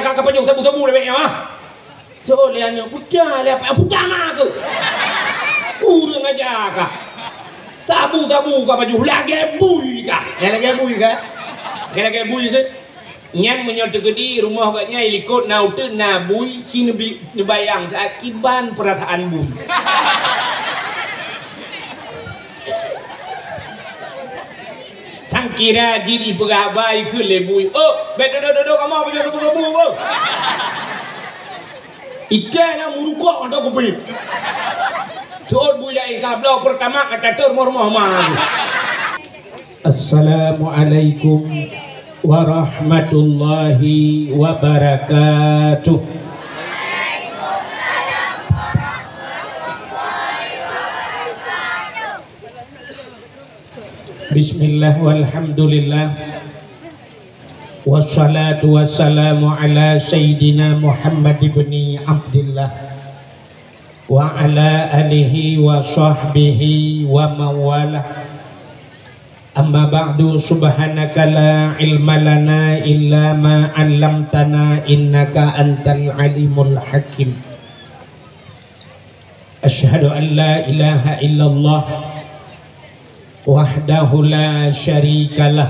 kakak penyuk tebu-tebu lebihnya mah. Soalnya budak lepas budak mah ke. Urang aja kah. Tabu-tabu ka baju lagi bui kah. Lagi bui kah? Lagi bui ke. Nyan menyol tegedi rumah katnya ilikut naute na bui kini bayang keakiban perataan bui. Sangkira jadi perabai ke lebui. Oh, betul kamu apa jadi tebu-tebu bu? Ikan nak murukok untuk aku beli. Tuan budak ikan belau pertama kata termor-mor mah. Assalamualaikum warahmatullahi wabarakatuh. Bismillah walhamdulillah. Wassalatu wassalamu ala sayyidina Muhammad ibni Abdillah wa ala alihi wa sahbihi wa mawalah. Amma ba'du, subhanaka la ilma lana illa ma 'allamtana innaka antal alimul hakim. Asyhadu an la ilaha illallah wahdahu la syarikalah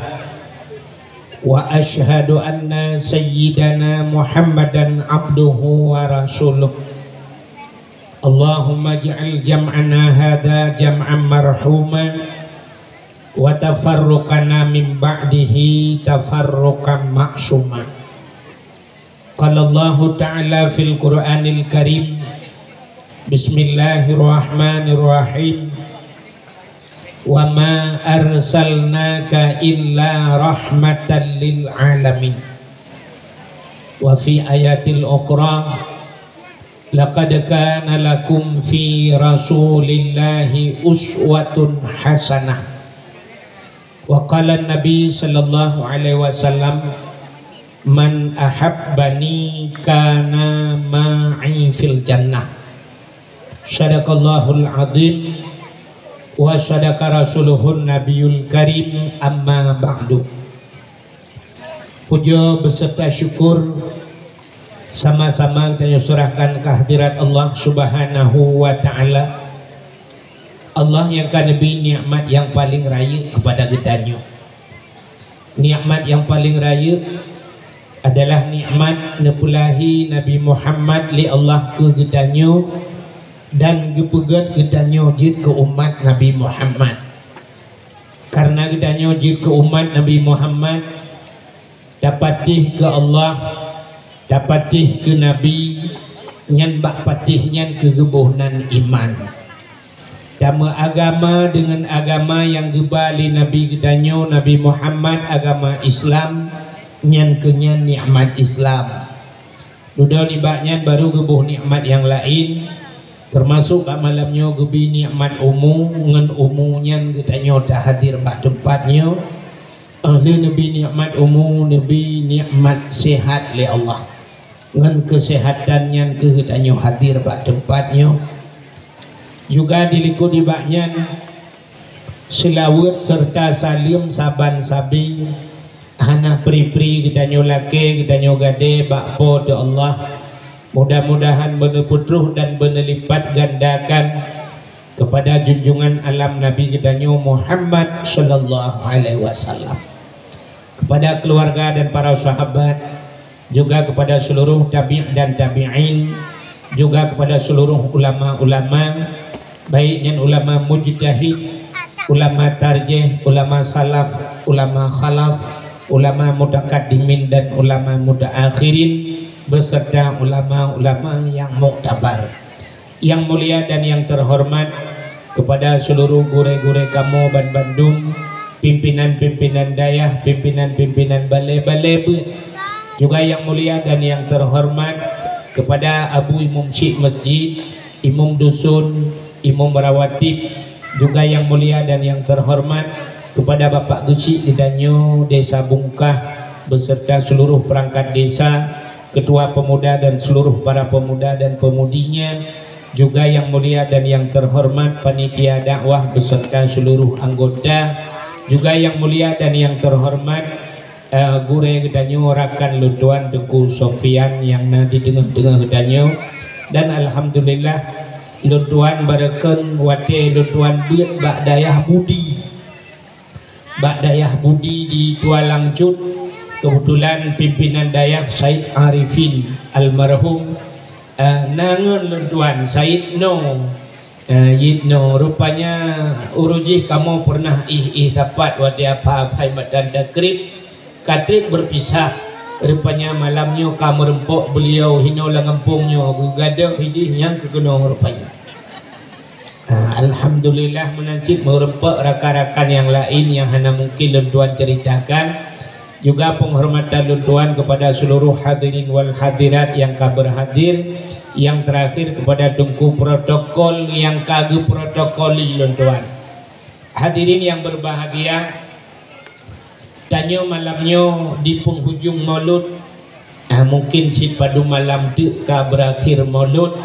wa asyhadu anna sayyidana Muhammadan abduhu wa rasuluh. Allahumma ij'al jam'ana hadha jam'an marhuma wa tafarruqana min ba'dihi tafarruqan ma'suma. Qala Allah ta'ala fil Qur'anil Karim, bismillahirrahmanirrahim, wa ma arsalnaka illa rahmatan lil alamin. Wa fi ayatil ukhra, laqad kana lakum fi rasulillahi uswatun hasanah. Wa qala an-nabi sallallahu alaihi wasallam, man ahabbani kana ma'i fil jannah. Sadaqallahul azim wa sadaqa rasuluhun nabiyul karim, amma ba'du. Puja beserta syukur sama-sama kita serahkan kehadirat Allah subhanahu wa ta'ala, Allah yang kan lebih nikmat yang paling raya kepada kitanya. Nikmat yang paling raya adalah nikmat nepulahi Nabi Muhammad li Allah ke kitanya dan gepegat kita nyojit ke umat Nabi Muhammad. Karena kita nyojit ke umat Nabi Muhammad, dapatih ke Allah, dapatih ke Nabi, nyan bak patih nyan kegebuhnan iman. Dama agama dengan agama yang gebali Nabi kita Nabi Muhammad, agama Islam, nyan kenyan nikmat Islam. Duda nibaknya baru gebuh nikmat yang lain. Termasuk kat malamnya gebi nikmat umum ngan umunya kita dah hadir pada tempatnya. Ahli nabi nikmat umum, nabi nikmat sehat li Allah. Ngan kesehatan yang kita hadir pada tempatnya. Juga dilikut dibaknya selawat serta salim saban sabi hana pri-pri kita laki kita gade bakpo tu Allah. Mudah-mudahan benar putruh dan benar lipat gandakan kepada junjungan alam Nabi kita Muhammad sallallahu alaihi wasallam, kepada keluarga dan para sahabat, juga kepada seluruh tabi' dan tabi'in, juga kepada seluruh ulama-ulama, baiknya ulama mujtahid, ulama tarjih, ulama salaf, ulama khalaf, ulama mutaqaddimin dan ulama mutaakhirin, beserta ulama-ulama yang muktabar. Yang mulia dan yang terhormat, kepada seluruh gure-gure kamu Ban Bandung, pimpinan-pimpinan dayah, pimpinan-pimpinan balai-balai, juga yang mulia dan yang terhormat kepada Abu Imam Syekh Masjid, Imam Dusun, Imam Merawatib, juga yang mulia dan yang terhormat kepada Bapak Gecik Didanyo Desa Bungkah beserta seluruh perangkat desa, ketua pemuda dan seluruh para pemuda dan pemudinya, juga yang mulia dan yang terhormat panitia dakwah beserta seluruh anggota, juga yang mulia dan yang terhormat gure gedanyo rakan lutuan Tengku Sofian yang na di tengah-tengah gedanyo, dan alhamdulillah lutuan barakan wate lutuan biat bak dayah budi di Tualang Cut. Kebetulan pimpinan dayah Said Arifin almarhum nangun lutuan Said No Yitno, rupanya urujih kamu pernah dapat wate apa matan takrib katrib berpisah, rupanya malamnya kamu rempok beliau hino langampungnya gugada hidih yang kegenong rupanya. Alhamdulillah menancip merempok rakan-rakan yang lain yang hanya mungkin luntuan ceritakan. Juga penghormatan luntuan kepada seluruh hadirin wal hadirat yang berhadir. Yang terakhir kepada Tengku protokol yang kagum protokoli luntuan. Hadirin yang berbahagia, tanya malamnya di penghujung maulud, mungkin si padu malam tu ka berakhir maulud,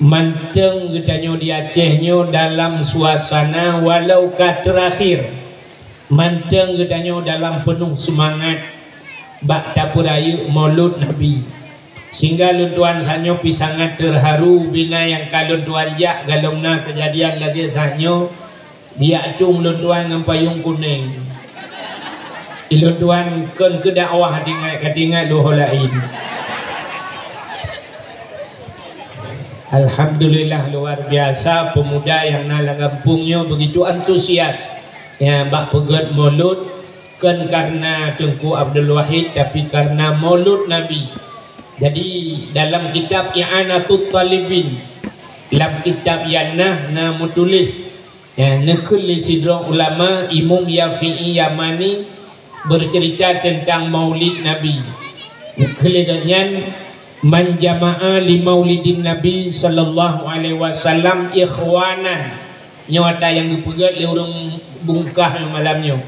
manteng getanya di Acehnya dalam suasana walau ka terakhir. Manteng getanya dalam penuh semangat bak tapuraya maulud Nabi, sehingga luntuan sanyo pi sangat terharu bina yang kaluntuan jak galongna kejadian lagi sanyo dia tung luntuan dengan payung kuning iluntuan kan ke dakwah katingat doh lain. Alhamdulillah luar biasa pemuda yang nalang kampungnya begitu antusias ya bak pegat maulud, kan karena Tengku Abdul Wahid tapi karena maulud Nabi. Jadi dalam kitab I'anatul Talibin, dalam kitab Yanah na mutulih ya nekul sidra ulama Imam Yafi'i Yamani bercerita tentang maulid Nabi. Nekul ganyan man jama'a li maulidin Nabi sallallahu alaihi wasallam ikhwanan, nyata yang dipegat oleh orang bungkah malamnya.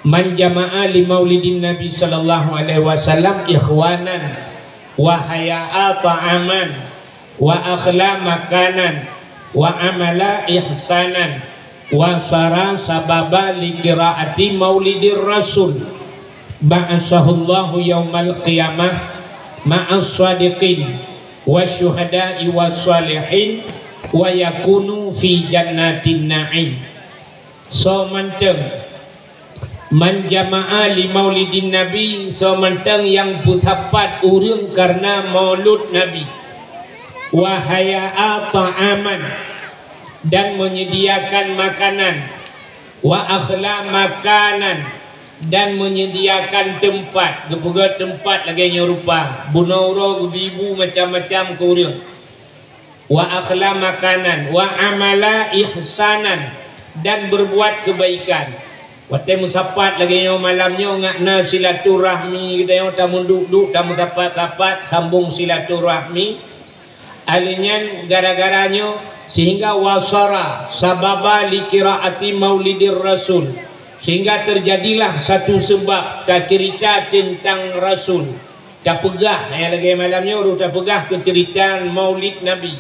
Man jama'a li maulidin Nabi sallallahu alaihi wasallam ikhwanan wa haya'a ta'aman wa akhla makanan wa amala ihsanan wa sara sababa li qiraati maulidir rasul ba'asahullahu yaumal qiyamah ma'as sadiqin wa syuhada'i wa salihin wa yakunu fi jannatin na'im. So manteng man jama'a li maulidin Nabi, so manteng yang putapat urang karena maulud Nabi, wa haya'a ta'aman dan menyediakan makanan, wa akhla makanan dan menyediakan tempat, gepuga tempat lagi rupa bunauro ibu macam-macam ke urang, wa akhla makanan wa amala ihsanan dan berbuat kebaikan. Waktu musapat lagi malamnya ngakna silaturahmi kita yang tamu duduk tamu dapat sambung silaturahmi alinyan gara-garanya sehingga wasara sababa li qiraati maulidir rasul, sehingga terjadilah satu sebab tak cerita tentang Rasul tak pegah yang lagi malamnya urut tak pegah keceritaan maulid Nabi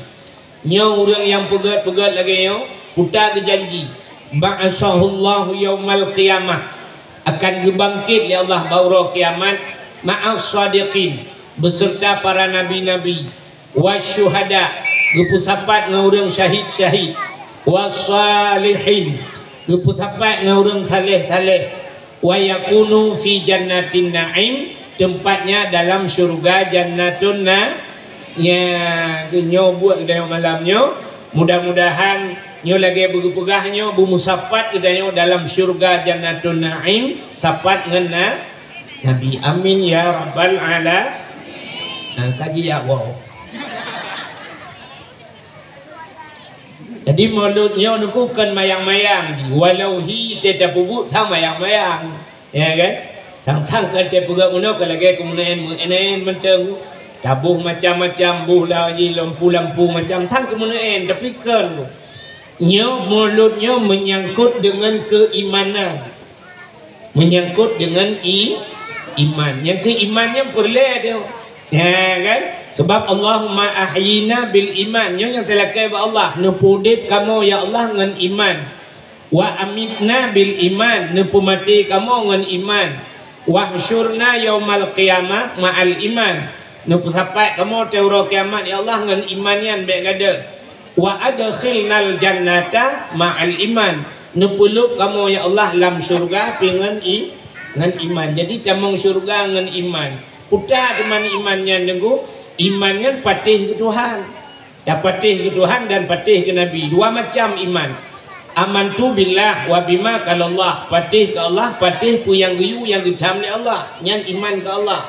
nyo orang yang pegat-pegat lagi nyo putar ke janji ba'asahullahu yaumal qiyamah akan dibangkit oleh Allah baura kiamat ma'as sadiqin beserta para nabi-nabi wasyuhada gepusapat dengan orang syahid-syahid wasalihin gepusapat dengan orang saleh-saleh wa yakunu fi jannatin na'im tempatnya dalam syurga jannatun ya nyo buat kedai malamnya mudah-mudahan nyo lagi berpegahnya bumusafat kedai dalam syurga jannatun na'im sapat dengan Nabi amin ya rabbal alamin. Kaji ya wow. Jadi mauludnya nukukan mayang-mayang walau hi tidak bubuk sama mayang-mayang ya kan sang-sang kan dia pegang uno kalau lagi kemudian menteng tabuh macam-macam buh lagi lampu-lampu macam sang kemudian tapi kan nyo mauludnya menyangkut dengan keimanan, menyangkut dengan iman. Yang keimannya boleh dia ya kan sebab Allahumma ahyina bil iman yang terlakai ba Allah nepudip kamu ya Allah dengan iman wa amitna bil iman nepumati kamu dengan iman wahsyurna yaumal qiyamah ma'al iman. Nupu sampai kamu teuro kiamat ya Allah ngan imanian baik gada. Wa adkhilnal jannata ma'al iman. Nepuluk kamu ya Allah lam surga dengan ngan iman. Jadi tamang surga ngan iman. Putar teman imannya nenggu imannya patih ke Tuhan. Dah patih ke Tuhan dan patih ke Nabi. Dua macam iman. Amantu billah wa bima kalallah. Patih ke Allah, patih pu yang geyu yang ditam oleh Allah. Yang iman ke Allah.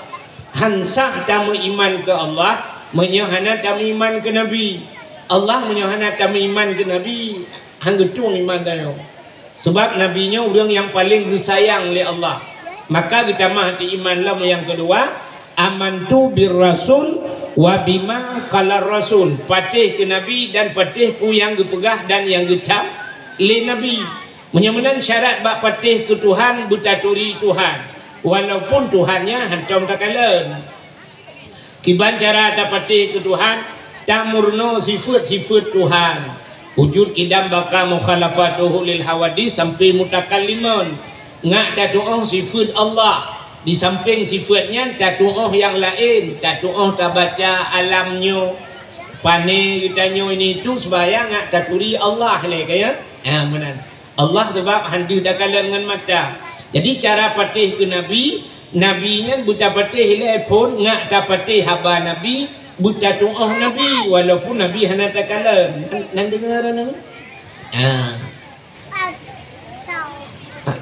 Hansah tamu iman ke Allah, menyohana tamu iman ke Nabi. Allah menyohana tamu iman ke Nabi. Hang getung iman tayo. Sebab nabinya orang yang paling disayang oleh Allah. Maka kita mah hati iman lah yang kedua, amantu bir rasul wa bima kalar rasul. Patih ke Nabi dan patih pu yang gepegah dan yang getam le Nabi. Menyemenan syarat bak patih ke Tuhan butaturi Tuhan. Walaupun Tuhannya hantam takalan. Kiban cara tak patih ke Tuhan tamurno sifat-sifat Tuhan. Wujud kidam baka mukhalafatuhu lil hawadis sampai mutakallimun. Ngak tatu'uh sifat Allah. Di samping sifatnya tatu'uh yang lain. Tatu'uh tak baca alamnya. Pane kitanya ini tu sebayang ngak taturi Allah ni kaya. Benar. Allah sebab handi dakalan dengan mata. Jadi cara patih ke Nabi, Nabinya buta patih pun ngak tak patih haba Nabi, buta tu'ah Nabi, walaupun Nabi hana takalam. Nang dengar nang?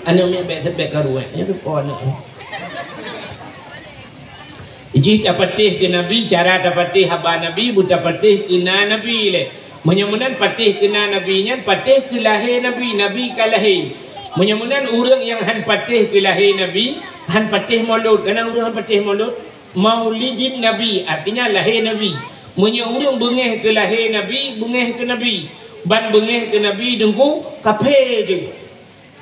Ano may bet karuwe. Ito po ano. Jadi tak patih ke Nabi, cara tak patih haba Nabi, buta patih kena Nabi le. Menyemunan patih kena Nabinya, patih ke lahir Nabi, Nabi ke lahir. Menyemunan orang yang han patih ke lahir Nabi, han patih maulud. Kenapa orang han patih maulud? Maulidin Nabi, artinya lahir Nabi. Menyemunan bengeh ke lahir Nabi, bengeh ke Nabi. Ban bengeh ke Nabi dengku kafe je.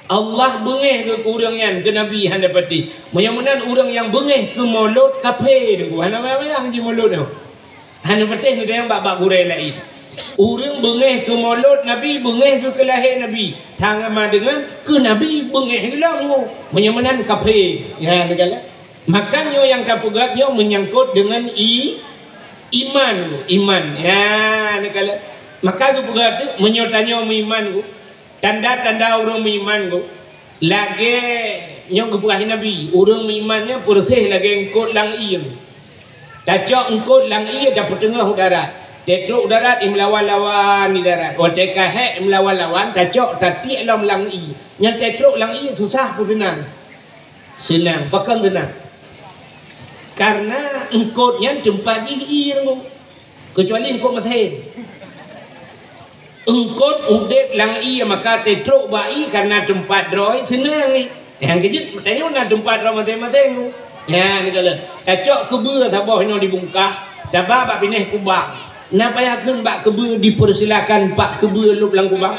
Allah bengeh ke orang yang ke Nabi han patih. Menyemunan orang yang bengeh ke maulud kafe dengku. Han apa yang di maulud tu? Han patih ni yang bab gurai lain. Orang bengeh ke maulud Nabi, bengeh ke lahir Nabi. Tangan dengan ke Nabi bengeh ke langu. Menyemenan kafe. Ya, negala. Makanya yang kapugat dia menyangkut dengan iman. Iman. Ya, negala. Maka kapugat tu menyotanya iman ku. Tanda-tanda orang iman ku. Lagi yang kepugahin Nabi. Orang imannya bersih lagi engkot lang iya. Dacok engkot lang iya dapat tengah udara. Tetruk darat melawan-lawan di darat. Oh tekahek melawan-lawan, tacok tatik lam langi. Yang tetruk langi susah pun senang. Senang, bahkan senang. Karena engkotnya tempat dihir. Kecuali engkot mathen. Engkot udep langi maka tetruk bayi karena tempat droi senang ni. Yang kejut tanya nak tempat droi mathen-mathen. Ya ni kala. Tacok kebur tabah ino dibungkah. Tabah bak pineh kubang. Nak payah kun bak kebu dipersilakan pak kebu lu belang kubang.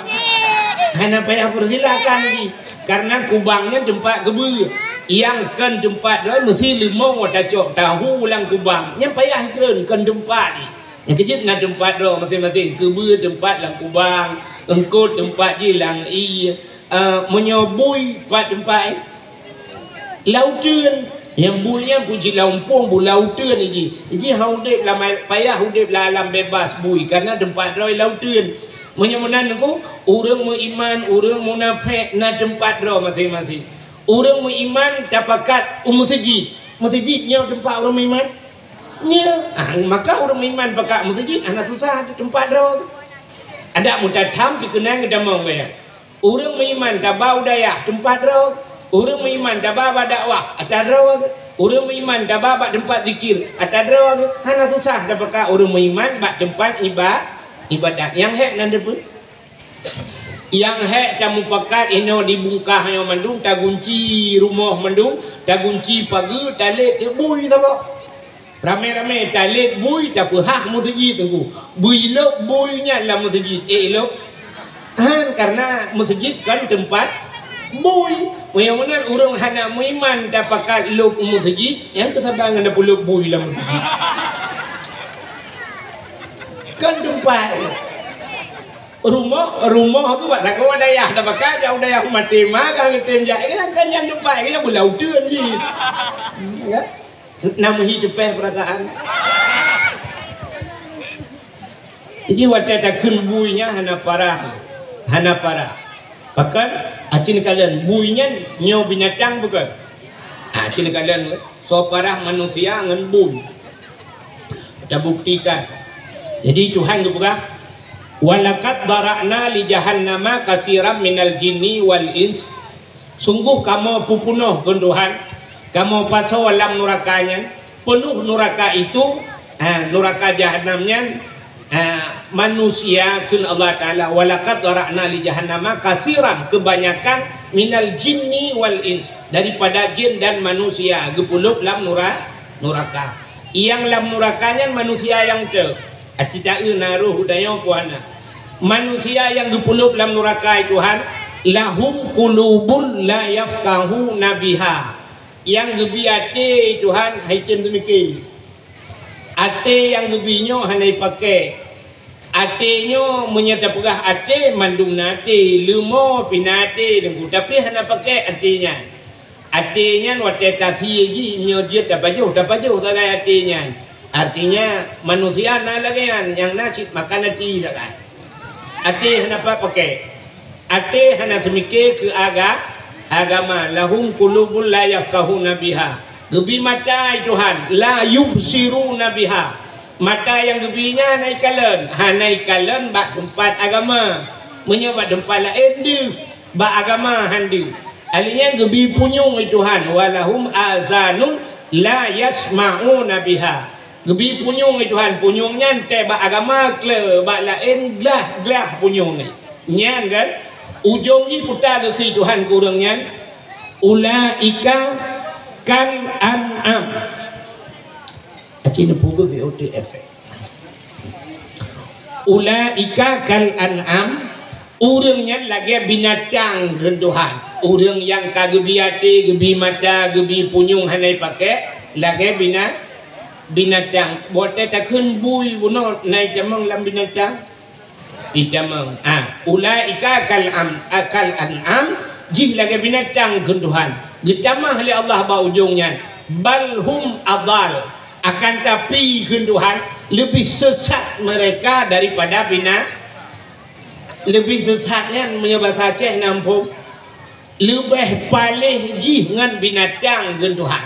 Nak payah persilakan lagi. Karena kubangnya tempat kebu. Yang kan tempat dah mesti limau tacok tahu ulang kubang. Yang payah kun kan tempat ni. Yang kejut nak tempat dah masing-masing kebu tempat lang kubang, engkot tempat je lang menyobui pak tempat lautan. Yang buinya puji lampung bu lautan ni. Jadi haudep lah payah haudep lah alam bebas bui karena tempat roy lautan. Menyemunan aku orang beriman, orang munafik na tempat roy masing-masing. Orang beriman tapakat masjid. Masjidnya tempat orang beriman. Nya, maka orang beriman pakat masjid anak susah tempat roy. Ada mutatam dikenang kita mau ya. Orang beriman tabau daya tempat roy. Orang beriman dah bawa dakwah atas rawa. Orang beriman dah bawa tempat zikir atas rawa. Hana susah dah pakai orang beriman bak tempat ibadat. Yang hek nanda pun. Yang hek tamu pakat ino dibungkah yang mandung tak kunci rumah mandung, tak kunci pagi talit bui apa. Ramai-ramai talit bui tak hak masjid tu. Bui lok buinya lah masjid. Lok. Karena masjid kan tempat bui. Yang mana orang hana muiman dapakat lok masjid, yang kesabangan dah puluk bui lah masjid. Kan tempat rumah tu buat tak kau dayah dah pakai jauh dayah mati makan ngetem jai kan yang depan kan bulau tuan ji ya nama hidup perasaan jadi waktu tak kun buinya hana parah bahkan acin kalian buinya nyo binatang bukan acin kalian so parah manusia ngan bui kita buktikan jadi Tuhan berkata walaqad dara'na li jahannama katsiran minal jinni wal ins sungguh kamu pupunuh Tuhan kamu pasal alam nurakanya penuh nuraka itu nuraka jahannamnya manusia kun Allah Ta'ala walaqad dara'na li jahannama katsiran kebanyakan minal jinni wal ins daripada jin dan manusia gepuluh lam nuraka yang lam nurakanya manusia yang te acita naruh hudaya kuana manusia yang gepuluh dalam neraka Tuhan lahum qulubun la yafqahu nabiha yang gebi ate Tuhan haicem demikian ate yang gebinyo hanai pakai atenyo menyata pegah ate mandung nate lumo pinate dengku tapi hana pakai atenya wate tasi ji nyo dia dapat jauh tak atenya artinya manusia na lagi yang nasi makan ati tak kan ati henapa pakai ati hana semike ke agama lahum qulubun la yafqahuna biha gebi mata Tuhan la yubsiruna biha mata yang gebinya naik kalen bak tempat agama menyobat tempat lain di bak agama handi alinya gebi punyung Tuhan walahum azanun la yasma'una biha gebi punyung Tuhan punyungnya tebak agama kle bak lain glah punyung nyan kan ujung ni putar ke Tuhan kurangnya ulaika kal an'am acina pugo BOTF ulaika kal an'am urangnya lagi binatang Tuhan urang yang kagebi ati gebi mata gebi punyung hanai pakai lagi binatang bote takun bui buno naik jamang lam binatang idamang ulaika kal an'am jih lagi binatang Tuhan ditamah oleh Allah ba ujungnya balhum adal akan tapi Tuhan lebih sesat mereka daripada lebih sesatnya menyebab Aceh nampung lebih palih jih dengan binatang Tuhan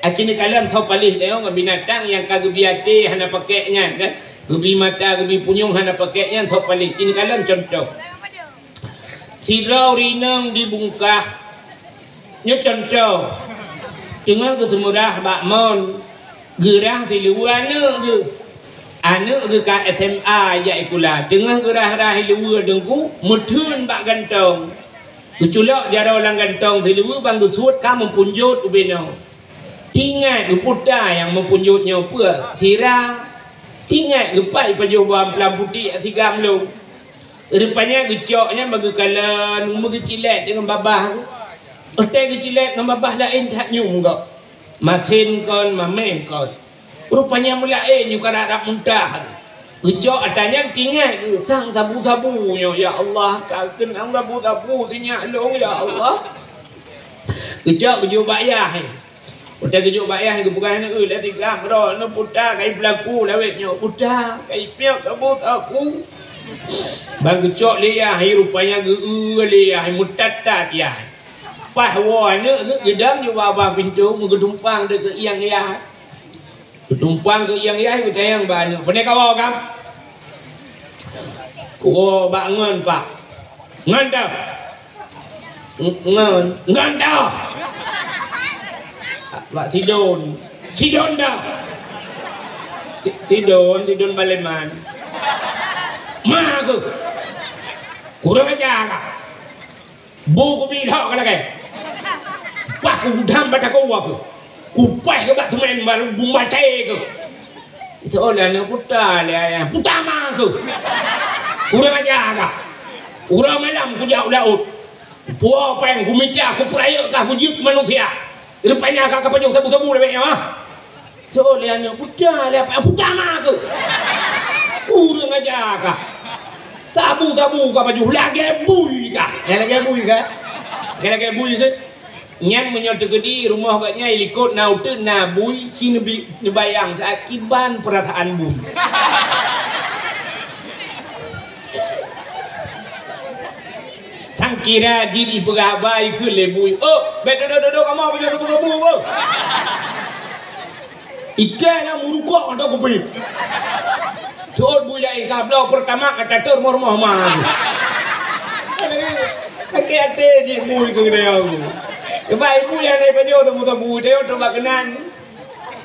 acini kalian tahu palih dia dengan binatang yang kagebi ati hana pakainya kan gebi mata gebi punyung hana pakainya tahu palih cini kalian contoh sirau rinang dibungkah nya contoh tengah kesemurah bakmon gerah di luar anu ke SMA ya ikula tengah gerah luar dengku mutun bak gantong keculok jara orang gantong di luar bang suut kamu punjut ubeno ingat putar yang mempunjutnya apa sirah ingat lepai pajoban pelam putih tiga melung rupanya gecoknya bagi kalan megecilet dengan babah otak gecilet dengan babah lain tak nyung kau makin kon mamen kon rupanya mulain juga nak muntah gecok atanya tinggal sang tabu-tabunya ya Allah kalken ang tabu-tabu tinyak long ya Allah gecok keju bayah udah keju bayah ke bukan lah tiga bro no putar kai pelaku lawetnya putar kai piak tabu-tabu bang gecok liah rupanya liah mutatat ya pahwanya gedang juga abang pintu mengedumpang ke iang-iang ketumpang ke iang-iang kita yang banyak pernah kau kam kau bangun pak ngantap ngantap pak sidon dah sidon baleman mah aku kurang aja kak buku bilang kalau kayak pak udam baca kau apa kupai ke bak semen baru bumate ke itu oleh anak putar dia putar mah aku kurang aja kak kurang malam ku jauh laut puah peng ku minta aku peraya kah ku jiut manusia rupanya kak apa jauh tabu-tabu lebihnya mah itu oleh anak putar dia putar mah aku kurang aja kak Tabu ka baju lagi bui ka. Lagi bui ka. Lagi bui ka. Nyan menyot gedi rumah katnya ilikut na utu na bui kini bayang akiban perataan bui. Sang kira jadi pegabai ke lebui. Oh, bedo kamu apa jadi pegabai bu? Ikan nak murukok untuk kopi. Tuh bulai kabel pertama kata tur rumah mah. Kakek ate je bui ke dia aku. Kebai bui yang ni penyo tu muta bui dia tu bakanan.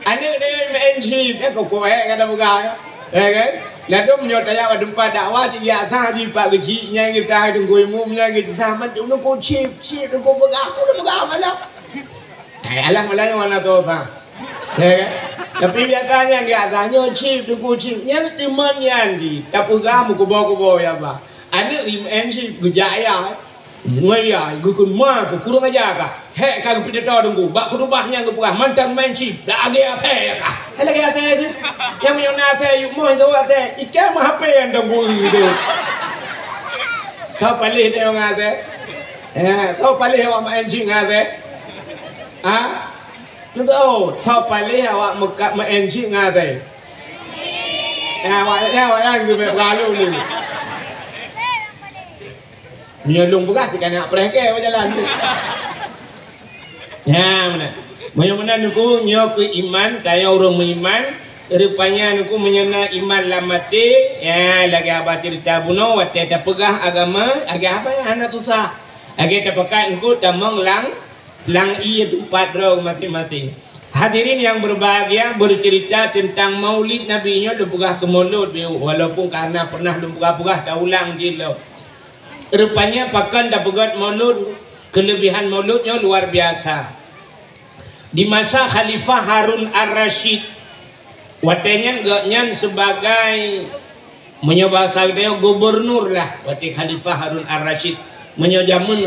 Anak dia menjib, aku kowe kata buka. Kan? Lalu menyotaya pada tempat dakwah dia tak jipak kecilnya kita tunggu umumnya kita sama tu nak chip tu pegang mana? Alah malah mana tu tak? Tapi biasanya dia tanya chip tunggu chipnya temannya di tak pegang kubo ya bah. Ada chip gejaya, ngaya, gukun mah kurang aja kah? Hek kalau kita tahu tunggu, bak kurubahnya kepegang mantan main chip, dah agak apa kah? Lagi apa je? Yang menyona saya yuk moh itu apa? Ikan mah apa yang tunggu itu? Tahu paling dia orang apa? Tahu paling awak main chip apa? Lu tahu? Tahu paling awak main chip apa? Awak yang berlalu ni. Menyelung beras kan nak pergi jalan tu. Ya mana? Mana nuku nyo ke iman, tanya orang beriman, rupanya nuku menyena iman lamati, ya lagi apa cerita buno, wate tak pegah agama, agak apa ya anak susah, agak tak pakai nuku tamang lang iya tempat roh masing-masing. Hadirin yang berbahagia bercerita tentang Maulid Nabi nya pegah ke mulut, walaupun karena pernah pegah tak ulang je lo. Rupanya pakan dah pegat maulud, kelebihan mauludnya luar biasa. Di masa Khalifah Harun Ar-Rasyid, watenya gaknya sebagai menyebasa dia gubernur lah, wate Khalifah Harun Ar-Rasyid menyajamun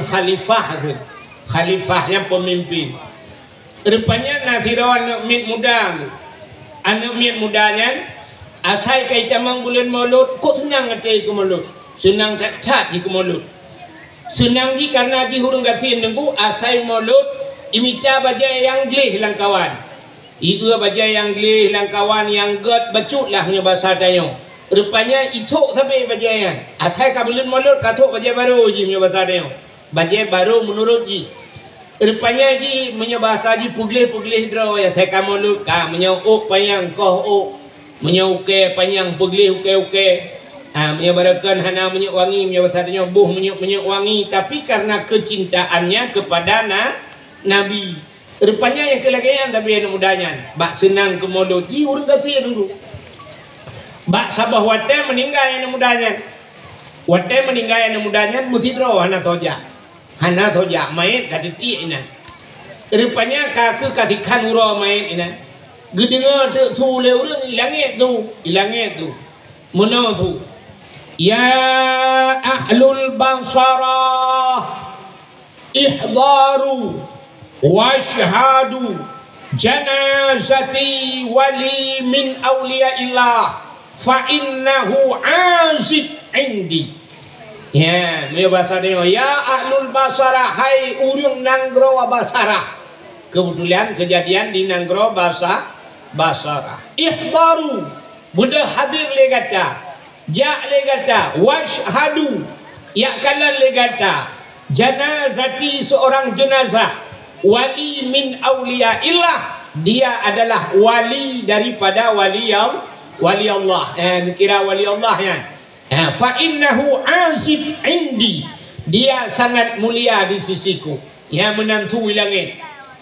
khalifahnya pemimpin. Rupanya nasirawan anak mit mudanya asai kaitan bulan maulud, kok senang ngerti ke maulud. Senang tak di mulut. Senang di karena di hurung gatin nunggu asai mulut imita baja yang gleh langkawan. Itu baja yang gleh langkawan yang god becut lah nya bahasa tayo. Rupanya itu sampai baja yang asai kabulun mulut katuk baja baru ji nya bahasa tayo. Baja baru menurut ji. Rupanya ji nya bahasa ji pugleh draw ya asai kamulut ka nya ok payang koh ok nya uke payang pugleh uke. Menyebarakan hana minyak wangi, menyebarakannya buh minyak wangi, tapi karena kecintaannya kepada Nabi. Rupanya yang kelakian tapi yang mudanya, bak senang ke mulut, orang kasih dulu. Bak sabah wate meninggal yang mudanya, wate meninggal yang mudanya mesti draw hana toja, mayat kaditi ina. Rupanya kaku katikan uro mayat ina. Gedengar tu sule orang ilangnya tu, mana tu? Ya ahlul Basrah ihdaru washhadu janazati wali min awliyaillah fa innahu azid indi. Ya, me bahasa dia ya ahlul Basrah, hai urang Nanggro Basrah. Kebetulan kejadian di Nanggro Basrah. Ihdaru budak hadir legata. Ja legata washhadu ya kalan legata janazati seorang jenazah wali min auliyaillah, dia adalah wali daripada wali Allah. Kira wali Allah ya. Fa innahu azib indi, dia sangat mulia di sisiku. Ya menantu langit.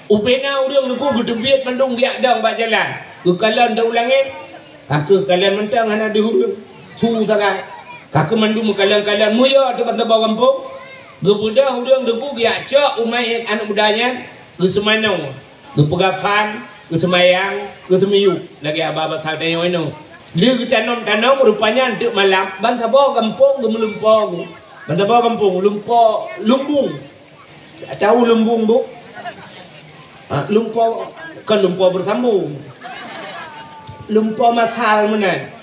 Upena urang nuku gedembiat mendung dia dang ba jalan. Ku kalan da ulangit. Aku kalian mentang ana di hurung. Tu takai. Kaku mandu makalan-kalan muya tempat bawah kampung. Gebudah hurung debu dia cak umai anak mudanya ke semanau. Ke pegafan, ke semayang, ke semiyu. Lagi abah-abah sadaya ino. Dia ke tanam rupanya untuk malam. Bantah bawah kampung ke melumpong. Bantah bawah kampung lumbung. Tahu lumbung bu? Lumpur kan lumpur bersambung. Lumpur masal menan.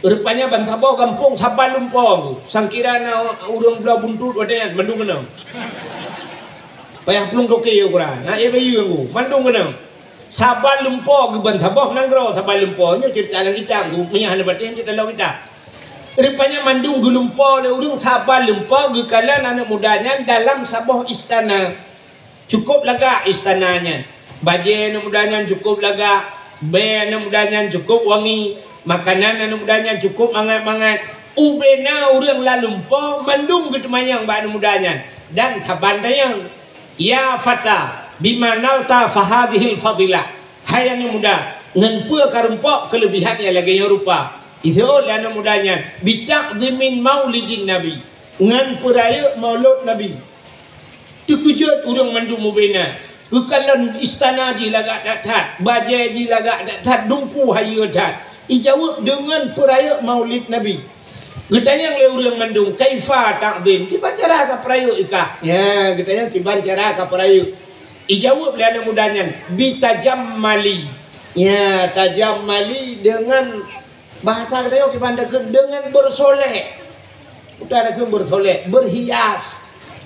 Rupanya bantabo kampung Sabah Lumpong. Sangkira na urang belah buntut wadan mandung kena. Payah pelung doke yo kurang. Na bayu aku mandung kena. Sabah Lumpong ke bantabo nanggro Sabah Lumpong nya cerita lang kita aku menyah na batin kita law kita. Rupanya mandung gelumpo le urang Sabah Lumpong ge kalan anak mudanya dalam Sabah istana. Cukup laga istananya. Baje anak mudanya cukup laga. Be anak mudanya cukup wangi. Makanan anu mudanya cukup mangat-mangat. Ubena urang lalumpo mandung ketemayang ba anu mudanya dan tabantayang ya fata bimanalta fahadhil fadilah. Hai anu muda ngan peu karumpo kelebihannya lagi rupa. Itu anu mudanya bitaqdimin maulidin nabi. Ngan peraya maulud nabi. Tukujud urang mandung ubena. Kekalon istana di lagak datat, bajai di lagak datat, dumpu hayu datat. Dijawab dengan peraya maulid Nabi. Getanya yang leureung mandung kaifa taqdim. Kiban cara ka peraya ikah. Ya, getanya kiban cara ka peraya. Dijawab le anak mudanya bitajammali. Ya, tajammali dengan bahasa Melayu kiban dengan bersolek. Utara ke bersolek, berhias.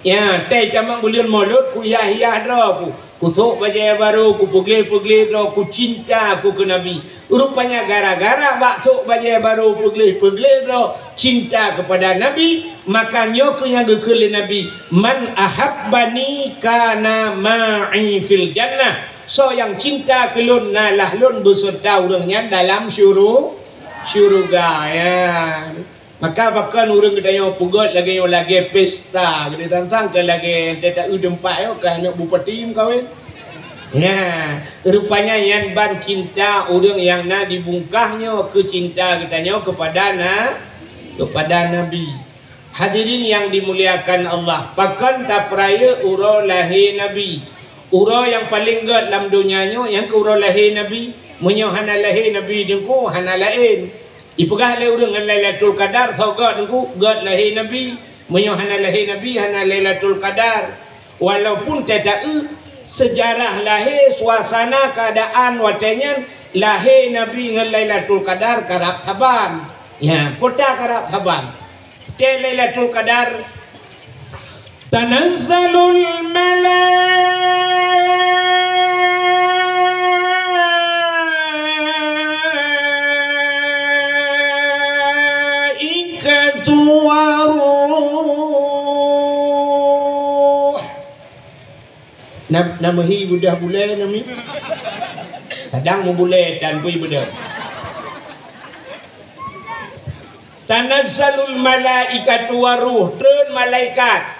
Ya, teh jamang bulan maulud ku hias ro ku sok baju baru, ku pugli-pugli ro, ku cinta ku ke Nabi. Rupanya gara-gara bakso baju baru pugli-pugli ro, cinta kepada Nabi, maka nyoknya gekele Nabi, man ahabbani kana ma'i fil jannah. So yang cinta kelun nalah lun beserta urangnya dalam syurga ya. Maka bahkan orang kita yang pugot lagi yang lagi pesta, kita tantang ke lagi tidak udempak yo kan nak bupati kawin. Ya, rupanya yang ban cinta orang yang nak dibungkahnya ke cinta kitanya kepada Nabi. Hadirin yang dimuliakan Allah, bahkan tak peraya uro lahir Nabi. Uro yang paling god dalam dunianya yang ke uro lahir Nabi, menyo hana lahir Nabi dengku hana lain. Ipegah le urang ngan Lailatul Qadar thogot engku god lahir Nabi menyo hana lahir Nabi hana Lailatul Qadar walaupun tidak sejarah lahir suasana keadaan watenya lahir Nabi ngan Lailatul Qadar karab Taban ya kota karab Taban te Lailatul Qadar tanazzalul nama hi budah boleh nami kadang mau boleh dan pui budah tanazzalul malaikatu waruh turun malaikat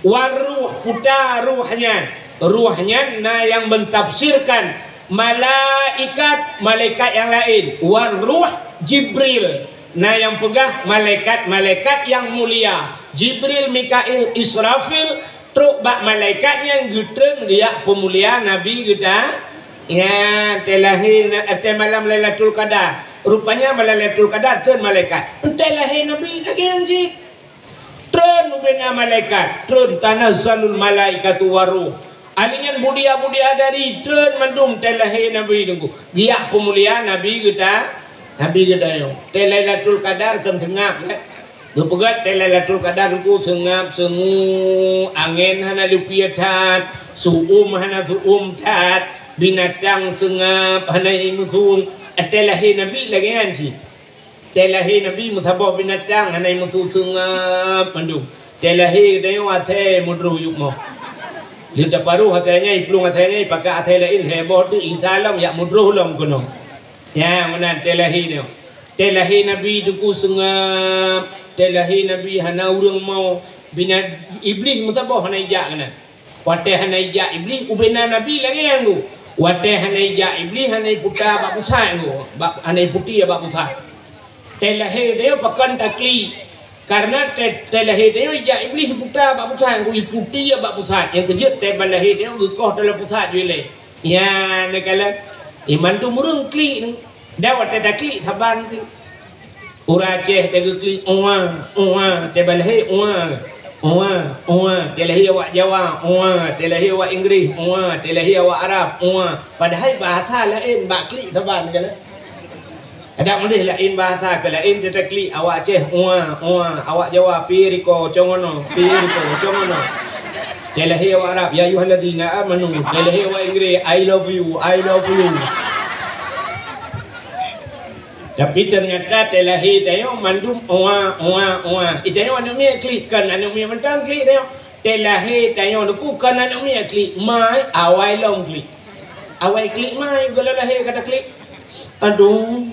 waruh putar ruhnya nah yang mentafsirkan malaikat yang lain waruh Jibril nah yang pegah malaikat yang mulia Jibril, Mikail, Israfil truk bak malaikatnya yang gutren dia pemulia Nabi kita ya telahin malam Lailatul Qadar rupanya malam Lailatul Qadar turun malaikat telahin Nabi lagi anjing turun ubena malaikat turun tanazzalul malaikatu waruh alingan budia dari turun mandum telahin Nabi tunggu dia pemulia Nabi kita yo Lailatul Qadar kan tengah Gepegat Lailatul Qadar ku sengap sengu angin hana lupiatat suum hana suum tat binatang sengap hana imusun atelahi Nabi lagi ansi telahi Nabi mutabah binatang hana imusun sengap mandung telahi dayo ate mudru yukmo lihat paru hatanya iplung hatanya pakai ate lain heboh tu intalam ya mudru lam kuno ya mana telahi dia telahi Nabi duku sengap telahi Nabi hana urang mau bina iblis mutabah hana ijak kana wate hana ijak iblis ubena Nabi lagi anggu wate hana ijak iblis hana puta bak pusat anggu bak hana putih bak pusat telahi dia pakan takli karena telahi dia ijak iblis puta bak pusat anggu putih bak pusat yang kejut telahi dia gekoh dalam pusat jule ya nekala iman tu murung kli dah wate takli saban Aceh tegekli tebalahi telahi awak Jawa telahi awak Inggeris telahi awak Arab padahal bahasa lain bakli taban kan Ada boleh lain bahasa ke lain dia klik awak Aceh awak Jawa piriko congono Jelahi awak Arab ya ayyuhalladzina amanu jelahi awak Inggeris I love you tapi ternyata telahi tayo mandum itayo anu mi klik kan anu mi mentang klik tayo telahi tayo luku kan anu mi klik mai awai long klik awai klik mai gula lahi kata klik aduh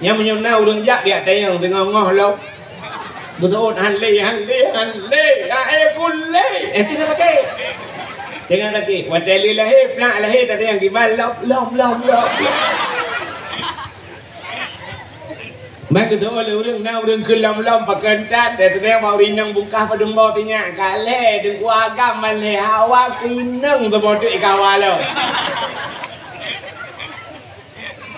yang menyonau đường giác dia tayo tengah ngoh lo betul hanle kulle itu kata dengan lagi wateli lahir plak lahir tadi yang gibal lom maka tu oleh orang ke lom pakentat dan tu mau rinang buka padung bau tinya kale deng agam male hawa kinang tu bodoh ikawalo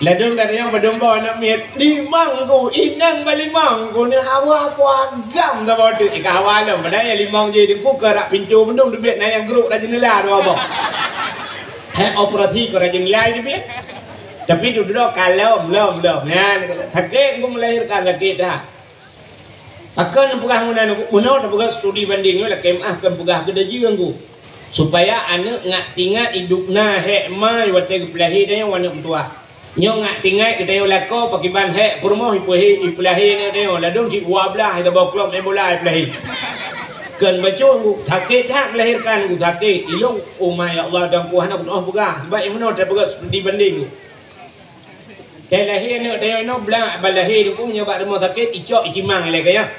ladung dari yang padung bau nak miet limang ku inang balimang ku ni hawa ku agam tu bodoh ikawalo padahal limang je deng ku kerak pintu mendung debit na yang geruk dah jendela tu apa operasi kau jendela debit tapi duduk kalau belum nah sakit aku melahirkan sakit dah akan pegah munau pegah studi banding lah kemah kan pegah gede jeung ku supaya anak ngak tinggal hidupna hek mai wate pelahi dia wana tua nyo ngak tinggal kita lako pakiban hek purmo ipuhi ipelahi dia ladung si 12 kita bawa klub bola pelahi kan bacun ku sakit tak melahirkan ku sakit ilung umai Allah dan ku anak pegah sebab munau pegah studi banding ku lahir ni dia no blang balahir aku menyebab rumah sakit icok icimang le kaya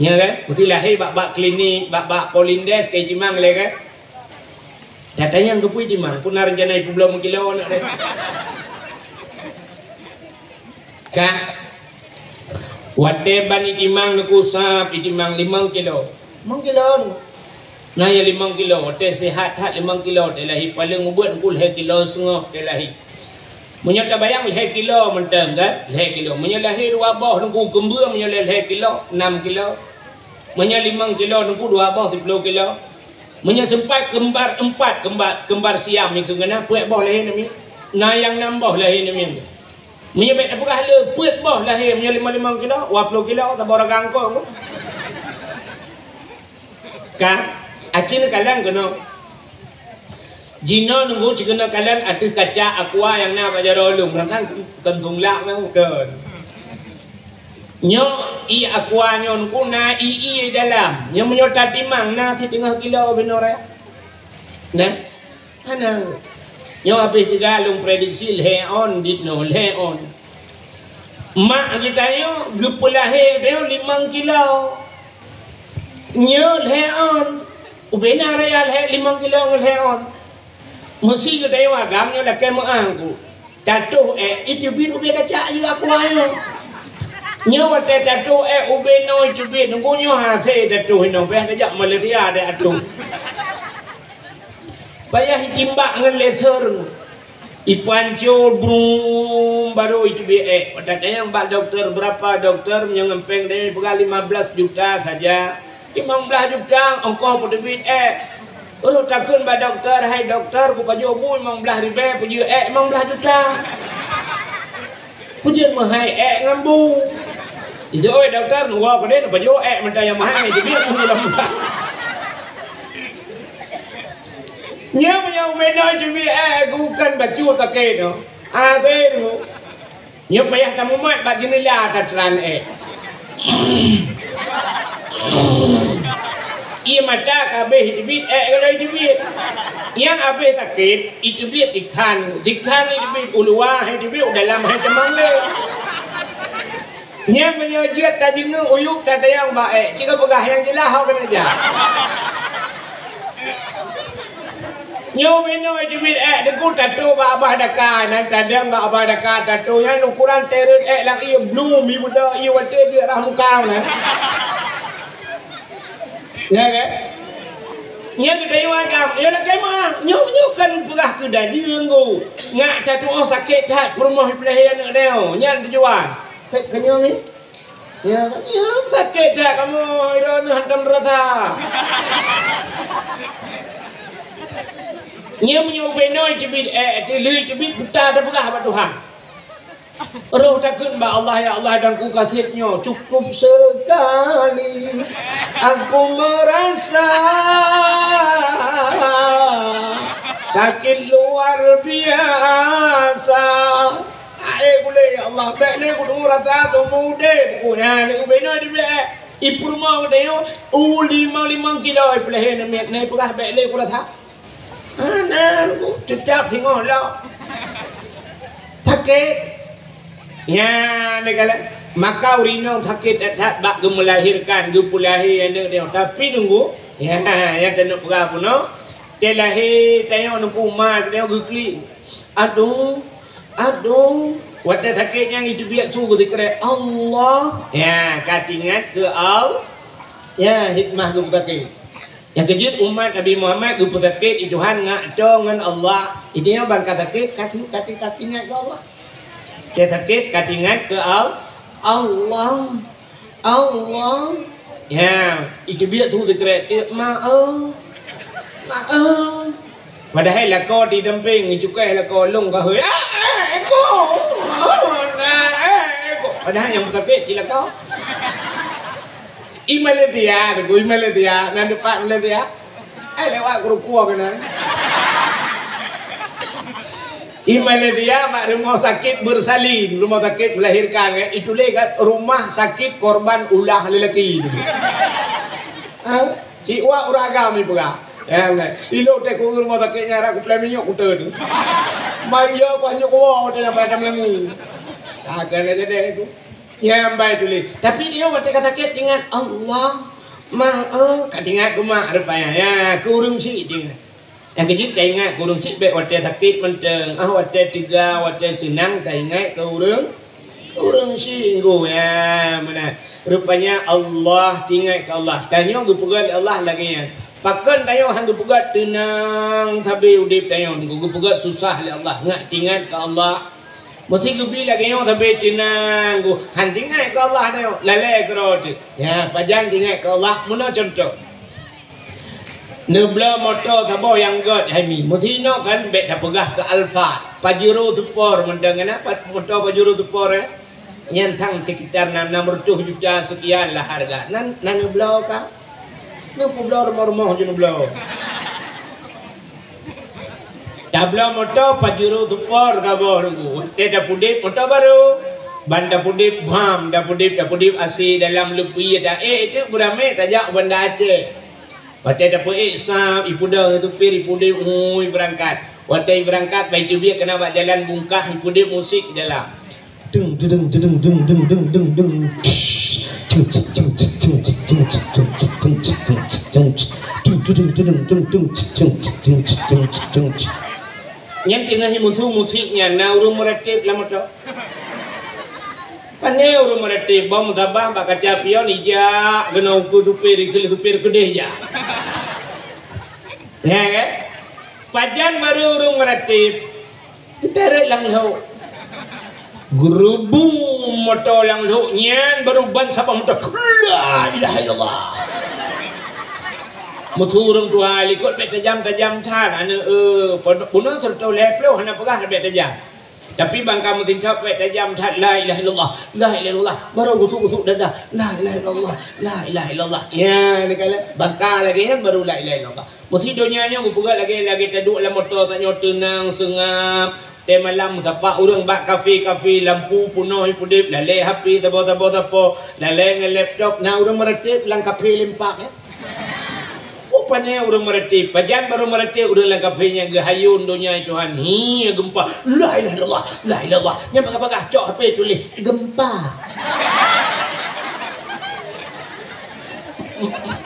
ya kan mesti lahir bak klinik bak polindes ke icimang le kan datanya yang kepu icimang pun rencana ibu belum kilo nak kan wate ban icimang aku sap icimang 5 kilo nah ya 5 kilo te sehat 5 kilo te lahir paling ubut pul 1 kilo setengah te lahir menyata bayang 1 kilo mentang kan 1 kilo menyalahir wabah nunggu kembur menyalahir 1 kilo 6 kilo menyal 5 kilo nunggu 2 wabah 10 kilo menyasempat kembar siam ni kena puet boh lahir ni na yang nambah lahir ni menyebet apakah le puet boh lahir menyal 5 kilo 20 kilo tak borang kangkong kan acin kalang kena Jino nunggu cikena kalian ada kaca aqua yang nak baca rolong kan kentung lak memang kan nyo i aqua nyo nunggu na i dalam nyo menyota timang na 1/2 kilo benore nah ana nyo habis tegalung prediksi leon ditno leon mak kita yo gepulahe dia 5 kilo nyo leon ubena real 5 kilo leon mesti kita yang agamnya lah kamu angku tatuh itu bin ube kaca juga aku ayo nyawa tatuh ube no itu bin nunggu nyawa hasil tatuh ini ube kejap malaria ada atuh payah timbak dengan laser ipancur brum baru itu bin katanya yang pak dokter berapa dokter menyempeng dari pegah 15 juta saja 15 juta ongkos pada bin urut takun ba dokter hai dokter ku paju bu 15 ribu paju 15 juta paju mahai ngambu itu oi dokter nuwa ko den paju mentah yang mahai jadi aku dalam nya punya menoi jadi aku kan baju take no ade no nya payah tamu mat ba jenela tatran ia mata kabeh hidupit kalau hidupit yang abeh sakit hidupit ikan hidupit uluah hidupit dalam hidupang le nya menyojat tajingu uyuk tada yang baik jika pegah yang jelah hau kena aja nyo beno hidupit deku tatu ba abah daka nan tadang ba abah daka tatu yang ukuran terut lang ia blue mi budak ia wate ge rahmukau na ya kan nya kita yang agam ya nak kemah nyo kan pegah ke dajing go ngak catu sakit tak rumah pelayan nak deo nya dijual kenyo ni ya sakit tak kamu iron hantam rata Nya punya ubenoi cebit lui cebit kita ada pegah pada Tuhan. Roh takut ba Allah ya Allah dan ku kasihnya cukup sekali aku merasa sakit luar biasa. Boleh ya Allah baik ni ku dengar rata tu mude ku ya ni ku beno di baik ipu rumah dia u 5 kilo peleh ni pegah baik le ku rata. Ana ku cecap tengok lah. Sakit. Ya ni kala maka urino sakit tak bak melahirkan ge pulahir anak dia tapi tunggu ya yang tenuk pegah puno dia lahir tengok nak rumah dia ge klik. Aduh wata sakitnya itu biar suruh dikira Allah ya katingat ke al ya hikmah ke sakit yang kejut umat Nabi Muhammad ke sakit itu Tuhan ngak dengan Allah itu yang bangka sakit katingat ke Allah dia sakit katingat ke Allah ya itu biar suruh dikira maaf padahal lako di demping juga lako long kau eko padahal yang sakit cila kau Malaysia nan depan Malaysia lewat kerukua kena Malaysia mak rumah sakit bersalin rumah sakit melahirkan itu lekat rumah sakit korban ulah lelaki cik wak uragam ni pula ilo te ku rumah sakit nyara ku plan minyak ku tu mai yo banyak ko dia pada melengu ada ada itu yang baik tulis tapi dia waktu kata sakit ingat Allah ingat ku mak rupanya ya kurung si ingat yang kecil tak ingat kurung si baik waktu sakit menteng waktu tiga waktu senang tak ingat kurung si ku ya mana rupanya Allah ingat ke Allah tanya ku pegang Allah lagi ya pakan tayo hang pegat tenang tapi udip tayo gu pegat susah le Allah ngak tingat ke Allah mesti gu bila kayo tapi tenang gu han tingat ke Allah tayo lale kerot ya pajang tingat ke Allah muno contoh nebla motor tabo yang god hami mesti no kan bet dah pegah ke Alfa pajero support mendang apa motor pajero support yang thang sekitar 600 juta sekian lah harga nan nebla ka ni pula rumah-rumah je belau. Dah belau motor pajero support kabo nunggu. Dia dah pudip motor baru. Ban dah pudip bam, dah pudip asi dalam lepi ada. Itu beramai tajak banda Aceh. Waktu dah pudip sap ipu dah tupir ipu dip berangkat. Waktu berangkat baik tu dia kena buat jalan bungkah ipu dip musik dalam. Dung dung dung dung dung dung dung dung. Yang tengah musiknya na urung meratip lama tu. Pane urung meratip bom tabah bak kaca pion ija gena uku tupir kedeh ja. Ya kan? Pajan baru urung meratip. Terek lang lau. Gerubung motor lang lau nyan baru ban sabang motor. La ilaha illallah. Muturung dua likut bet tajam tan ane puno tertau leplo hana pegah bet tajam. Tapi bang kamu tingkap bet tajam tan la ilaha illallah. La ilaha illallah. Baru gutuk dadah. La ilaha illallah. La ilaha illallah. Ya ni kala bangka lagi kan baru la ilaha illallah. Muti dunianya gu pegat lagi taduk la motor tanya tenang sengap. Te malam tapak urang bak kafe lampu puno hipudip lale HP tabo lale laptop na urang meretip lang kafe lempak ya. Rupanya orang mereti, pajan baru mereti orang lang kafenya gahayun dunia Tuhan. Hi gempa. La ilaha illallah, la ilaha illallah. Nya apa cok HP tulis gempa.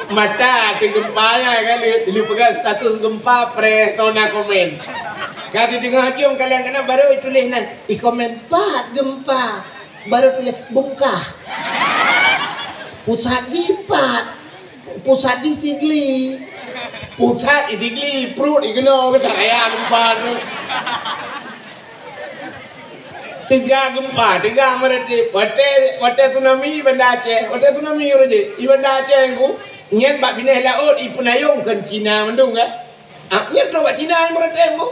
Mata ke gempanya kan li pegang status gempa pre tona komen. Kati tengah cium kalian kena baru tulis nan komen pat gempa. Baru tulis bungkah. Pusat gipat. Pusat di Sigli, pusat di Sigli, perut ikno kita kaya gempa tu. Tiga gempa, tiga mereti. Wate tsunami benda Aceh, wate tsunami orang je. Benda Aceh aku, nyen bak bineh laut ipunayung kan Cina mendung kan. Nyerto buat Cina yang meretemu.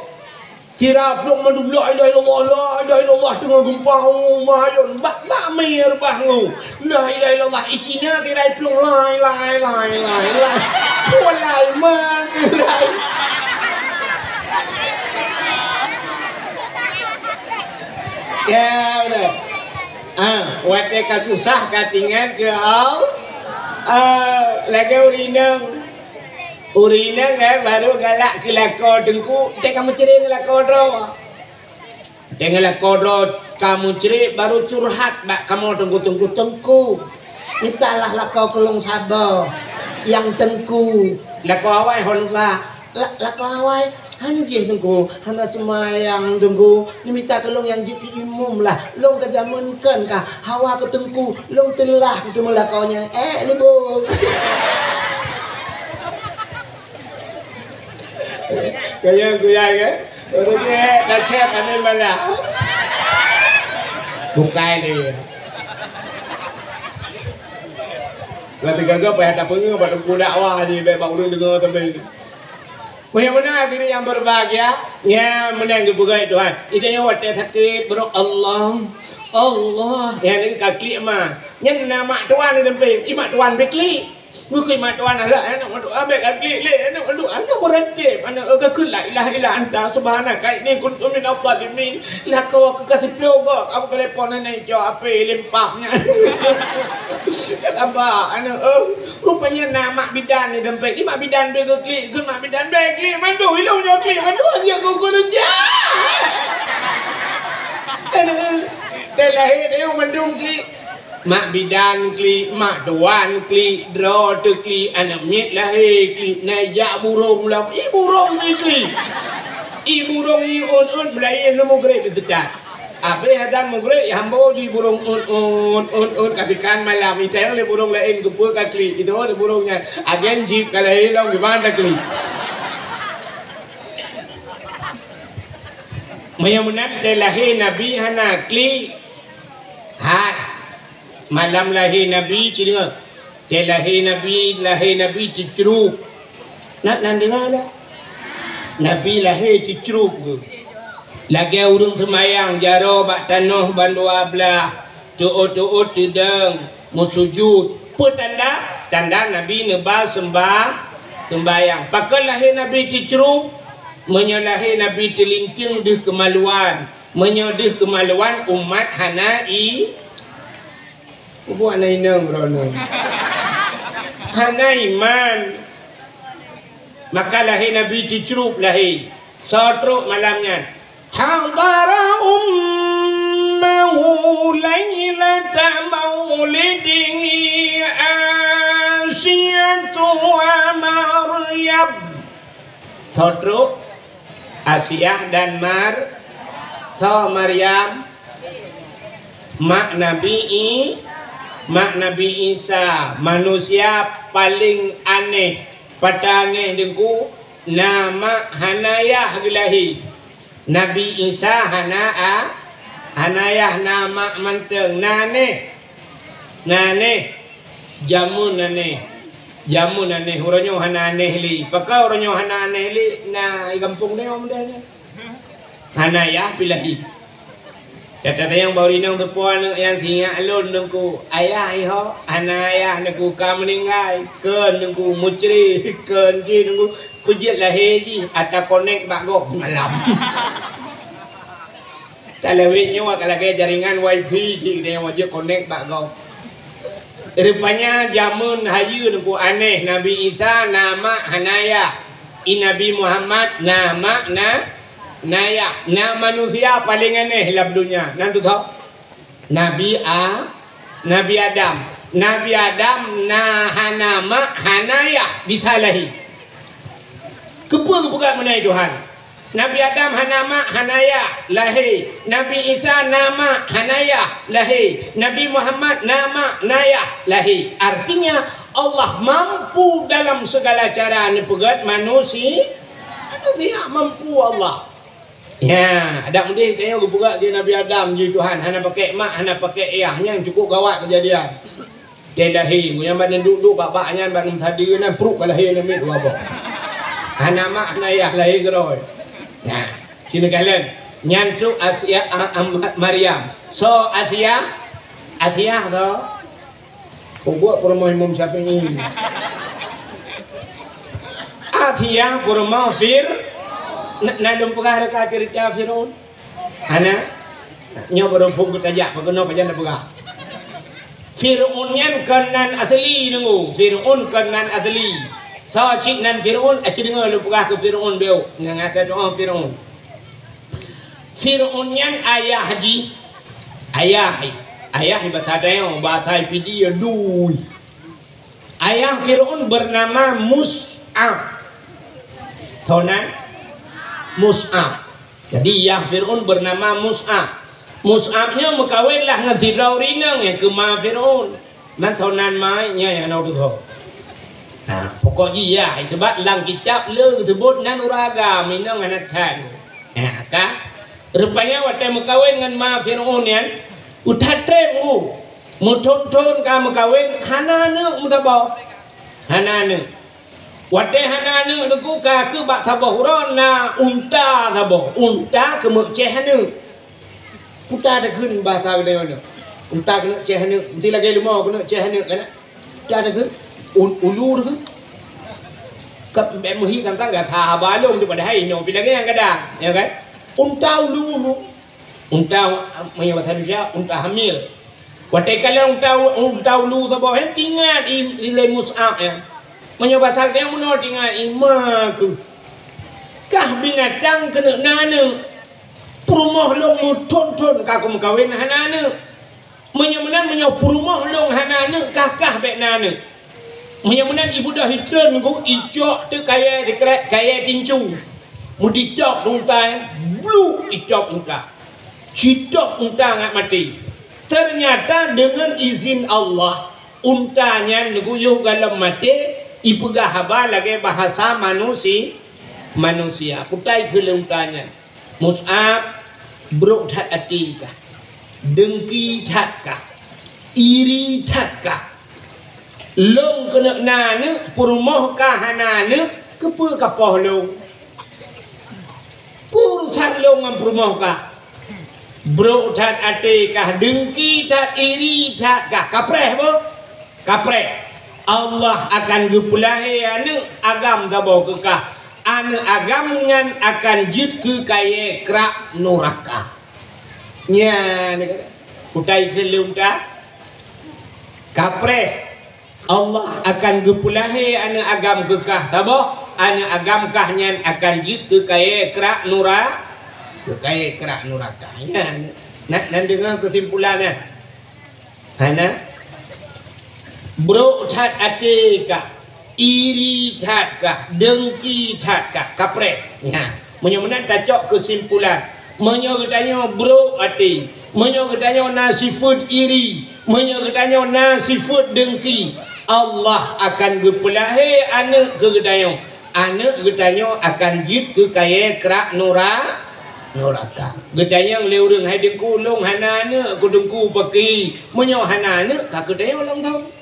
Kira peluk madu la ilaha illallah tengah gempa mayun bak mir bangu. La ilaha illallah Cina kira peluk lai. Walai man. Ya udah. Wate kasusah katingan ke lagi urinang baru galak ke lako dengku teh kamu cerit lako dro dengan lako dro kamu cerit baru curhat bak kamu tengku mintalah lako kelung sabar yang tengku lako awai honba lako awai anjih tengku hana semayang tengku ni minta kelung yang jiti imum lah long kejamunkan kah hawa ke tengku long telah ketemu lakonya libu kaya kan orang dia dah cek aneh malah bukai ni kata gagal payah tak pengen pada budak awak ni baik orang dengar tapi benar diri yang berbahagia ya menang kebukai Tuhan idanya wate sakit bro Allah yang ni kaki mah nyen nama Tuhan ni tempe imak Tuhan bekli mungkin mak tuan ada anak madu abek agli le anak madu anak berhenti anak agak la ilaha illa anta subhanaka ini kuntu min adh-dhalimin la kau kasih plogo aku telepon naik jo apa lempaknya kata anak rupanya nama bidan ni tempat mak bidan be agli kun mak bidan be agli madu hilang jo agli madu dia aku kerja terlahir dia mendung agli mak bidan kli, mak tuan kli, draw tu kli, anak mit lahir kli, najak burung lah, burung ni kli, burung ni un belayan nemu gerak dekat. Apa hadan mugre hambo di burung un katikan malam itu oleh burung lain kumpul kli, itu oleh burungnya agen jeep kalau hilang gimana kli. Mayamunat lahir Nabi hana kli, hat. Malam lahir Nabi cerita lahir Nabi diceruk nak dengar tak Nabi lahir diceruk lagi urung semayang jaro bak tanah bandua belah tuut tidang musujud tanda Nabi nebal sembayang pakal lahir Nabi diceruk menyalahir Nabi terlinting di kemaluan menyodih kemaluan umat hanai buat anak inang berono hana iman maka lahir Nabi dicerup lahir sotruk malamnya hadara ummahu laylata maulidihi Asiyatu wa Maryam sotruk Asiyah dan Maryam mak Nabi Isa manusia paling aneh patangeh dengku nama Hanayah gilahi Nabi Isa Hanayah nama manteng nane jamu nane huronyo hananeh li pakau huronyo hananeh li na igampung ni om dia Hanayah bilahi kata yang baru inang tepuan yang tinggal alun nungku ayah iho anayah nungku kam meninggal ken nungku mucri ken ji nungku pujit lahir ji atau connect bagok semalam kalau witnya kalau kayak jaringan wifi ji dia wajib connect bagok rupanya jamun hayu nungku aneh Nabi Isa nama Hanayah Nabi Muhammad nama Naya, manusia paling aneh dalam dunia. Nanti tahu? Nabi Adam nama Hanaya disalahi. Kepuak menai Tuhan. Nabi Adam nama Hanaya lahir. Nabi Isa nama Hanaya lahir. Nabi Muhammad nama Naya lahir. Artinya Allah mampu dalam segala cara nepegat manusia mampu Allah. Ya, ada mudi tengok buka dia Nabi Adam je Tuhan. Hana pakai mak, hana pakai ayahnya cukup gawat kejadian. Dia lahir, yang badan duduk babaknya badan tadi kan perut lahir ni dua apa. Anak mak anak ayah lahir geroi. Nah, sini kalian nyantu Asia Maryam. So Asia tu. Buat promo Imam Syafi'i. Asia promo Nadum pegah reka cerita Fir'aun. Ana nyo baru pungkut aja, bagno pajan pegah. Fir'aun nyan kanan asli dengu. Fir'aun kanan asli. So cik nan Fir'aun aci dengar lu pegah ke Fir'aun beu. Ngata doa Fir'aun. Fir'aun nyan ayah haji. Ayah batadayo batai pidi dui. Ayah Fir'aun bernama Mus'ab. Tonan Mus'ab. Jadi ya Fir'aun bernama Mus'ab. Mus'abnya mengkawinlah dengan Zidrau Rinang yang ke Ma Fir'aun. Man tonan mainnya yang nak tu. Nah, pokoknya ya itu bat lang kitab le tersebut nan uraga minang anak tan. Nah, kan? Rupanya waktu mengkawin dengan Ma Fir'aun yang utatre mu tonton ka mengkawin hanane mutabau. Hanane. Waktu hanane deku ka ke bak sabah urana unta sabah. Unta ke meceh hane. Putar dah kun bahasa dia mana. Unta kena ceh hane. Nanti lagi lima kena ceh hane kan. Putar dah kun ulu tu. Kap mehi tentang gak tha balong tu pada hai no bila yang kadang ya kan. Unta ulu. Unta punya bahasa dia unta hamil. Waktu kalau unta ulu sabah tinggal di Mus'ab ya. Menyebabkan dia menolak dengan imak kah binatang kena nana perumah long mu tonton kaku mengkawin hanana menyemenan menyau perumah long hanana kah bek nana menyemenan ibu dah hitren ku ijok tu kaya tincu mu didok unta blue ijok unta cidok unta ngat mati ternyata dengan izin Allah untanya neguyuh dalam mati ipegah haba lagi bahasa manusia. Putai ke untanya. Mus'ab brok tat ati kah? Dengki tat kah? Iri tat kah? Long kena nane purmoh kah hanane kepe kapah long. Pur tat long ngam purmoh kah? Brok tat ati kah? Dengki tat iri tat kah? Kapreh bo? Kapreh. Allah akan gepulahi anu agam tabau kekah anu agam ngan akan jid ke kaya krak neraka nya putai ke leunta kapre Allah akan gepulahi anu agam kekah tabau anu agam kahnya akan jid ke kaya krak neraka kaya krak neraka nya nak dengar kesimpulannya hana bro tat ate ka iri tat ka dengki tat ka kapret ya menyemenan tacok kesimpulan menyo katanya bro ate menyo katanya nasifud iri menyo katanya nasifud dengki Allah akan gepulahe anak ke katanya anak katanya akan jid ke kaya kerak neraka katanya leureng hai dengku long hanana ku dengku peki menyo hanana ka katanya ulang tahun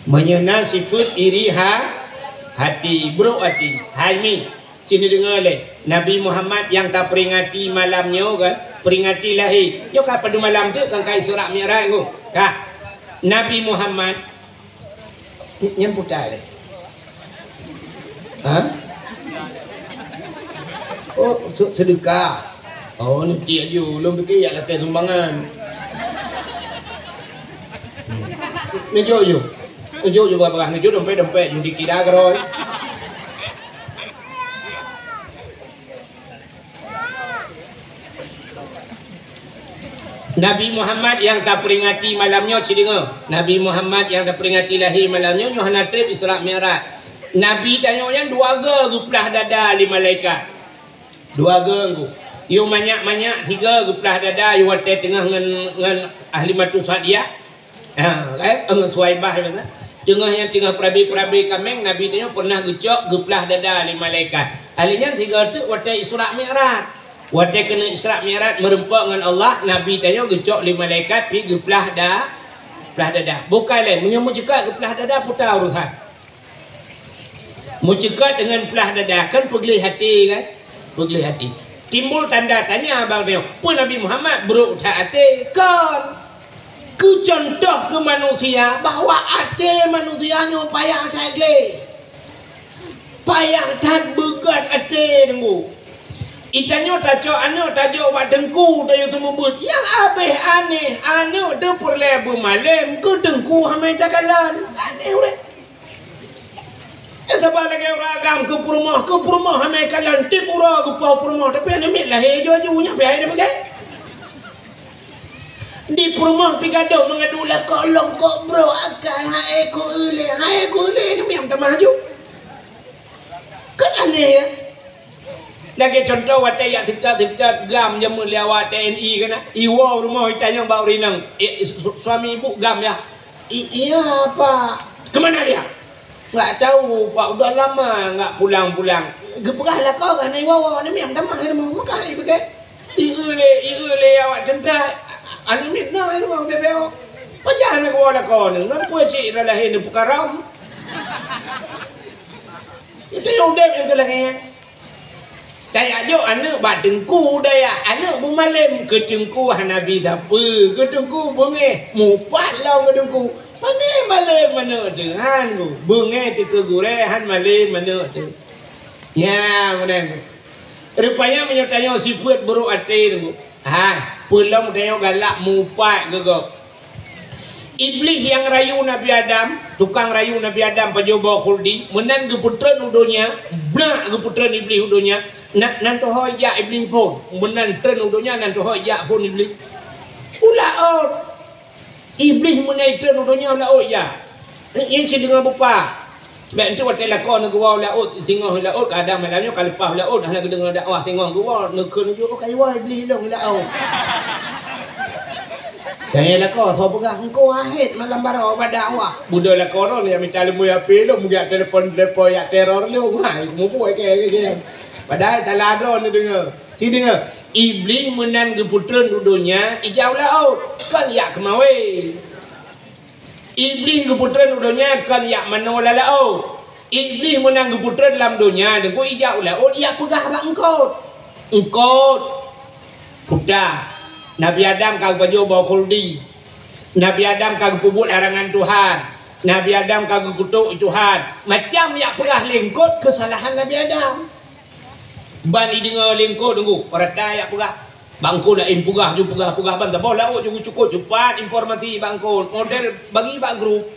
menyena sifat iri hati bro hati Halmi sini dengar le Nabi Muhammad yang tak peringati malamnya kan peringati lahir yo ka pada malam tu kan kai surat Mi'raj tu kah Nabi Muhammad yang putar le ha oh sedekah oh nanti aja belum fikir ya letak sumbangan Nunjuk berapa nunjuk dompet yang dikira keroi. Nabi Muhammad yang tak peringati malamnya cidinga. Nabi Muhammad yang tak peringati lahir malamnya Yohana trip Isra Mi'raj. Nabi tanya yang dua ge guplah dada li malaikat. Dua ge ku. Yo banyak tiga guplah dada yo wate tengah ngan ahli matu sadia. Kan Suhaibah mana? Tengah perabi kameng Nabi tanya pernah gecok geplah dada li malaikat. Alinya tiga tu waktu Isra Mi'raj. Waktu kena Isra Mi'raj merempak dengan Allah, Nabi tanya gecok li malaikat pi geplah dada. Bukan lain menyambut cakap geplah dada putar urusan. Mucekat dengan pelah dada kan pegeli hati kan, pegeli hati. Timbul tanda tanya abang dia, pun Nabi Muhammad beruk tak hati kan? Ku contoh ke manusia bahawa hati manusianya payah tak geli, payah tak begat hati tunggu. Itanyo tajo anu tajo wak dengku tayo semua but. Yang abeh aneh, anu tu perle bermalam ke dengku hamai takalan. Aneh urek. Sebab lagi ragam ke rumah hamai kalan tip ura ke pau rumah tapi ane mit lahir jo punya behai dia pakai. Di rumah pi gaduh mengadu lah kolong kok bro akan hae ku ule ni miam tamah ju. Kan aneh ya. Lagi contoh watai yak tipta gam jamu lewat TNI kena. Iwa rumah itanya bau rinang. Suami ibu gam ya. Iya pak. Kemana dia? Enggak tahu pak, udah lama enggak pulang-pulang. Geperahlah kau kan iwa ni miam tamah rumah makai pakai. Ile awak tentai. Anu mit na rumah bebeo. Pajah nak wala kau ni. Ngapa cik dah lahir ni pukaram. Itu yang udah yang kelakanya. Saya jo anak badengku daya anak bumalem kedengku Nabi apa kedengku benge mupat law kedengku pane malem mana dengan ku benge te kegurehan malem mana tu ya mana rupanya menyertanya sifat buruk hati tu pulang tengok galak mupat gegok. Iblis yang rayu Nabi Adam, tukang rayu Nabi Adam pajoba khuldi, menan geputran udonya, bnak geputran iblis udonya, nan to hoya iblis pun, menan tren udonya nan to hoya pun iblis. Ulaot. Iblis menai tren udonya ulaot ya. Yang dengar bupa. Sebab itu waktu lakon gua ulaot singoh ulaot kadang malamnya kalipah ulaot dah dengar dakwah singoh gua nekun ju kaiwa iblis long ulaot. Tanya lah kau, so pegah engkau ahid malam barang berdakwah. Budak lah kau ni yang minta lembu yang pilih, mungkin telefon depo yang teror lu, mumpu ke. Padahal tak ada ni dengar. Si dengar, iblis menan keputran dudunya, ijau laut, kan yak kemawe. Iblis keputran dudunya, kan yak manola laut. Iblis menang keputran dalam dunia, dan kau ijau laut, yak pegah abang engkau. Engkau, pudah. Nabi Adam kagak baju bawa khuldi. Nabi Adam kagak pubut larangan Tuhan. Nabi Adam kagak kutuk Tuhan. Macam yang pernah lingkut kesalahan Nabi Adam. Bani dengar lingkut tunggu. Perata yang pernah. Bangku dah pugah ju pugah ban tak boleh laut juga cukup cepat informasi bangku. Model bagi bak grup.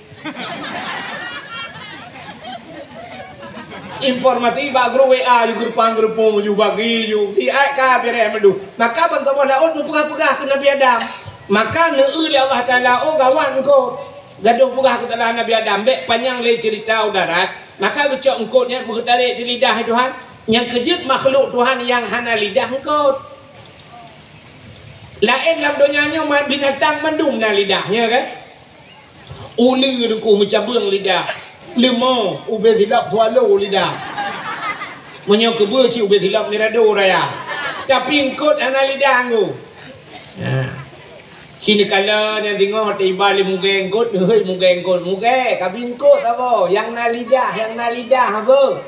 Informasi bak grup WA juga grup juga bagi juga di ka bere madu maka bantu bola on pugah-pugah ke Nabi Adam maka neuli Allah Taala gawan ko gaduh pugah ke dalam Nabi Adam bek panjang le cerita udarat maka ucap engkau nya mengetarik di lidah Tuhan yang kejut makhluk Tuhan yang hana lidah engkau lain dalam dunianya binatang mendung na lidahnya kan uli deku mencabung lidah lima ube hilap swallow lidah menyok kebul ci ube hilap ni rado raya tapi engkau ana lidah aku sini kala yang tengok tiba li muge engkau hei muge kabin engkau apa yang na lidah apa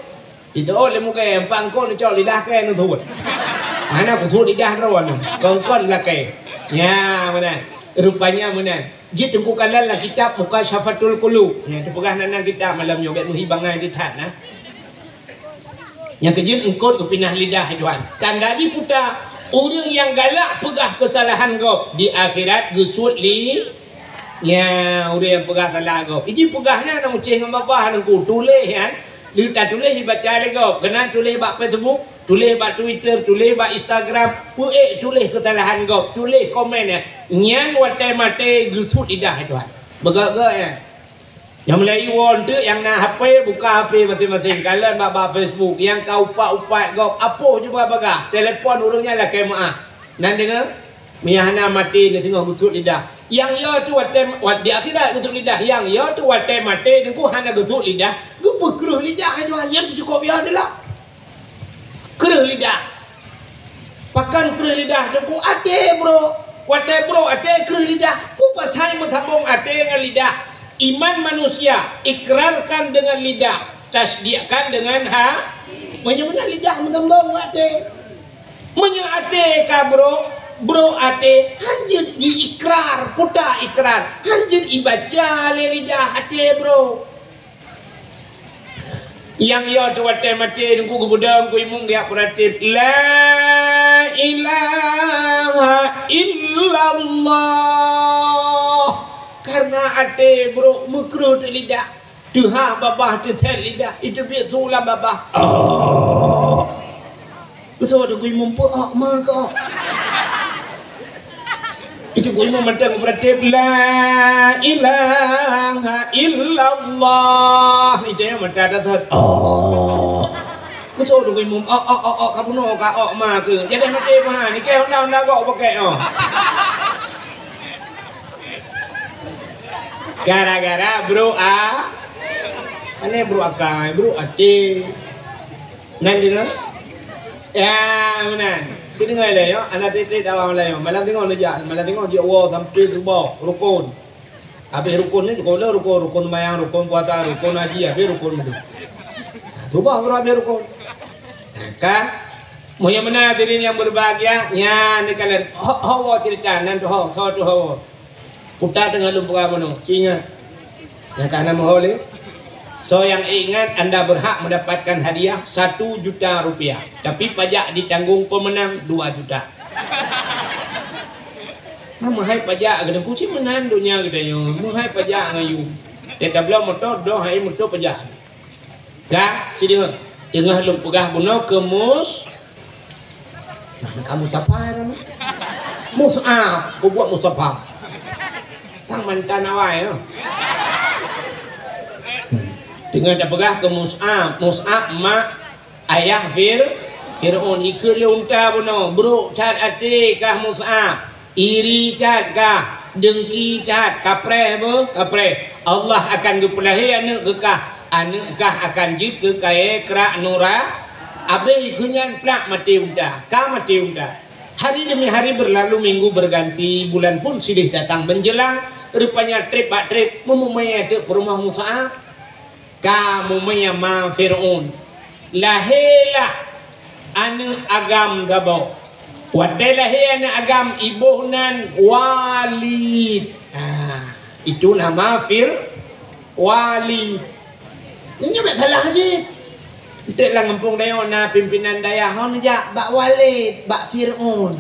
itu le muge empang engkau ni cok lidah ke nu thut ana ku thut lidah ron kongkon la ke ya mana rupanya mana jit tungku kalan lah kitab muka syafatul qulub ya tu pegah nana kitab malam yo bet muhibangan ditat nah yang kejut engkau ke pinah lidah Tuhan tanda di putar orang yang galak pegah kesalahan kau di akhirat gesut li ya orang yang pegah salah kau iji pegahnya nak ucing dengan bapa nak tulis kan dia tak tulis baca lagi kau kena tulis bak Facebook tulis bak Twitter tulis bak Instagram tulis kesalahan kau tulis komen ya nyan watai mate gesut lidah Tuhan begak-gak ya yang Melayu won tu yang nak HP buka HP masing-masing kalian bak Facebook yang kau upat kau apa juga bagah telefon urungnya lah ke maaf nan dengar miyahna mati ni tengok gesut lidah yang ya tu watai di akhirat gesut lidah yang ya tu watai mati ni ku hana gesut lidah gupu keruh lidah Tuhan yang tu cukup ya adalah keruh lidah pakan keruh lidah tu ku ate bro watai bro ate keruh lidah ku patai mentabung ate dengan lidah iman manusia ikrarkan dengan lidah tasdiqkan dengan menyemena lidah menggembang ate. Ate ka bro ate hanjir diikrar puta ikrar hanjir ibaca le lidah ate bro yang yo tu ate mate nunggu gubudang ku imung dia puratif la ilaha illallah karena ate bro mukru tu lidah tuha babah tu lidah itu bi sulam babah betul ada gue mumpuk maka itu gue mau mentang beratib la ilaha illallah itu yang mentang datang betul ada gue mumpuk kamu no ka maka jadi mati mah ni kau nak kau pakai gara-gara bro aneh bro akai bro ati nanti kan ya mana sini ngai le yo anak titik dalam le yo malam tengok aja malam tengok dia wow sampai subuh rukun habis rukun ni rukun mayang rukun puasa rukun haji habis rukun itu subuh baru habis rukun kan mau yang mana diri yang berbahagia ya ni kalian hawa cerita nanti hawa putar dengan lumpur mana ingat yang karena mohon so yang ingat anda berhak mendapatkan hadiah 1 juta rupiah tapi pajak ditanggung pemenang 2 juta mahai pajak kena kucing menan dunia kita yo mahai pajak ngayu dia belum motor doh hai motor pajak ka sini tengah lu pegah buno kemus kamu capai ram mus'ab ku buat Mustafa tang mantan awai yo dengan dah pegah ke Mus'ab mak ayah Fir'aun ikut le unta buno bro cat ate kah Mus'ab iri cat kah dengki cat kapreh Allah akan gepulahi anak kah akan jid ke kaya kerak nura abe ikunyan plak mati unta hari demi hari berlalu minggu berganti bulan pun silih datang menjelang rupanya trip memumai ada rumah Mus'ab kamu menyama Fir'aun lahirlah anu agam gabau wadai lahir anu agam ibuhnan Walid itu nama Walid ini tak salah je kita lah ngampung dayo na pimpinan daya hon ja bak Walid bak Fir'aun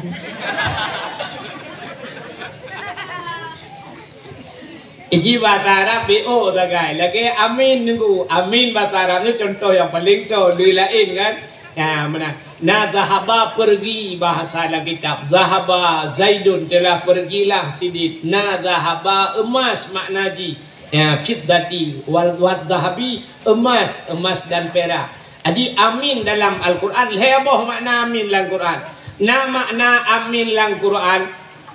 Iji bahasa Arab BO tagai lagi amin nunggu amin bahasa Arab ni contoh yang paling tu lain kan ya mana na zahaba pergi bahasa dalam kitab zahaba Zaidun telah pergilah sidit na zahaba emas maknaji ya fiddati wal zahabi emas dan perak jadi amin dalam Al-Quran heboh makna amin dalam Quran na makna amin dalam Quran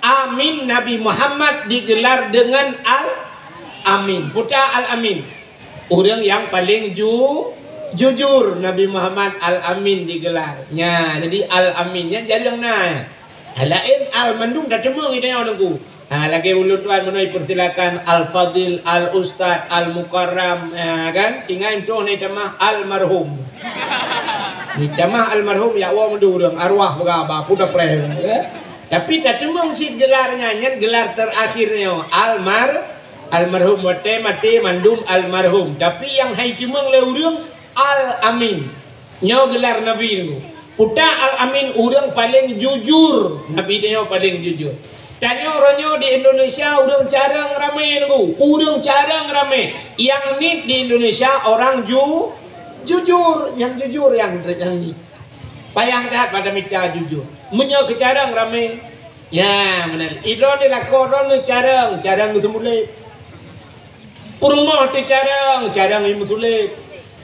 amin Nabi Muhammad digelar dengan Al-Amin putra Al-Amin orang yang paling jujur Nabi Muhammad Al-Amin digelarnya jadi Al-Aminnya jarang naik lain Al-Mandung dah cemung ini orang tu lagi ulu tuan menoi persilakan Al-Fadil Al-Ustad Al-Mukarram kan tinggal itu ni jamah Al-Marhum ni jamah Al-Marhum ya Allah mendurung arwah berapa pudah pleh tapi tak cemung si gelarnya gelar terakhirnya Almarhum mati mandum almarhum tapi yang hai cemung le urang Al-Amin nyo gelar Nabi ni puta Al-Amin urang paling jujur Nabi dia paling jujur tanya orangnya di Indonesia urang jarang ramai ni urang jarang ramai yang ni di Indonesia orang jujur yang ni payang kat pada mita jujur menyo kejarang ramai ya benar idro ni lakoron ni jarang semulai Purumah tu jarang ilmu tulis.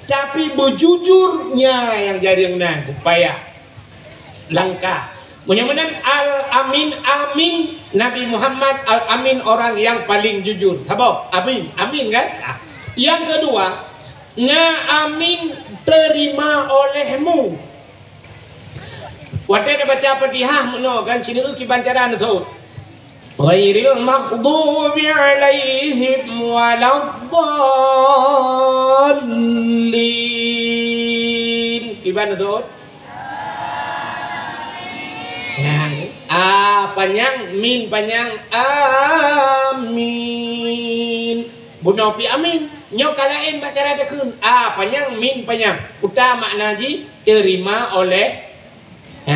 Tapi berjujurnya yang jarang nak upaya langkah. Mudah-mudahan Al-Amin Nabi Muhammad Al-Amin orang yang paling jujur. Sabar, amin kan? Yang kedua, amin terima olehmu. Waktu dia baca Fatihah kan sini ki bancaran tu. ghairil maghdubi alaihim waladdallin. Gimana tuh? A panjang, min panjang, amin. Bunopi amin. Nyo kalain baca rada kun. A panjang, min panjang. Utama makna ji terima oleh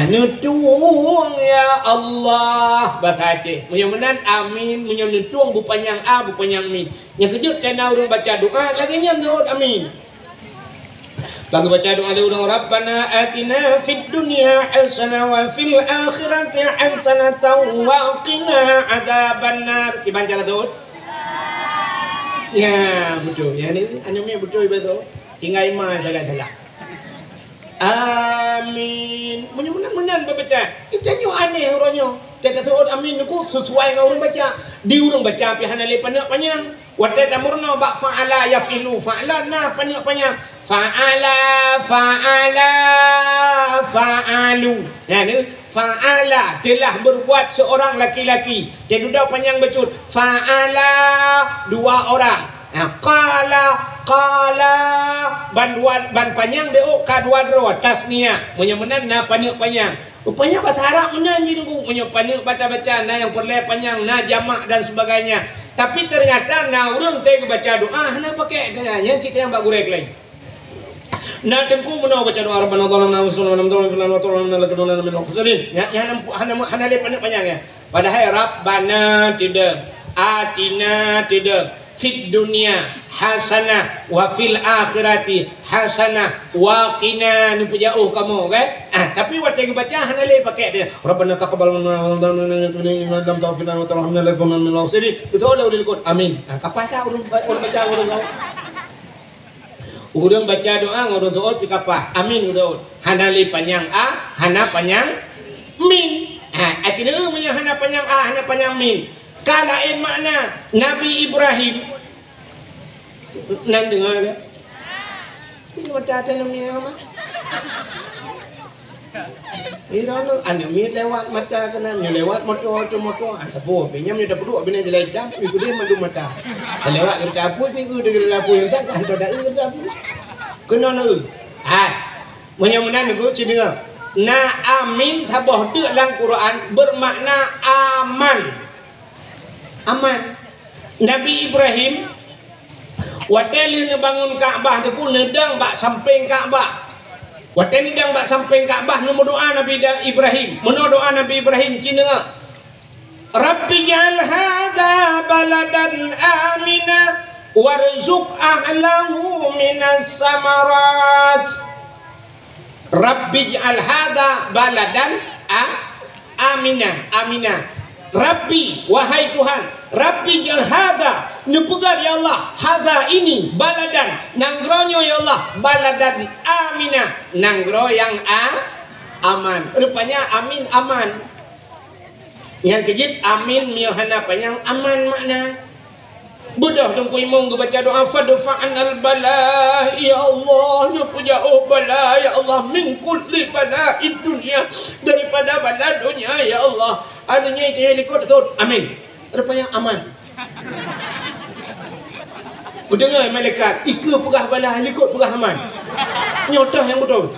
nutuang ya Allah. Bahasa Aceh. Mudah-mudahan amin, nutuang bu panjang A, bu panjang min. Yang kejut kena orang baca doa lagi nyantut amin. Lagu baca doa ada orang Rabbana atina fid dunya hasanah wa fil akhirati hasanatan wa qina adzabannar. Kiban cara tu? Ya, betul. Ya ni anu betul betul. Tinggal iman salah. Amin. Menang baca. Kita nyu aneh orangnya. Kita sebut amin ku sesuai dengan orang baca. Di orang baca pihana le panjang. Wa tatamurna ba fa'ala yafilu fa'lana panjang. Fa'ala fa'alu. Ya ni fa'ala telah berbuat seorang laki-laki. Dia duduk panjang becut. Fa'ala dua orang. Qala ban panjang deo kadua dro tasnia menyemenan na panjang. Rupanya bahasa Arab menanji tunggu menyepanjang baca-baca na yang perle panjang na jamak dan sebagainya. Tapi ternyata na urang teh baca doa na pakai kayaknya cerita yang bak gurek lain. Na tengku menau baca doa Rabbana zalamna anfusana wa lam taghfir lana wa tarhamna lanakunanna minal khasirin. Ya hana le panjang ya. Padahal Rabbana tidak, atina tidak, fid dunya hasanah wa fil akhirati hasanah wa qina. Ni jauh kamu kan? Tapi waktu yang baca hana le pakai dia Rabbana taqabbal minna wa lam taghfir lana wa tarhamna lanakunanna minal khasirin. Betul dah udah amin. Kapan tak urang baca urang kau? Urang baca doa ngurang doa pi kapah amin urang. Hana le panjang a, hana panjang min. Atina punya hana panjang a, hana panjang min. Kalain makna Nabi Ibrahim. Nan dengar dia? Ini macam ada namanya apa? Ini lalu anda mi lewat mata kena mi lewat motor. Atapu pinjam ni dah perlu bina jalan jam mi kudu madu mata. Lewat kereta apa pi kudu kereta apa yang tak anda dah kereta apa. Kena nu. Mudah-mudahan aku cina. Na amin sabah tu dalam Quran bermakna aman. Aman. Nabi Ibrahim waktu bangun Kaabah tu pun nedang bak samping Kaabah. Waktu nedang bak samping Kaabah nu doa Nabi Ibrahim. Meno doa Nabi Ibrahim cina. Rabbi ja'al hadha baladan amina warzuq ahlahu minas samarat. Rabbi ja'al hadha baladan amina. Rabbi, wahai Tuhan, Rabbi jal hadha, nepugar ya Allah, hadha ini baladan, nanggronyo ya Allah, baladan amina, nanggro yang aman. Rupanya amin aman. Yang kejit amin miohana panjang aman makna. Budah dengku imong baca doa fadfa'an al-bala ya Allah, puja bala ya Allah min kulli bala'id dunia, daripada bala dunia ya Allah. Adanya itu yang likut tu. Amin. Rupanya aman. Dengar malaikat, ika pegah bala likut pegah aman. Nyotah yang betul.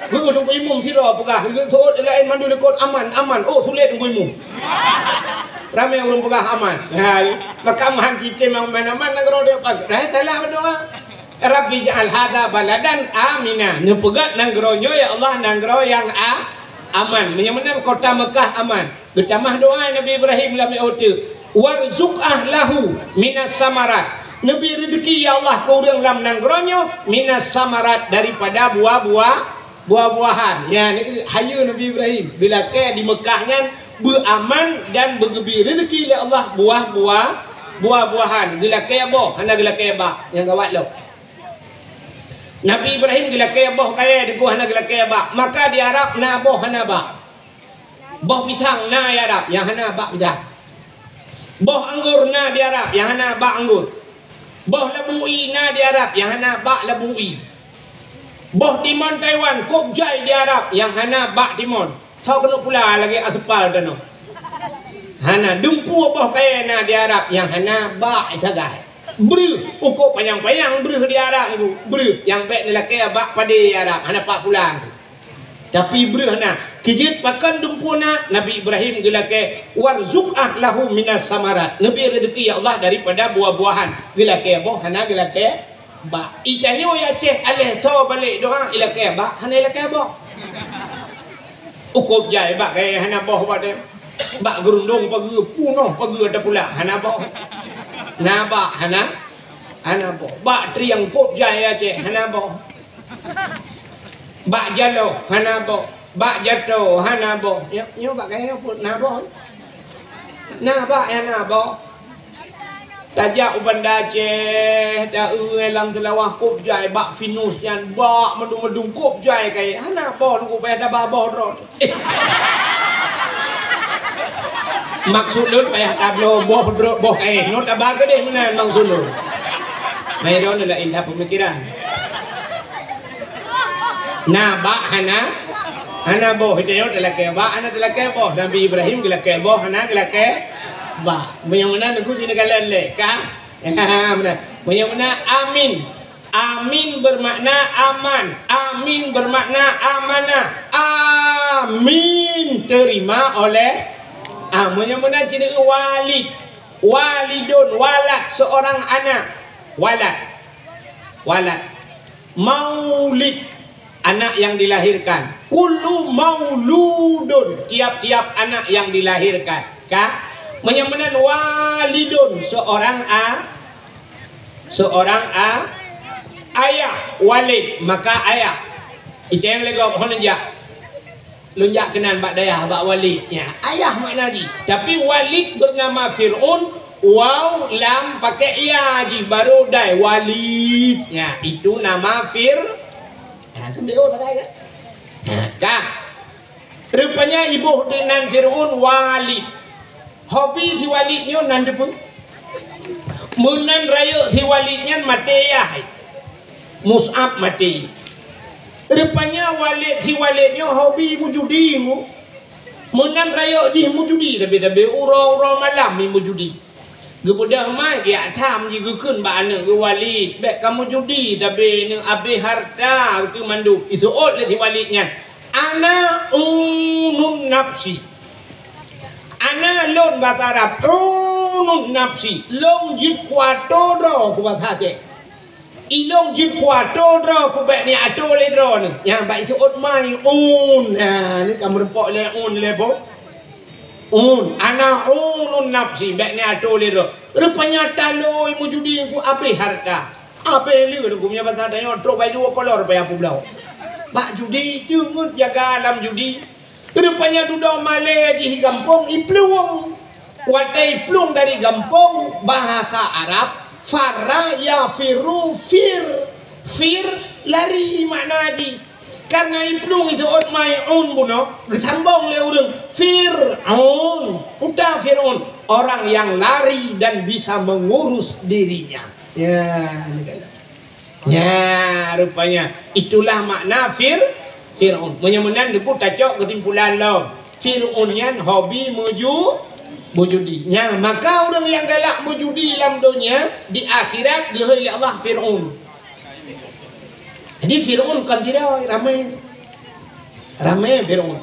Guru dengku imong sira pegah tu lain mandu likut aman. Oh sulit dengku imong. Ramai orang pegah aman. Maka mahan kita mana-mana negara dia pakai. Dah telah berdoa. Rabbi ja'al hadha baladan amina. Nepegat negronyo ya Allah, negro yang aman. Menyamanan kota Mekah aman. Bertamah doa Nabi Ibrahim dalam otak. Warzuq ahlahu minas samarat. Nabi rezeki ya Allah ke orang dalam negronyo minas samarat, daripada buah-buahan. Ya, hayu Nabi Ibrahim bila ke di Mekahnya beraman dan bergebi rezeki oleh Allah buah-buahan. Gila kaya boh, hana gila kaya bak yang gawat lo. Nabi Ibrahim gila kaya boh kaya deku hana gila kaya bak. Maka di Arab na boh hana bak. Boh pisang na di Arab yang hana bak pisang. Boh anggur na di Arab yang hana bak anggur. Boh labui na di Arab yang hana bak labui. Boh timun Taiwan, kop jai di Arab yang hana bak timun. Tahu kena pula lagi asapal dan Hana dumpu apa kaya na di Arab yang hana ba itagai. Bru ukur panjang-panjang bru di Arab tu. Bru yang baik lelaki ba pada Arab hana pak pulang. Tapi bru hana kijit pakan dumpu na Nabi Ibrahim gelake warzuq ahlahu minas samarat. Nabi rezeki ya Allah daripada buah-buahan. Gelake boh hana gelake ba. Itanyo ya ceh alih so balik doa ilake ba hana ilake boh. Ukur jai ba kaya hana boh pada. Bak gerundung pagi punoh pagi ada pula hana bo na ba hana bo bak triang kop jaya ce hana bo bak jalo hana bo bak jato hana bo yo bak kaya pun na bo hana bo tajak ubanda ce da elang telawah kop jai bak finus yan bak medung-medung kop jai kaya hana bo lu pe ada ba bo ro maksud lu payah tablo boh kain not abang ke deh mana maksud lu mai don la indah pemikiran na ba hana boh itu adalah ke ba ana adalah ke boh Nabi Ibrahim adalah ke boh hana adalah ke ba yang mana aku sini kalian le ka benar yang mana amin amin bermakna aman amin bermakna amanah amin terima oleh Mana cina walid walidun walad seorang anak walad maulid anak yang dilahirkan kullu mauludun tiap-tiap anak yang dilahirkan mana walidun seorang ayah walid maka ayah itu yang legok honja lunjak kenan bak dayah bak walidnya ayah makna ji tapi walid bernama Fir'aun waw lam pakai ya ji baru dai walidnya itu nama sendiri tak kan rupanya ibu dengan Fir'aun walid hobi si walidnya nanti pun munan raya si walidnya mati ya Mus'ab mati rupanya walid si walidnya hobi mujudi mu menan raya ji mujudi tapi ura malam ni mujudi gebudah mai dia tham ji gekun ba anak ge walid bek kamu judi tapi ni abi harta itu mandu itu ot le si walidnya ana unun nafsi ana lon bahasa Arab unun nafsi long jit kuato do ku bahasa Aceh ilong jit kuato dro ku bek ni ato le dro ni yang baik itu ot mai ni kamu repok le bo ana unun nafsi bek ni ato le dro rupanya taloi mujudi ku ape harta ape li ku punya bahasa dayo tro bai dua kolor bai apu blau bak judi jungut jaga alam judi rupanya duduk male di gampong ipluong watai plung dari gampong bahasa Arab farra ya firu fir lari makna ji karena iplung itu ot mai buno ditambong le urang Fir'aun udah Fir'aun orang yang lari dan bisa mengurus dirinya rupanya itulah makna Fir'aun menyemenan depu tacok kesimpulan lo Fir'aunnya hobi mujudi maka orang yang galak mujudi dalam dunia di akhirat dihoi Allah Fir'aun jadi Fir'aun kan tidak ramai Fir'aun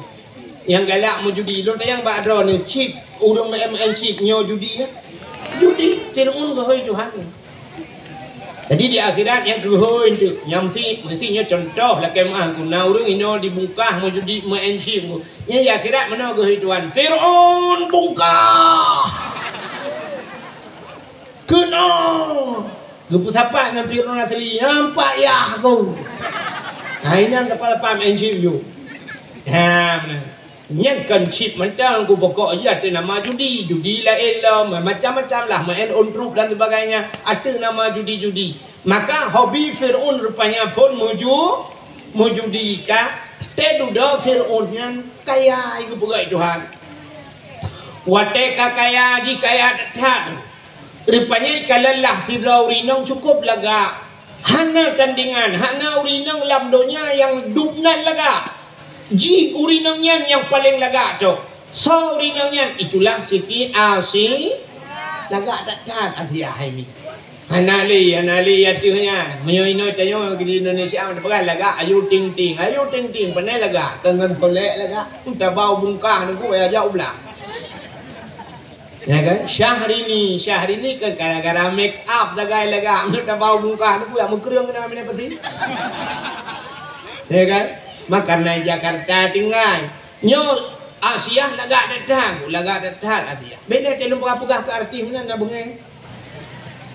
yang galak mujudi lo yang badro ni chip urang MN chip nyo judi judi Fir'aun dihoi Tuhan jadi di akhirat yang dihoi tu yang mestinya contoh lah kemah kuna urang ino dibungkah mujudi MN chip di akhirat mana dihoi Tuhan Fir'aun bungkah kena gepu siapa dengan Fir'aun asli nampak ya aku ini yang kepala pam NGO you nyankan chip mentang aku pokok je ada nama judi lain lah macam-macam lah main on group dan sebagainya ada nama judi maka hobi Fir'aun rupanya pun mujudi kah teduda Fir'aunnya kaya itu pegai Tuhan wateka kaya ji kaya tak rupanya kalalah si urinong cukup laga hana tandingan hana urinong lamdonya yang dubnan laga ji urinongnya yang paling laga tu Saurinanya itulah Siti Asi lagak tak Asia ini. Anali atunya menyoino tayo di Indonesia ada pegang lagak ayu ting ting pandai lagak kangen tolek lagak kita bau bungkah nunggu ya jauh belah. Ya kan? Syahrini ke gara-gara make up dagai lagak kita bau bungkah nunggu ya mengkerung kena mana peti. Ya kan? Makanya Jakarta tinggal nyo Asia lagak datang Asia. Beda telung pegah ke arti mana nak bengai.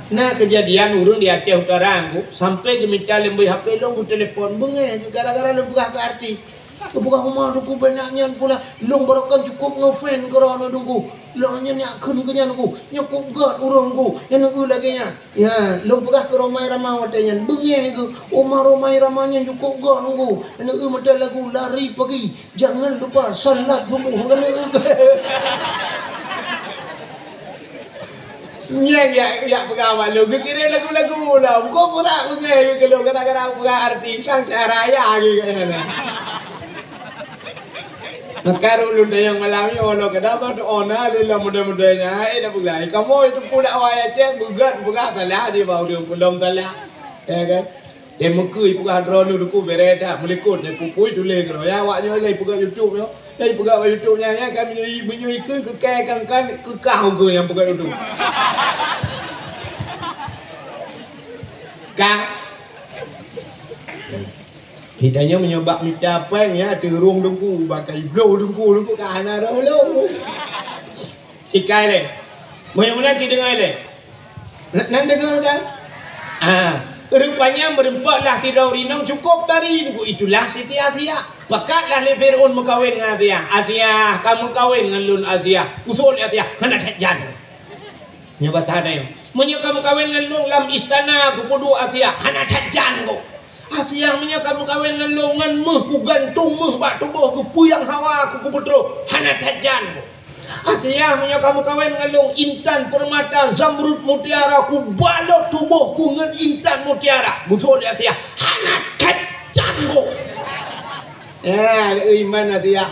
Nah kejadian urun di Aceh Utara aku sampai geminta lembui HP long telefon bengai gara-gara long pegah ke arti. Kebuka rumah duku benaknya pula long barakan cukup ngefan kerana duku. Longnya ni akun kenya duku. Nyokop gat urang ku. Yang duku lagi nya. Ya, long pegah ke romai ramah watanya. Bengai ke rumah romai ramahnya cukup gat duku. Yang duku mata lagu lari pagi. Jangan lupa salat subuh kena. Ya pegawai lu kira lagu-lagu lah. Kau pula bengai kalau kadang-kadang pegah arti kan caraya gitu. Makaru lu yang malami ono kedapa tu ona lila muda-mudanya dah pulai kamu itu pula awak cek bugat salah di bawah dia belum salah ya kan muka ibu hadron duku bereda melikut ne pupui tulis kalau ya awaknya lagi buka YouTube yo lagi buka YouTube nya ya kami menyui ke kan ke kau ke yang buka YouTube Kang Hidanya menyebab mencapai ya terung dengku bagai blow dengku kahana dulu. Cikai le. Mula-mula ci dengar le. Nan dengar dah. Rupanya merempatlah Fir'aun rinong cukup dari dengku itulah Siti Asia. Pakatlah le Fir'aun mengkawin dengan Asia. Asia, kamu kawin dengan lun Asia. Usul Asia, kena tajan. Nyabat ada yo. Menyo kamu kawin dengan lun lam istana kupudu Asia, kena tajan kau. Asia punya kamu kawin dengan longan ku gantung bak tubuh ku puyang hawa ku putro hana tajan. Asia punya kamu kawin dengan long intan permata zamrud mutiara ku balot tubuh ku dengan intan mutiara. Betul Asia hana tajan ku. Iman Asia.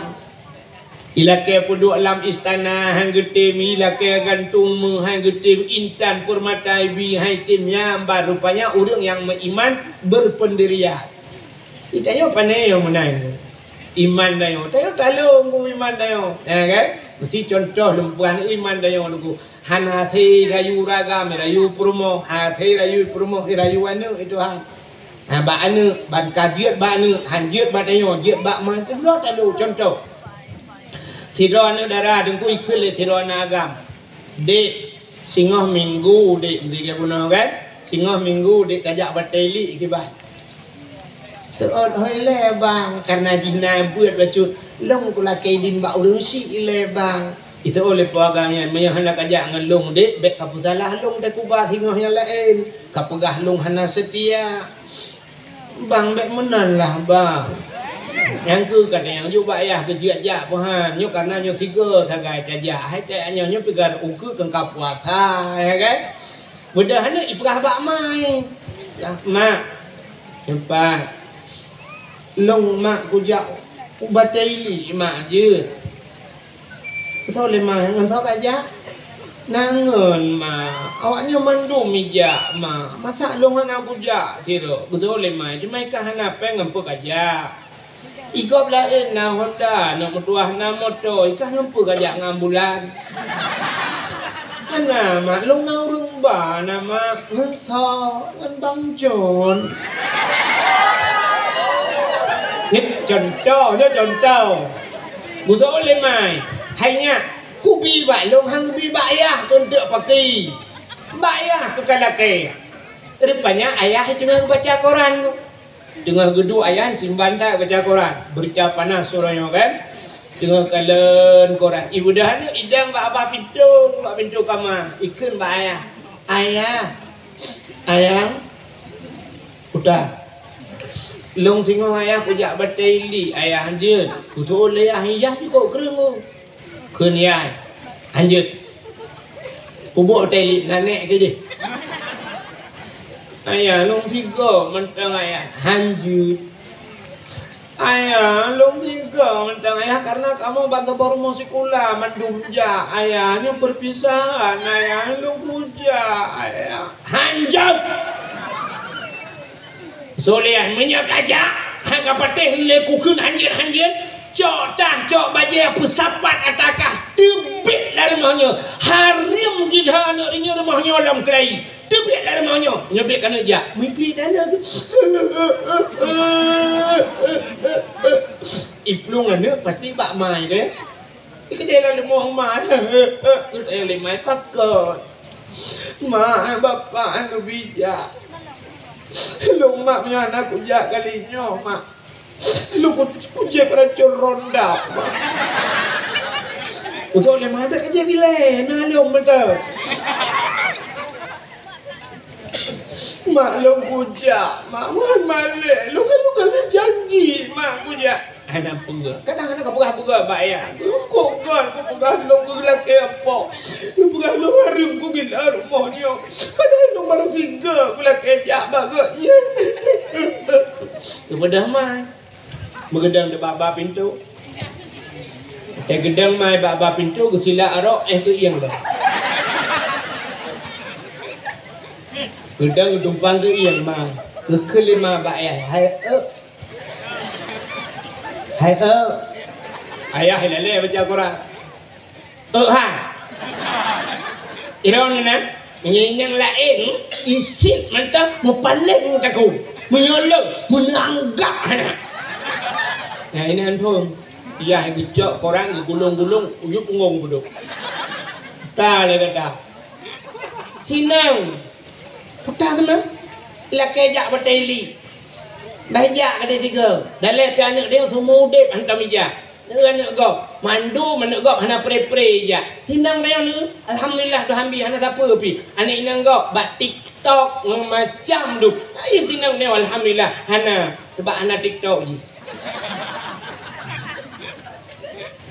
Ilake puduk lam istana hang getim ilake gantung hang getim intan permata ibi haitimnya rupanya orang yang beriman berpendirian. Itayo panai yo menang. Iman dayo. Tayo talung ku iman dayo. Ya kan? Mesti contoh lumpuan iman dayo lugu. Hanati rayu raga merayu purmo, hati rayu purmo rayu anu itu hang. Ba anu ban kajiat ba anu hanjiat ba dayo, jiat ba man tu lo talu contoh. Tiroan darah dengku ikut le tiroan agam. Dek singoh minggu dek tiga bulan kan? Singoh minggu dek kajak bateli kibat. Seot hole bang karena jina buat bacu long kula kaidin ba urang si ile bang. Itu oleh puagamnya menyohana kajak ngelung dek bek kaputalah long dak kubah singoh yang lain. Kapegah long hana setia. Bang bek menan lah bang. Yang ku kata yang juga ayah kejiat-jiat puhan nyo karena nyo tiga sagai kajak hai cak nyo pegar uku kengkap puasa ya kan mudah ni iprah bak mai ya mak cepat long mak kujak ubateli mak je betul le mak ngan tau kajak nangon mak awaknya mandum mijak mak masak long hana kujak tiro betul le mak cuma kah hana pengen kajak Ikop lain na Honda, nak metuah na motor, ikah nampu kajak ngambulan. Ana mak long na urang ba nama ngan so ngan bang Jon. Ni contoh. Betul le mai. Hanya ku bi ba long hang bi ba ayah untuk pakai. Ba ayah ku kalake. Rupanya ayah cuma baca koran. Tengah gedung ayah simpan tak baca koran berita panas suaranya kan tengah kalen koran ibu dah ni idang bak pintu kamar ikun bak ayah udah long singoh ayah kujak bateli ayah anjir betul ayah juga kereng kun yai anjir ubuk teli nanek ke dia ayah long tiga mentang ayah hanjut Ayah, long tiga mentang ayah karena kamu bantu promosi kula mendumja ayahnya perpisahan ayah long puja ayah hanjak solehan menyakaja hangga pateh lekukun hanjir cok baje pesapat atakah tebit dari rumahnya harim gila anaknya rumahnya dalam kelai tebit dari rumahnya nyebik kan aja mikir dana iplung anak pasti bak mai ke kedai lalu mau mai kedai lemai pakot mak bapak anu bijak lu mak punya anak kujak kalinya mak lu kujak racun ronda untuk lemah ada kerja bila nah lu betul mak lu kujak mak malik lu kan janji mak kujak anak pegah kadang-kadang kau pegah bayar kau pegah lu gila kepo kau pegah lu harim kau gila rumahnya padahal lu baru singgah gila kejak bagusnya kemudian mah bergedang di baba pintu gedang mai baba pintu ke sila arok ke iang dah gedang tumpang ke iang mah ke kelima bayar hai ayah hilale baca Quran ha irong na yang lain isit mantap mempaleng kaku menyolong menanggap anak nah ini antum iya gijok koran gulung-gulung uyup ngong buduk ta le kata sinang putar teman la kejak bateli bajak ada tiga dalam anak dia semua dep hantam ija anak go mandu manak go hana pre-pre ja sinang dia ni alhamdulillah tu hambi hana siapa pi anak inang go bak TikTok macam tu ai tinang dia alhamdulillah hana sebab hana TikTok je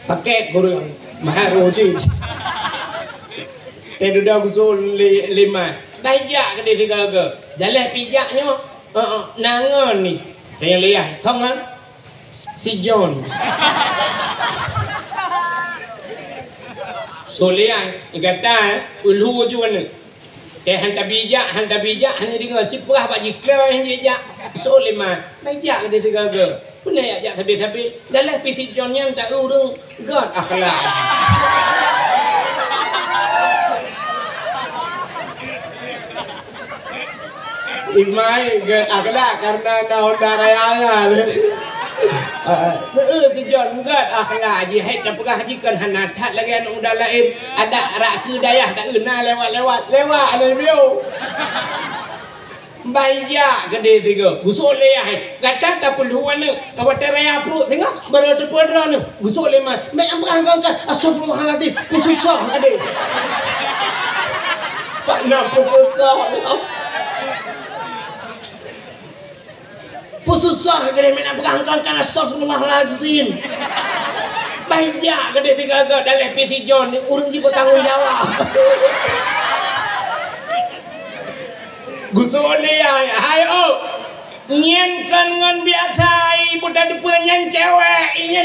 paket guru maharo je duda gusul lima bajak ke dia tiga ke dalam pijaknya nangan ni saya lihat tahu kan si John solehan kata ulu je mana hantar bijak hanya dengar ciprah pak jikla yang bijak soleman bajak ke dia tiga ke pernah ajak tapi dalam si John yang tak urung god akhlak Imai gen akhlak karena naon darayana si John gad akhlak ji hai tak pernah hajikan hanatat lagi anu dah lain ada rak ke dayah tak guna lewat ada view bayar gede tiga gusuk le hai kata tak perlu anu awak teraya perut tengok baru terpedra nu gusuk le mai mek amrang kau kan astagfirullahalazim kususah gede pak nak kususah Pususah gede mina berangkat kan astagfirullahalazim. Banyak gede tiga dalam PC John urang ji bertanggung jawab. Gusole hai nyen kan ngan biasa ibu dah depan nyen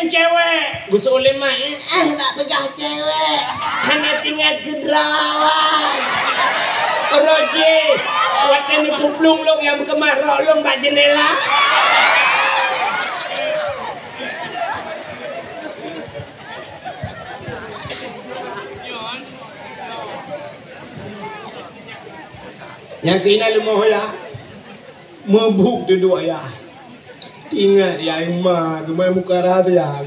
cewek gusole mah tak pegah cewek hanya tinggal kedrawan Roji, waktu ni puplung long yang kemarok long kat jendela. Yang kena lemah ya, mabuk duduk ya. Ingat ya imah, cuma muka rata ya.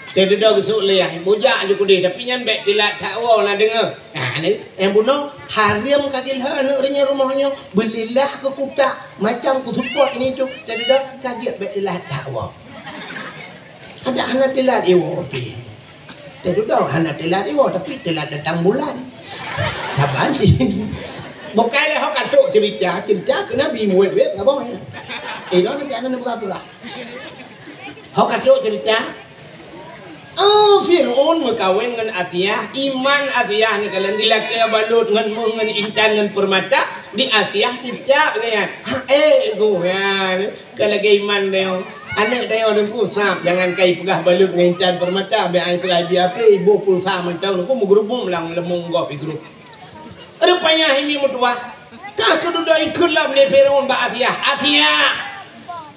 Tidak ada kesuk le ya, bujak je kudih tapi nyan baik tilat tak wow nak dengar. Nah ni yang bunuh harim kagilha anak rinya rumahnya belilah ke kutak macam kutupot ini tu. Tidak ada kajiat baik tilat tak wow. Ada anak tilat iwo pi. Tidak ada anak tilat iwo tapi tilat datang bulan. Sabar sih. Bukan le hok katuk cerita kena bi muat wet apa ya. Đó ni anak nak berapa lah. Hok katuk cerita Fir'aun mengkawin dengan Atiyah, iman Atiyah ni kalian dilakya balut dengan intan dengan permata di Asia tidak begini. Goyan kalau iman dia Anak dia orang ku sap jangan kai pegah balut ngencan permata be ai pegai dia pe ibu pulsa mentang ku mugrubum lang lemung gop igrup. Rupanya ini mutua. Kah keduda ikut lam le Firaun ba Asia. Asia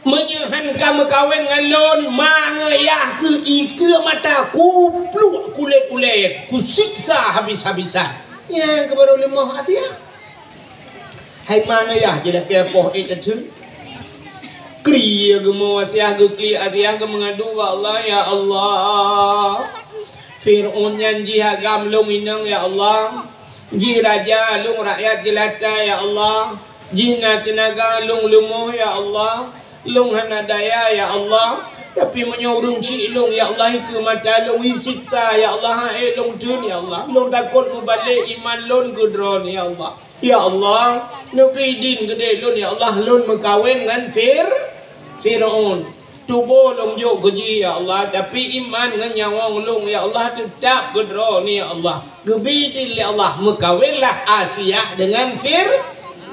menyehan kamu kawin dengan lon mangayah ke ike mata ku pluk kulit-kulit ku siksa habis-habisan. Ya kebaru lemah Asia. Hai mana ya jadi kepoh itu kriya gemo Asia ge Asia ge mengadu ke Allah ya Allah. Firaun janji hagam long inang ya Allah. Ji raja lung rakyat jelata ya Allah. Ji tenaga lung lumuh ya Allah. Lung hanadaya ya Allah. Tapi menyorong cik lung ya Allah itu mata lung siksa ya Allah. Lung tun ya Allah. Lung takut membalik iman lung gudron ya Allah. Ya Allah, nupi din gede lun ya Allah lun mengkawin dengan Firaun. Tubuh long jo gaji ya Allah, tapi iman dengan nyawang long ya Allah tetap gedro ni ya Allah. Gebidil ya Allah mengkawinlah Asia dengan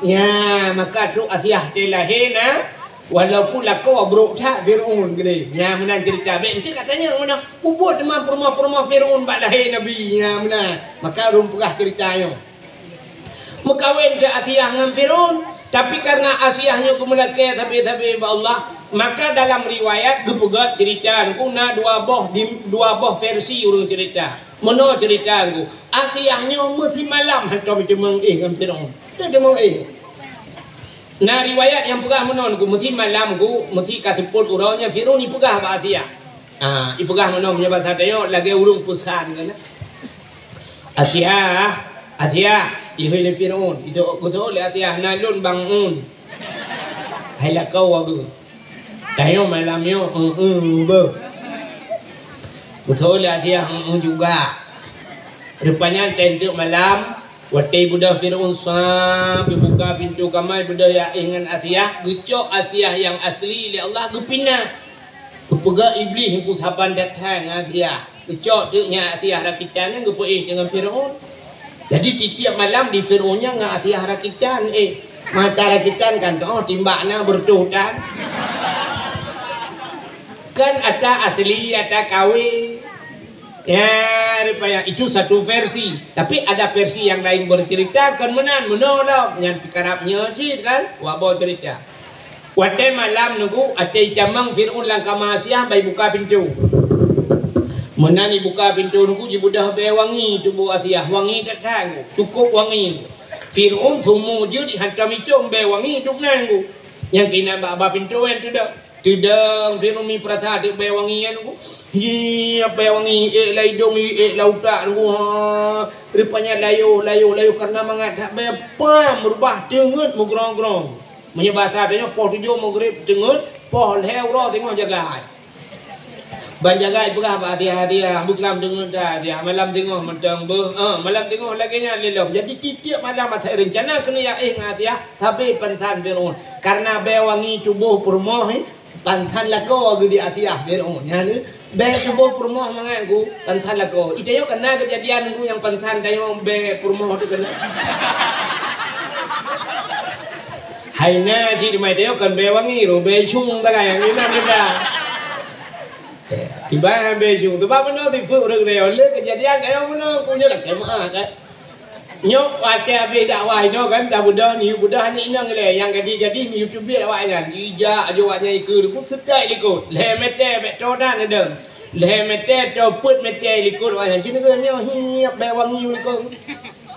ya maka tu Asia telahena walaupun lakau bro tak Firaun gede. Ya mana cerita ben tu katanya mana ubud demam perma Firaun bak lahir nabi ya mana. Maka rumpah ceritanya. Mengkawin ke Asia dengan Firaun, tapi karena Asiahnya kemelaki tapi Allah, maka dalam riwayat gepegat cerita kuna dua boh versi urang cerita. Mono cerita ku Asiahnya mesti malam hantar berjemang dengan Firaun. Tak jemang Nah riwayat yang pegah mono ku mesti malam ku mesti katiput urangnya Firaun ni pegah ba Asia. Ipegah mono punya bahasa dia lagi urung pusan kan. Asia ihil Firaun itu betul le Asia nalun bangun hai la kau aku tayo malam yo be betul le Asia juga rupanya tenduk malam waktu budak Firaun sampai buka pintu kamar budak ya dengan Asia gucok Asia yang asli le Allah gepina kepega iblis yang kutapan datang Asia gucok deknya Asia rakitan gepeih dengan Firaun. Jadi tiap malam di Firaunnya nggak Asia rakitan, mata rakitan kan, timbaknya bertuhan. Kan ada asli, ada kawin. Ya, rupanya itu satu versi. Tapi ada versi yang lain bercerita kan menolak, yang pikarapnya sih kan, wabah cerita. Waktu malam nunggu, ada jamang Firaun langkah Asia, bayi buka pintu. Menani buka pintu nunggu jibudah be wangi tubuh Asia wangi datang cukup wangi Firaun semua je dihantam itu be wangi duk nanggu yang kena baba pintu yang tidak Firaun mi perasa de be wangi nunggu hi be wangi lai dong lauta nunggu rupanya layu karena mengadap be pam berubah dengut mugrong-grong menyebasa adanya poh 7 maghrib dengut poh lewro tengok jaga banjagai pegah ba dia buklam dengar dia malam tengok mentang malam tengok lagi nya lelom jadi tiap malam ada rencana kena ya dia tapi pantan Firaun karena be wangi tubuh permoh pantan lako di Asia Firaun nya ni be tubuh permoh manganku pantan lako itu yo kena kejadian ku yang pantan dayo be permoh tu kena haina ji mai dayo kan be wangi ro be chung ta yang ni nam dia tiba ambil jung tu apa mana tipu orang dia oleh kejadian kayak mana punya lah kemah kan nyok waktu ambil dakwah itu kan dah budak ni inang le yang jadi ni YouTube dakwahnya ija jawabnya ikut pun sedai ikut le mete betodan ada le mete to put mete ikut wahnya cina kan nyo hiap be wangi ikut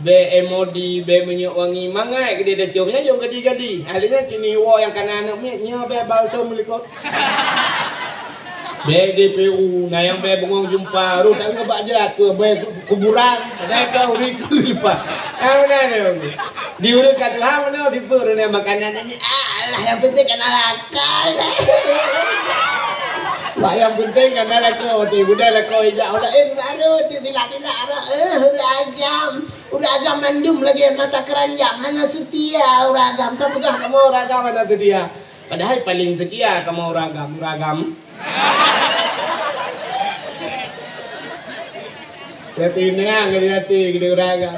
be emodi be menyok wangi mangai gede dah jomnya jom gadi halnya kini wo yang kanan nyo be balso ikut BDPU nah yang be bengong jumpa ru tak ngebak jerat ke be kuburan ada kau riku lupa mana ni di urut kat Tuhan mana di per ni makanan ni alah yang penting kan akal Pak yang penting kan ada kau ti budak kau ijak udah baru tidak udah agam mandum lagi mata keranjang hana setia udah agam kau pegah kamu ragam ada tu dia padahal paling setia kamu ragam Jadi nengang hati kita raga.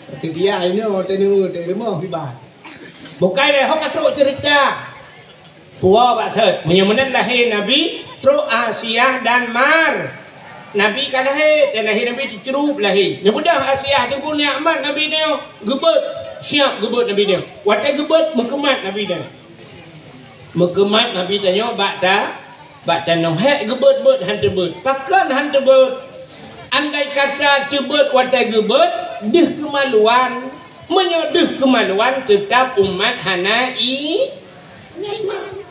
Tapi dia ini mau tenu mau hibat. Bukan le hok katuk cerita. Tua batet. Menyemunan lahir Nabi Tro Asiah dan Mar. Nabi kan lahir. Dan lahir Nabi dicerup lahir. Nebudah Asiah dengkul ni'mat Nabi dia. Gebet. Siap gebet Nabi dia. Watai gebet mekemat Nabi dia. Mekemat Nabi tanya Bakta nong hek gebet-bet han tebet. Pakan han tebet. Andai kata tebet watai gebet. Deh kemaluan. Menyodeh kemaluan tetap umat hanai. Naiman.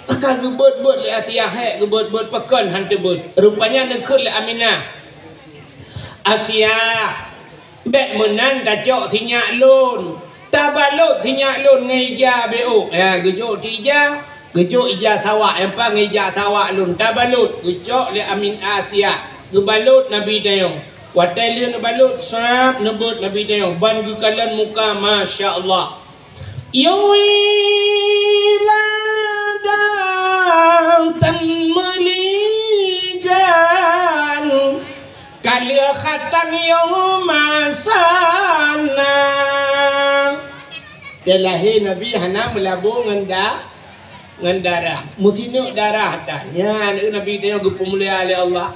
Maka gebet-bet le Asiah hek gebet-bet pakan han tebet. Rupanya nekut le Aminah. Asiah. Bek menan kacok sinyak lon. Tabalot sinyak lon ngeja beuk. Ya gejok tija. Gejok ija sawak yang pang ija sawak lun tabalut gejok le Amin Asia gebalut Nabi dayong watai le balut sap nebut Nabi dayong ban gekalan muka masya-Allah yawiladang temeligan kalia khatan yang masana telahir Nabi hana melabur ngendak darah, mutinuk darah dah. Ya, Nabi dia gupu mulia oleh Allah.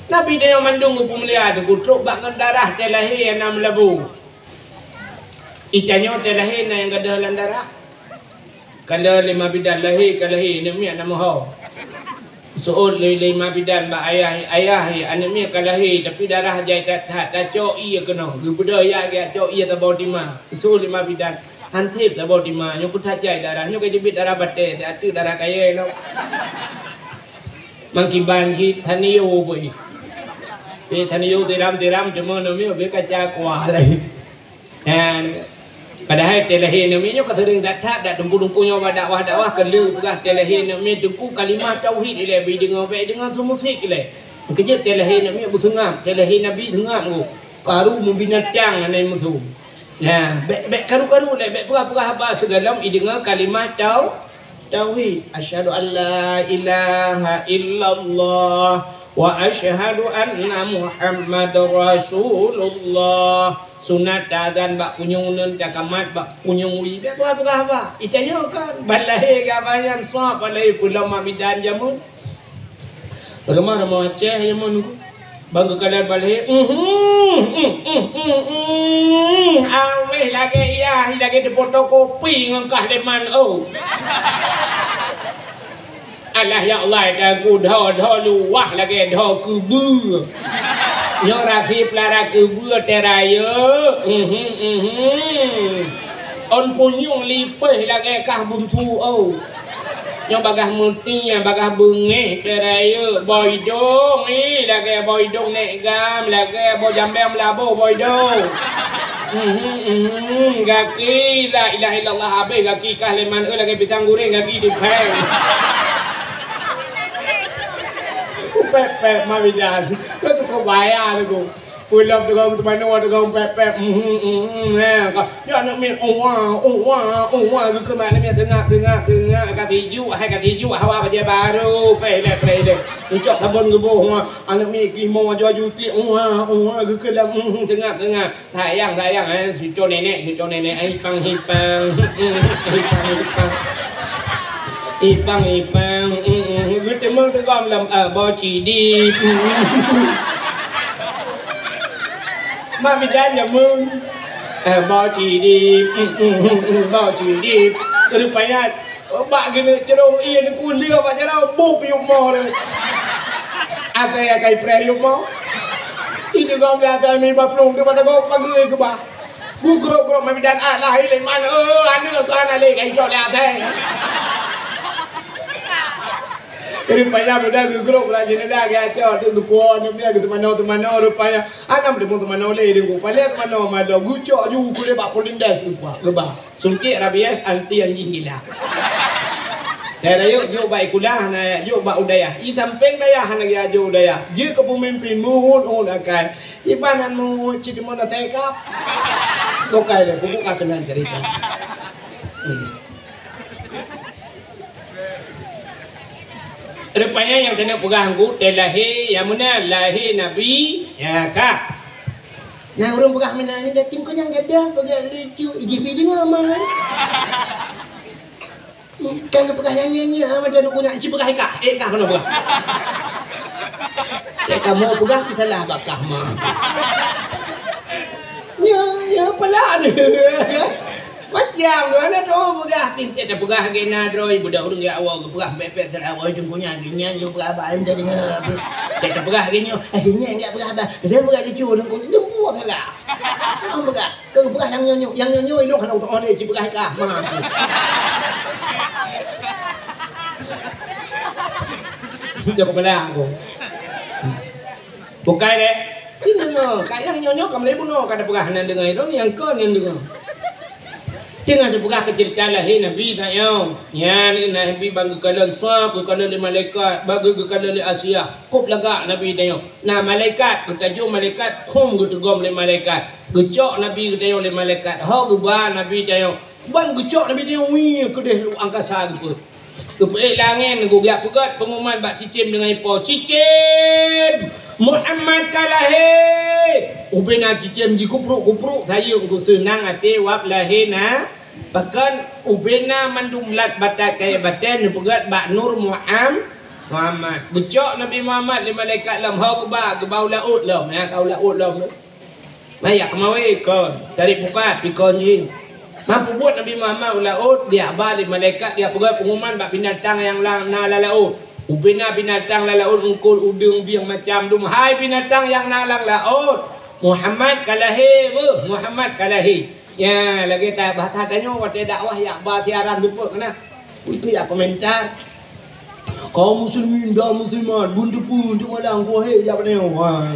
Nabi dia mandung gupu mulia tu kutruk bak ngan darah telahir yang nam labu. Ikannya telahir yang ada dalam darah. Kalau 5 bidan lahir kalahir ni nama ho. Soal 5 bidan bak ayah anak mi kalahir tapi darah jai tak cok ia kena. Gubuda ya cok ia tabau timah. Soal 5 bidan. Hantip tak bawa timah, nyok kutat jai darah, nyok kejebit darah batai, tak ada darah kaya no. Mangkiban hit thaniyo boy. Thaniyo tiram cuma nomi obe kaca kuah lagi. Dan padahal telahir nomi nyok katering datat dak dumpu-dumpunya dakwah kelu pegah telahir nomi dumpu kalimah tauhid ile bi dengan baik dengan musik ile. Kejep telahir nomi busungam, telahir Nabi sungam go. Karu membinatang anai musuh. Nah, baik karu-karu lah, baik perah-perah apa segalam dengar kalimah tauhid. Asyhadu an la ilaha illallah wa asyhadu anna Muhammadar Rasulullah. Sunat azan bak punyung nun takamat bak punyung wi. Baik perah-perah apa? Itanya kan balai gabayan sah balai pulau Mamidan jamun. Rumah Aceh jamun. Bangga kadar balik. Aweh lagi ya, lagi di fotokopi ngangkah deman oh. Allah ya Allah dagu dah luah lagi dah kubu. Nyo rakip lara kubu teraya. On punyung lipeh lagi kah buntu oh. Yang bagah muti, yang bagah bungeh teraya boy dong ni lagi boy dong nek gam lagi boy jambem labo boy dong. Gaki la ilaha illallah abe gaki kah leman lagi pisang goreng gaki di peng. Pep mawidan. Kau tu kau bayar tu. Pulau tu kau teman tu kau pep. Ya nak main wah tu ke mana main tengah katiju hawa baca baru pele. Ucap tabun gebuh anak main kimo jual juti wah tu ke dalam tengah. Sayang cucu nenek hipang. Ipang Kita mung tegam lam Boci di Mak bidan ya mung Boci di Rupanya Bak kena cerong iya ni kuliah Bak cerong Buk yung mo Atai akai pre yung mo Itu kau biasa mi baplung Dia kata kau pagi ke bah Gugro mak bidan lah hilai mana Anu kan alih kai jok dia atai Rupanya muda gugro rajin dah gacha tu dupo ni dia gitu mana rupanya anam demu mana le ringu palet mana mado gucok ju kule bak polindas rupa geba sungki rabies anti anjing gila dari yuk baik kulah na yuk bak udaya i samping daya hana ya jo udaya je ke pemimpin muhun akan ibanan mu cidi mana tekap bokai le buka kena cerita Rupanya yang kena pegang ku lahir yang mana lahir Nabi ya kak. Nah orang pegang mana ni dah tim kau yang ada pegang lucu IGP dengar aman. Kan kepegah yang nyanyi macam nak punya cipegah ikah. Ikah kena pegah. Kamu pegah kita lah bakah mah. Ya pala ni. Macam tu ada tu pegah pintet dah pegah gena droi budak urang ya awak pegah bebek terawal jengkunya ginya yo pegah baim dah dengar. Kita pegah ginya, ginya enggak pegah dah. Dia pegah lucu dengku salah. Kamu pegah. Kau pegah yang nyonyo elok kana untuk oleh cipegah ikah mah. Dia kepala aku. Bukan deh. Ini no, kayak yang nyonyo kamu lebu no, kada pegah nan dengar itu yang kau yang dengar. Tengah ada pegah cerita lahir Nabi tak yo. Ya ni Nabi bagi kalian swab, kalian malaikat, bagi kalian Asia. Kop lagak Nabi dah yo. Nah malaikat, ketajuk malaikat, hum gutugom le malaikat. Gecok Nabi dah yo le malaikat. Ha guban Nabi dah yo. Ban gecok Nabi dah yo, wi kedeh lu angkasa gitu. Kepeik langit gugak pegat pengumuman bak cicim dengan ipo. Cicim Muhammad kalahir. Ubena cicim di kupruk saya ku senang hati wap lahir na. Bahkan ubena mandumlat batat kaya baten pegat bak nur Muhammad. Becok Nabi Muhammad di malaikat lam ha ba gebau laut lam ya kau laut lam. Mayak kemawi kon tarik pukat pikon jing. Mampu buat Nabi Muhammad laut dia ba di malaikat dia pegat pengumuman bak binatang yang na laut. Ubena binatang laut ungkul udung biang macam dum hai binatang yang na laut. Muhammad kalahir, Muhammad kalahir. Ya lagi tak bahasa tanya waktu dakwah ya ba tiaran duput kena. Itu ya komentar. Kaum muslimin dan muslimat buntu pun tu malang gua he ya benar. Wah.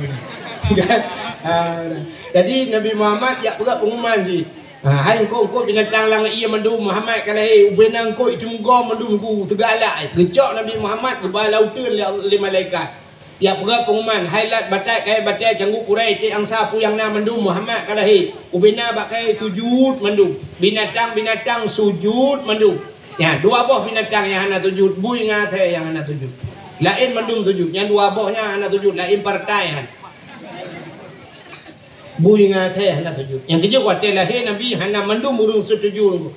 Jadi Nabi Muhammad ya pegat pengumuman ji. Hai kau binatang lang ia mandum Muhammad kalahir ubenang kau itu muga mandum ku segala gecok Nabi Muhammad ke bawah lautan oleh malaikat. Ya pegat pengumuman highlight batai kaya batai canggu kurai cik angsa pu yang na mandum Muhammad kalahir ubena bak kaya sujud mandum binatang sujud mandum. Ya dua buah binatang yang hana sujud bui ngate yang hana sujud. Lain mandum sujud yang dua buahnya hana sujud lain partai. Bui ngate hana sujud. Yang kejauh waktu lahir Nabi hana mandum urung setuju.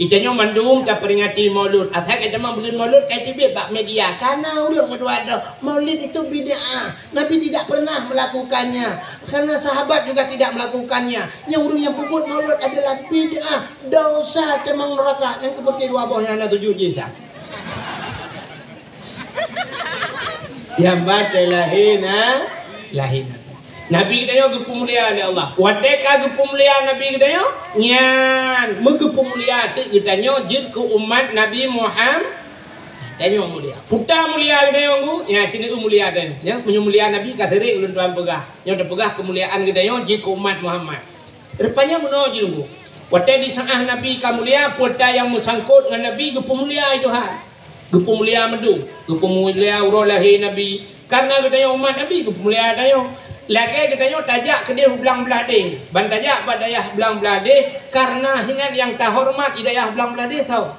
Itanya mandum tak peringati maulud. Atak kita maulid kaya tibik bak media. Karena urung ada maulid itu bid'ah. Nabi tidak pernah melakukannya. Karena sahabat juga tidak melakukannya. Yang urung yang puput maulud adalah bid'ah. Dosa temang neraka. Yang seperti dua buahnya hana sujud jizak. Yang baca lahir. Nabi kita yo gepemulia oleh Allah. Wadeka gepemulia Nabi kita yo nyan megepemulia tu kita yo jid ke umat Nabi Muhammad. Tanya mulia. Puta mulia kita yo ngu ya cini mulia dan ya punya mulia Nabi katerik ulun tuan pegah. Yo dah pegah kemuliaan kita yo jid ke umat Muhammad. Rupanya meno jid ngu. Wate di sangah Nabi kamulia puta yang musangkut dengan Nabi gepemulia itu ha. Gepemulia mendu, gepemulia urang lahir Nabi. Karena kita yo umat Nabi gepemulia kita yo. Lagi katanya tajak ke dia belang beladih. Ban tajak badayah belang beladih karena hingan yang tak hormat hidayah belang beladih tau.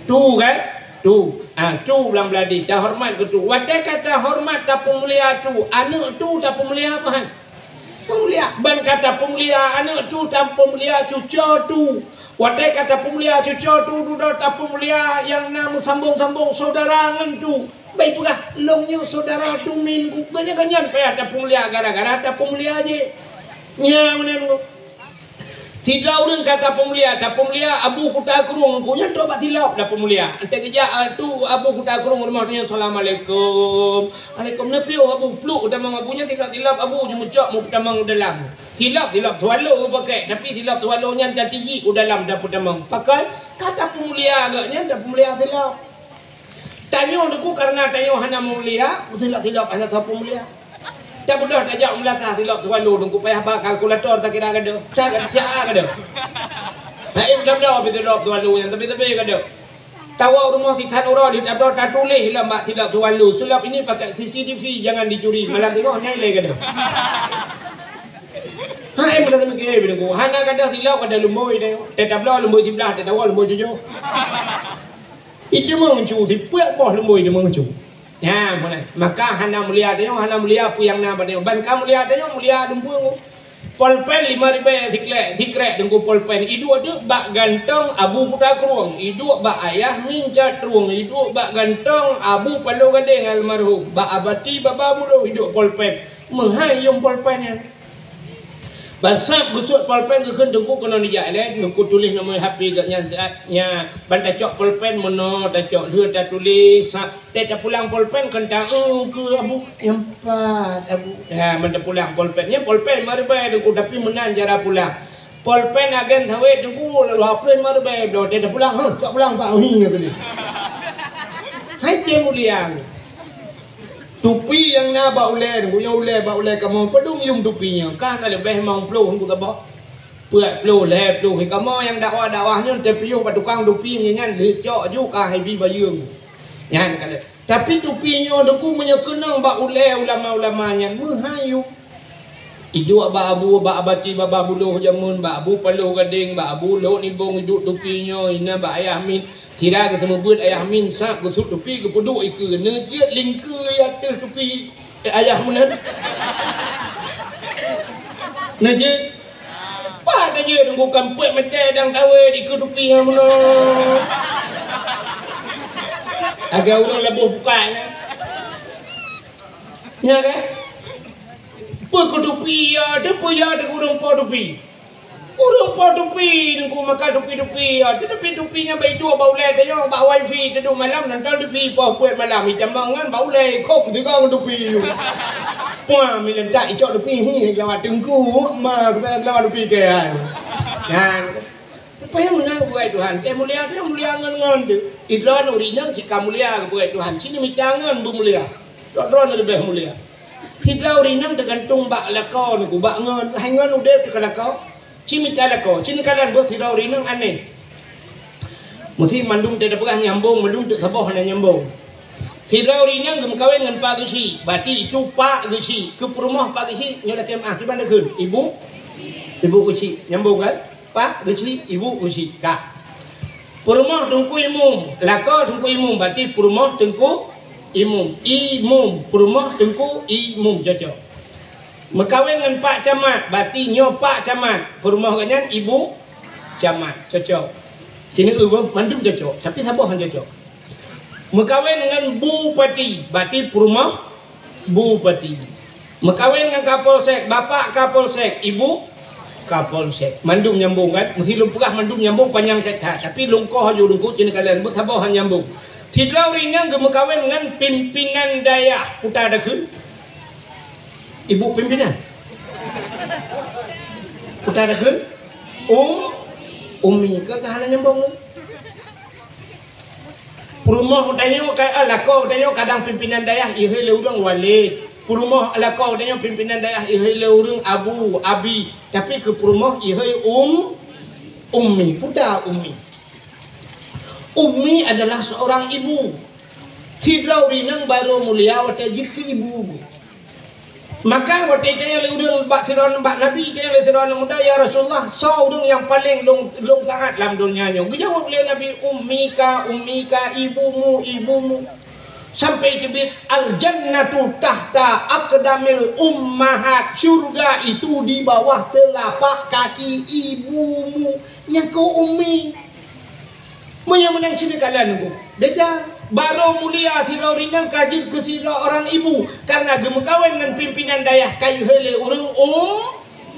Tu kan? Tu. Tu belang beladih tak hormat ke tu. Wadah kata hormat tak pemulia tu. Anak tu tak pemulia apa? Pemulia. Ban kata pemulia anak tu tak pemulia cucu tu. Wadah kata pemulia cucu tu duda tak pemulia yang namu sambung-sambung saudara tu. Baik pula longnya saudara tu min ganyan payah tak pemulia gara-gara tak pemulia aje. Nya menenu. Tidak orang kata pemulia, tak pemulia abu kuta kurung punya tu bat hilap dah pemulia. Ante kerja tu abu kuta kurung rumahnya assalamualaikum. Alaikum nepio abu pluk dah mengabunya tilap abu jemucok mu pedamang dalam. Tilap tualo pakai tapi tilap tualonya dan tinggi ku dalam dah pedamang. Pakai kata pemulia agaknya dah pemulia tilap. Tanya aku karena tanya hana mulia, tilap hana tak mulia. Tak boleh tajak melata tilap tuan lu aku payah ba kalkulator tak kira kada. Tak kada. Hai betul-betul tilap tuan lu yang tapi kada. Tawa rumah titan ora di tablo tak tulis hilang mak tilap tuan lu. Sulap ini pakai CCTV jangan dicuri. Malam tengok nyai kada. Hai betul mikir begitu. Hana kada tilap kada lumboi dah. Tablo lumboi sebelah, tawa lumboi tujuh. Itu menguncu, tiap boh lembui dia menguncu. Ya, mana? Maka hana mulia dia, hana mulia pu yang nama dia. Ban kamu mulia dia, mulia lembui. Polpen 5,000 tikrek dengku polpen. Idu ada bak gantong abu putar keruang. Idu bak ayah mincat ruang. Idu bak gantong abu palu gading almarhum. Bak abati baba bulu hidup polpen. Menghayung polpennya. Basap gusut polpen ke dengku kena nijak le. Dengku tulis nama HP gatnya saatnya. Bantai cok polpen mono tacok dia tak tulis. Tak pulang polpen kentang ke abu yang 4 abu. Ya bantai pulang polpennya polpen marbai dengku tapi menan cara pulang. Polpen agen thawet dengku lalu haplen marbai do tak pulang. Tak pulang pak hing ni. Hai cemuliang. Tupi yang na ba ule, yang ule ba ule kamu pedung yung tupinya. Kah kalau lebih mau pelu aku tak bawa. Puat pelu le pelu. Kamu yang dakwah-dakwahnya tepiu pada tukang tupi nyan lecok juga hai bi bayung. Nyan kalau. Tapi tupinya deku menyekenang ba ule ulama-ulamanya mehayu. Idu ba abu ba abati baba buluh jamun ba abu palu gading ba abu lo ni bong hidup tupinya ina ba ayah min kira ketemu buat ayah min sak gusut tupi ke peduk ike ne dia lingke atas tupi ayah menan ne je pa dah je tunggu kampet mete dang tawe di ke tupi mana agak orang lebuh bukan ya kan Pukul tupi ya, dia punya ada kurang pot tupi. Kurang pot tupi, dengku makan tupi-tupi ya. Tetapi tupinya baik dua bau leh dia bau wifi tu malam nanti tupi po puat malam macam mangan bau leh kok juga tupi. Puan milen tak icok tupi ni lawat dengku ma lawat tupi ke ai. Yang apa yang menang buat Tuhan? Dia mulia ngan tu. Idron urinang jika mulia buat Tuhan. Sini mitangan bu mulia. Idron lebih mulia. Kita urinang tergantung bak lakau ni bak ngon hangon udah dekat lakau cimita lakau cini kalan buat kita urinang aneh mesti mandung tidak pernah nyambung mandung tak sabah hanya nyambung kita urinang gem kawin dengan pak gesi berarti itu pak gesi ke rumah pak gesi nyola kem ah gimana kun ibu gesi nyambung kan pak gesi ibu gesi kak rumah tungku imum lakau tungku imum berarti rumah tungku imum perumah tengku imum cocok Mekawin dengan Pak Camat, berarti nyo Pak Camat. Perumah kanyan Ibu Camat, cocok. Sini mandum cocok, tapi sabah kan cocok. Mekawin dengan Bupati, berarti perumah Bupati. Mekawin dengan Kapolsek, Bapak Kapolsek, Ibu Kapolsek. Mandum nyambung kan? Mesti lumpurah mandum nyambung panjang sekta. Tapi lungkoh aja lungkoh sini kalian buat sabah kan nyambung. Sidra urinang gemekawin dengan pimpinan dayah putar dakun. Ibu pimpinan. Putar dakun. Umi ke tahanan nyambung. Perumah utanyo lakau utanyo kadang pimpinan dayah ihai le urang wali. Perumah lakau utanyo pimpinan dayah ihai le urang abu abi. Tapi ke perumah ihai ummi putar ummi. Umi adalah seorang ibu. Sidra urinang baru mulia wata jiki ibu. Maka wata itu yang urang bak sidra bak Nabi itu yang sidra muda ya Rasulullah so urang yang paling long taat dalam dunia nya. Jawab beliau Nabi ummika ibumu. Sampai dibit al jannatu tahta aqdamil ummahat. Surga itu di bawah telapak kaki ibumu. Yang kau ummi. Menang sini kalian nunggu. Beda baru mulia sira rinang kajib ke sira orang ibu karena gemekawin dengan pimpinan dayah kayu hele urang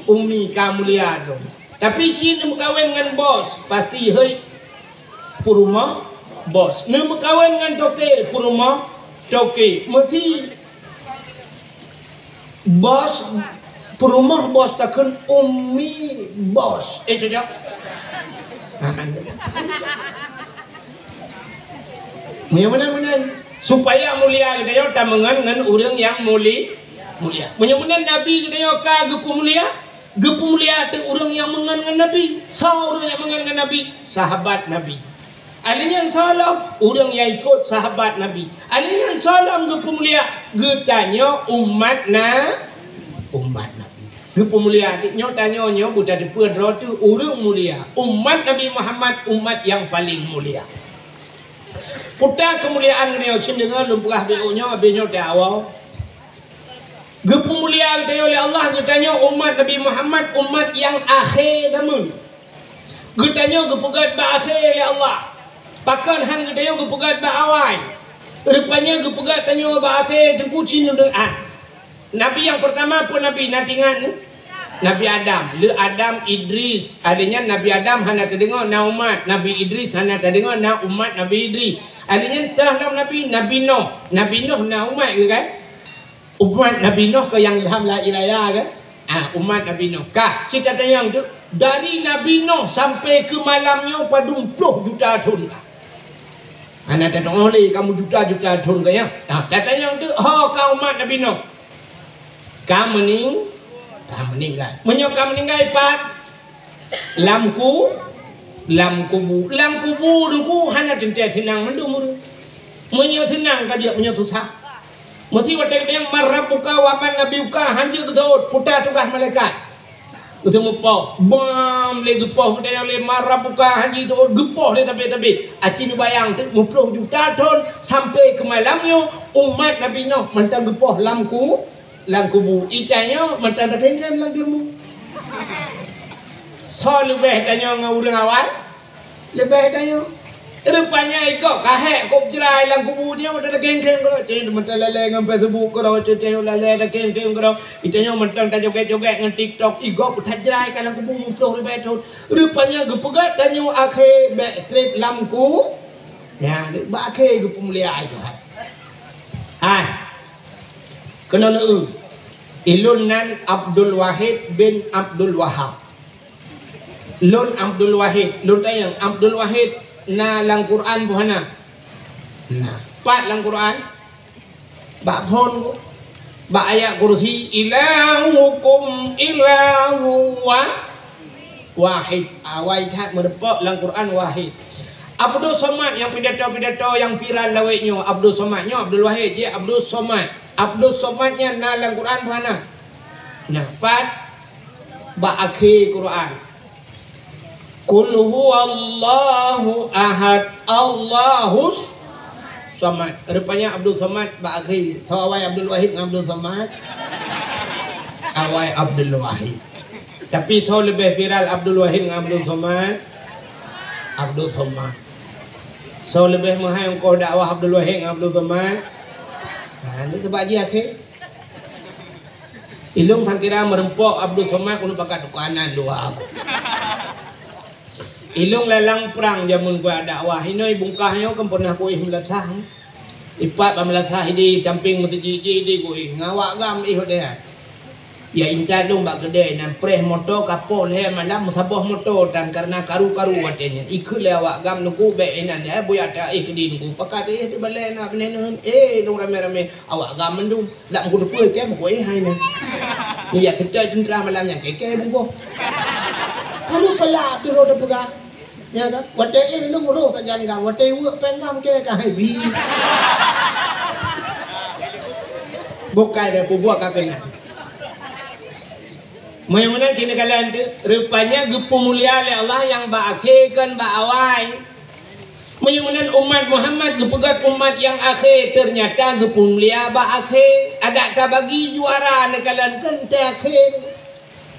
ummi ka mulia dong. Tapi cina mekawin dengan bos pasti hei purumah bos. Ne mekawin dengan toke purumah toke. Mesti bos purumah bos takkan ummi bos. Cocok. Menang supaya mulia kita yo tamangan dengan orang yang mulia. Menyemunan Nabi kita yo ka gepu mulia tu orang yang mengan dengan Nabi. Orang yang mengan dengan Nabi, sahabat Nabi. Alin yang salam orang yang ikut sahabat Nabi. Alin yang salam gepu mulia getanya umat Nabi. Gepu mulia nyo tanyo nyo buta depan rotu orang mulia. Umat Nabi Muhammad umat yang paling mulia. Putar kemuliaan beliau cenderung lumpurah beliau nya dah awal. Gepemulia dia oleh Allah, getanya umat Nabi Muhammad umat yang akhir zaman. Getanya gepegat ba akhir oleh Allah. Pakan han getanya gepegat ba awal. Rupanya gepegat tanya ba akhir tempu cin doa. Nabi yang pertama pun Nabi natingan Nabi Adam, le Adam Idris. Adanya Nabi Adam hana terdengar na umat, Nabi Idris hana terdengar na umat Nabi Idris. Adanya telah Nabi Nuh. Nabi Nuh na umat ke kan? Umat Nabi Nuh ke yang ilham la ilaha kan? Umat Nabi Nuh. Kah, cerita yang tu dari Nabi Nuh sampai ke malamnya pada 20 juta tahun. Anak tak oleh kamu juta-juta tahun ke ya? Kata yang tu, kau umat Nabi Nuh. Kamu meninggal. Menyokam meninggal Pak. Lam kubu dengku hanya tentu senang mendumur. Menyo senang kadia menyo susah. Mesti watak yang marah buka waman nabi buka hanjir kesaut putar tugas malaikat. Ketemu poh bam le gepoh dia le marah buka hanjir tu gepoh dia tapi acin bayang 30 juta ton sampai ke malamnya umat Nabi Nuh mentang gepoh lam kubu itanya mentang kengkem lang dirmu. So lebih tanya ngurang awal lebih tanya rupanya ikut kahek kop jerai lang kubu dia udah kengkem kalau cing mentang lele ngam Facebook kalau cing lele ada kengkem kalau itanya mentang tak joget-joget ngan TikTok igo putar jerai kan lang kubu mumploh lebih tahun rupanya gepegat tanya akhir back trip lamku ya ba akhir gepemulia itu kena Ilunan Abdul Wahid bin Abdul Wahab. Lun Abdul Wahid, lun tayang Abdul Wahid na lang Quran buhana. Nah, pat lang Quran. Ba phon ba ayat kursi ilahukum ilahu wahid. Awai tak merepok lang Quran wahid. Abdul Somad yang pidato-pidato yang viral laweknya Abdul Somadnya Abdul Wahid dia Abdul Somad. Abdul Somadnya na dalam Quran mana? Nah, pat ba akhir Quran. Qul huwallahu ahad Allahus Somad. Rupanya Abdul Somad ba akhir. Awai Abdul Wahid dengan Abdul Somad. Awai Abdul Wahid. Tapi so lebih viral Abdul Wahid dengan Abdul Somad. Abdul Somad. So lebih mahal kau dakwah Abdul Wahid dengan Abdul Somad. Ini tempat dia ke? Ilung tak kira merempok Abdul Somad kuno pakai dukanan dua. Ilung lelang perang jamun gua dakwah ini bungkahnya kan pernah kuih melatah. Ipat melatah di camping masjid di kuih ngawak gam dia. Ya inta dong bak gede nan preh motor kapol he malam sabah motor dan karena karu-karu watenya ikut lewat gam nunggu be enan dia boy ada di nunggu pakat di balai na benen dong rame-rame awak gam mendung lak ngku depu ke mo hai ni ya kita jendra malam yang keke bungko karu pala tu ro depuga ya kan wate dong ro tak jan gam wate wo pengam ke ka hai bi bukai dia buat kakek. Mana cina kalian tu rupanya gepemulia oleh Allah yang baakhirkan baawai. Mana umat Muhammad gepegat umat yang akhir ternyata gepemulia baakhir. Ada tak bagi juara kalian kan terakhir.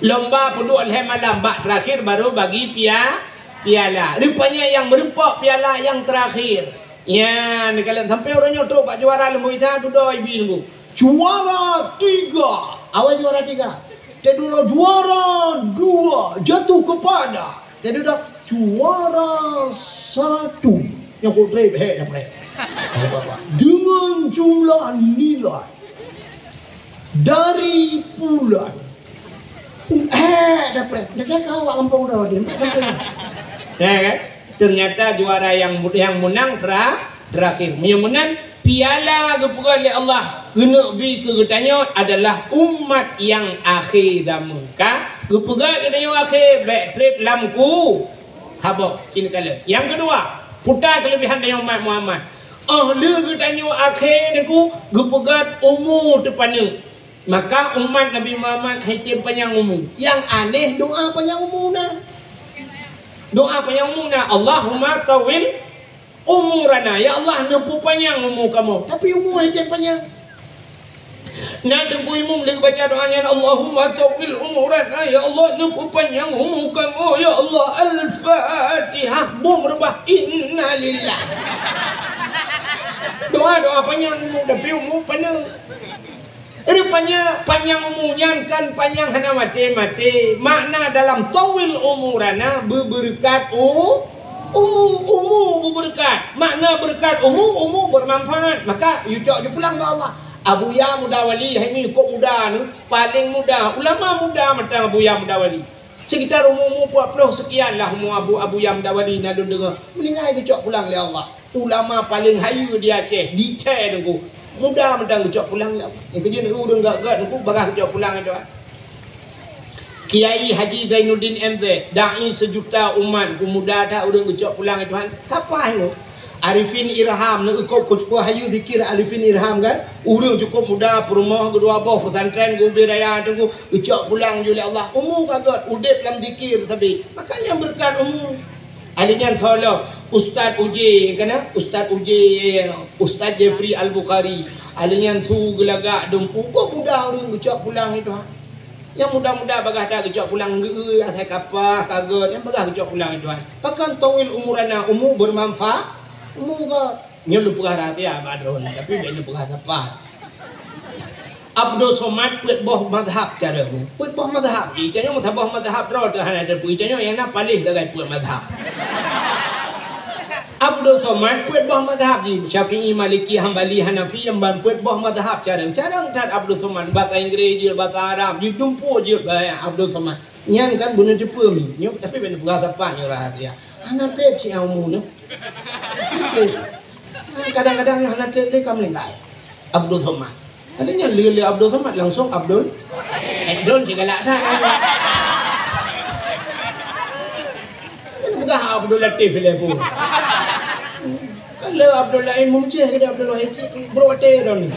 Lomba peduk oleh malam bak terakhir baru bagi piala. Rupanya yang merempok piala yang terakhir. Ya, kalian sampai orangnya tu bak juara lembu kita tu doi bingung. Juara 3. Awal juara 3. Jadi dah juara 2 jatuh kepada. Jadi dah juara 1 yang kau trip head dapat. Dengan jumlah nilai dari bulan. Dapat. Dia kau awak kampung dah dia. Ya kan? Ternyata juara yang menang terakhir. Yang menang piala gepukan oleh Allah kena bi kegetanya adalah umat yang akhir zaman ka gepukan katanya akhir back trip lamku habaq sini kala yang kedua putar kelebihan dari umat Muhammad ahli katanya akhir deku gepukan umur tepana maka umat Nabi Muhammad hitim panjang umur yang aneh doa panjang umurna Allahumma tawil umurana ya Allah nempuh panjang umur kamu tapi umur aja panjang Nak tunggu imam lagi baca doanya Allahumma tawil umurana ya Allah nuku panjang umur kamu ya Allah Al-Fatihah bom rebah inna lillah. Doa panjang umur tapi umur penuh. Rupanya panjang umurnya kan panjang hana mati. Makna dalam tawil umurana berberkat umur berberkat. Makna berkat umur bermanfaat. Maka you pulang ke Allah. Abuya Muda Wali ini kok muda ni paling muda ulama muda macam Abuya Muda Wali sekitar umur 40 sekian lah umur Abuya Muda Wali nak dengar meninggal kecok pulang oleh Allah ulama paling hayu di Aceh detail tu muda macam kecok pulang lah yang kerja ni urang gak tu bagah kecok pulang tu Kiai Haji Zainuddin MZ dai sejuta umat ku muda dah urang kecok pulang Tuhan kapan tu Arifin Irham nak cukup hayu dikir Arifin Irham kan urang cukup muda perumah kedua bawah pesantren gumbi raya tu ucap pulang oleh Allah umur kagot udip dalam dikir tapi makanya berkat umur adanya tolong Ustaz Uji kena Ustaz Uji Ustaz Jeffrey Al-Bukhari adanya tu gelagak dempu kok muda urang ucap pulang itu yang muda-muda bagah dah ucap pulang asal kapah kagot yang bagah ucap pulang itu pakan tawil umurana umur bermanfaat Muka nyelu pegah ratia badron tapi dia pegah tepat. Abdul Somad put boh madhab cara ni. Put boh madhab. Ijanya boh madhab ro dah ada put ijanya yang nak palih dah put madhab. Abdul Somad put boh madhab ni. Syafi'i, Maliki, Hambali, Hanafi yang ban put boh madhab cara. Cara tak Abdul Somad bahasa Inggeris je bahasa Arab je dumpu je Abdul Somad. Nyan kan bunuh jepur ni. Nyok tapi ben pegah tepat nyo rahasia. Anak teh si ilmu ni. Kadang-kadang anak teh kamu meninggal. Abdul Somad. Adanya lila Abdul Somad langsung Abdul. Don segala dah. Ini bukan Abdul Latif lepo. Kalau Abdul Lain mungkin kita Abdul Lain bro teh don.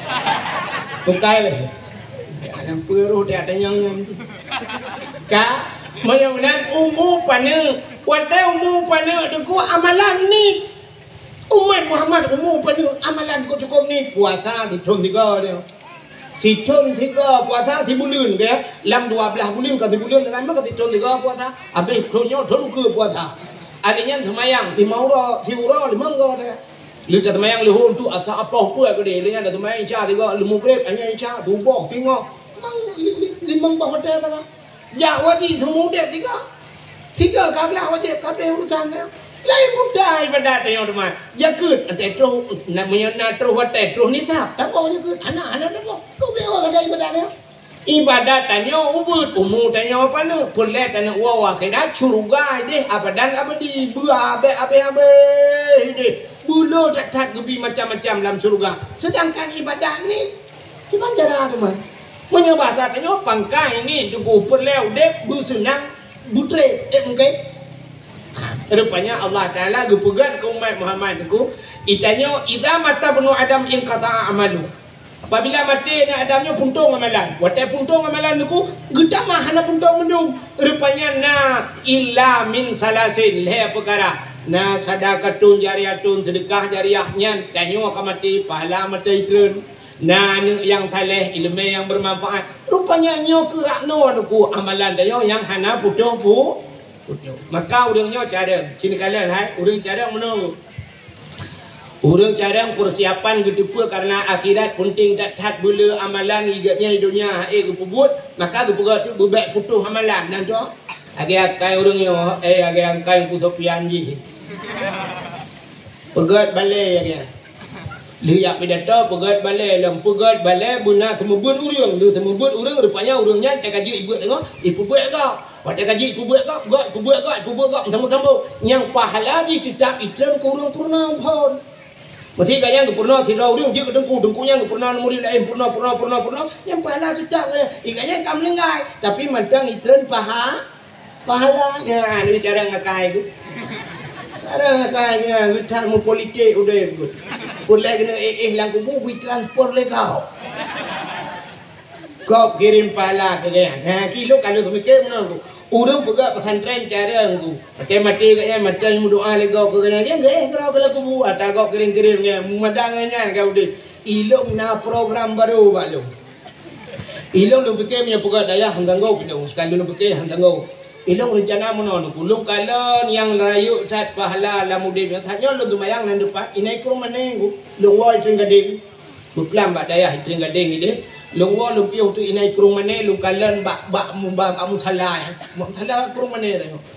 Bukai lagi. Yang peruh dia ada yang. Kak Mudah-mudahan umur pana Watai umur pana Deku amalan ni Umat Muhammad umur pana Amalan ku cukup ni Puasa di tahun 3 dia Di tahun 3 puasa di bulan dia Lam 12 bulan ke di bulan dengan maka di tahun 3 puasa Habis tahunnya tahun ke puasa Adanya semayang Di maura Di ura di mangga dia Lita semayang lehun tu Asa apa-apa ke dia Lita semayang isya 3 Lemu grep Hanya isya Tubuh tengok Limang hotel tak Ya wajib semua dia tiga kabelah wajib kabel urusan dia lain mudah ibadat yang rumah jakut antai terus namanya nak terus watai terus nisab tak apa jakut anak-anak tak apa kau bewa kata ibadat dia ibadat tanya ubud umur tanya apa ni boleh tanya wawa kena curugai deh abadan abadi abe deh bulu tak gebi macam-macam dalam surga sedangkan ibadat ni gimana cara teman menyebab tanya pangkai ni tunggu perleu dek bersenang butre mungkin rupanya Allah Ta'ala gepegat ke umat Muhammad ku itanya idza mata bunu adam in qata'a amalu apabila mati ni adamnya puntung amalan watai puntung amalan ku gedama hana puntung mendung rupanya na illa min salasin le perkara na sadaqatun jariyatun sedekah jariyahnya tanya akan mati pahala mati ikren nah yang saleh ilmu yang bermanfaat rupanya nyo kerakno ku amalan dia yang hana putung maka urangnya cara sini kalian hai urang cara menung urang cara persiapan gedepa karena akhirat penting dat bula amalan igatnya di dunia gepubut maka gepegat tu bebek putuh amalan dan tu age akai urangnya age angkai ku Sofian ji pegat balai age lihat pidato pegat balai pegat balai buna temubut urang lu temubut urang rupanya urangnya cak gaji ibu tengok ibu buat kau pada gaji ibu buat kau ibu buat kau sambung yang pahala di kitab iklan kurang purna pun mesti kaya purna tidak urang je dengkunya purna murid lain purna yang pahala tidak ikanya kamu lengai tapi macam iklan pahala ya ini cara ngakai tu cara ngakainya kita mau politik udah ikut boleh kena lang kubu bui transport legal kau kirim pahala ke dia kilo kalau semikir mana tu urang pegat pesantren cara tu mati katnya mati mu doa legal ke dia kerau kalau kubu atau kau kirim-kirimnya madangannya kau deh ilok na program baru balu Ilong lu fikir punya pegat daya hanggang go pidong sekali lu fikir hanggang go. Ilong rencana mono kulung kalon yang rayu cat pahala lamudin yang tanya lu tumayang nan depan inai kurung mana lu woi tring gading buklam bak daya tring gading ide lu woi lu piu tu inai kurung mana lu kalon bak kamu salah kurung mana tengok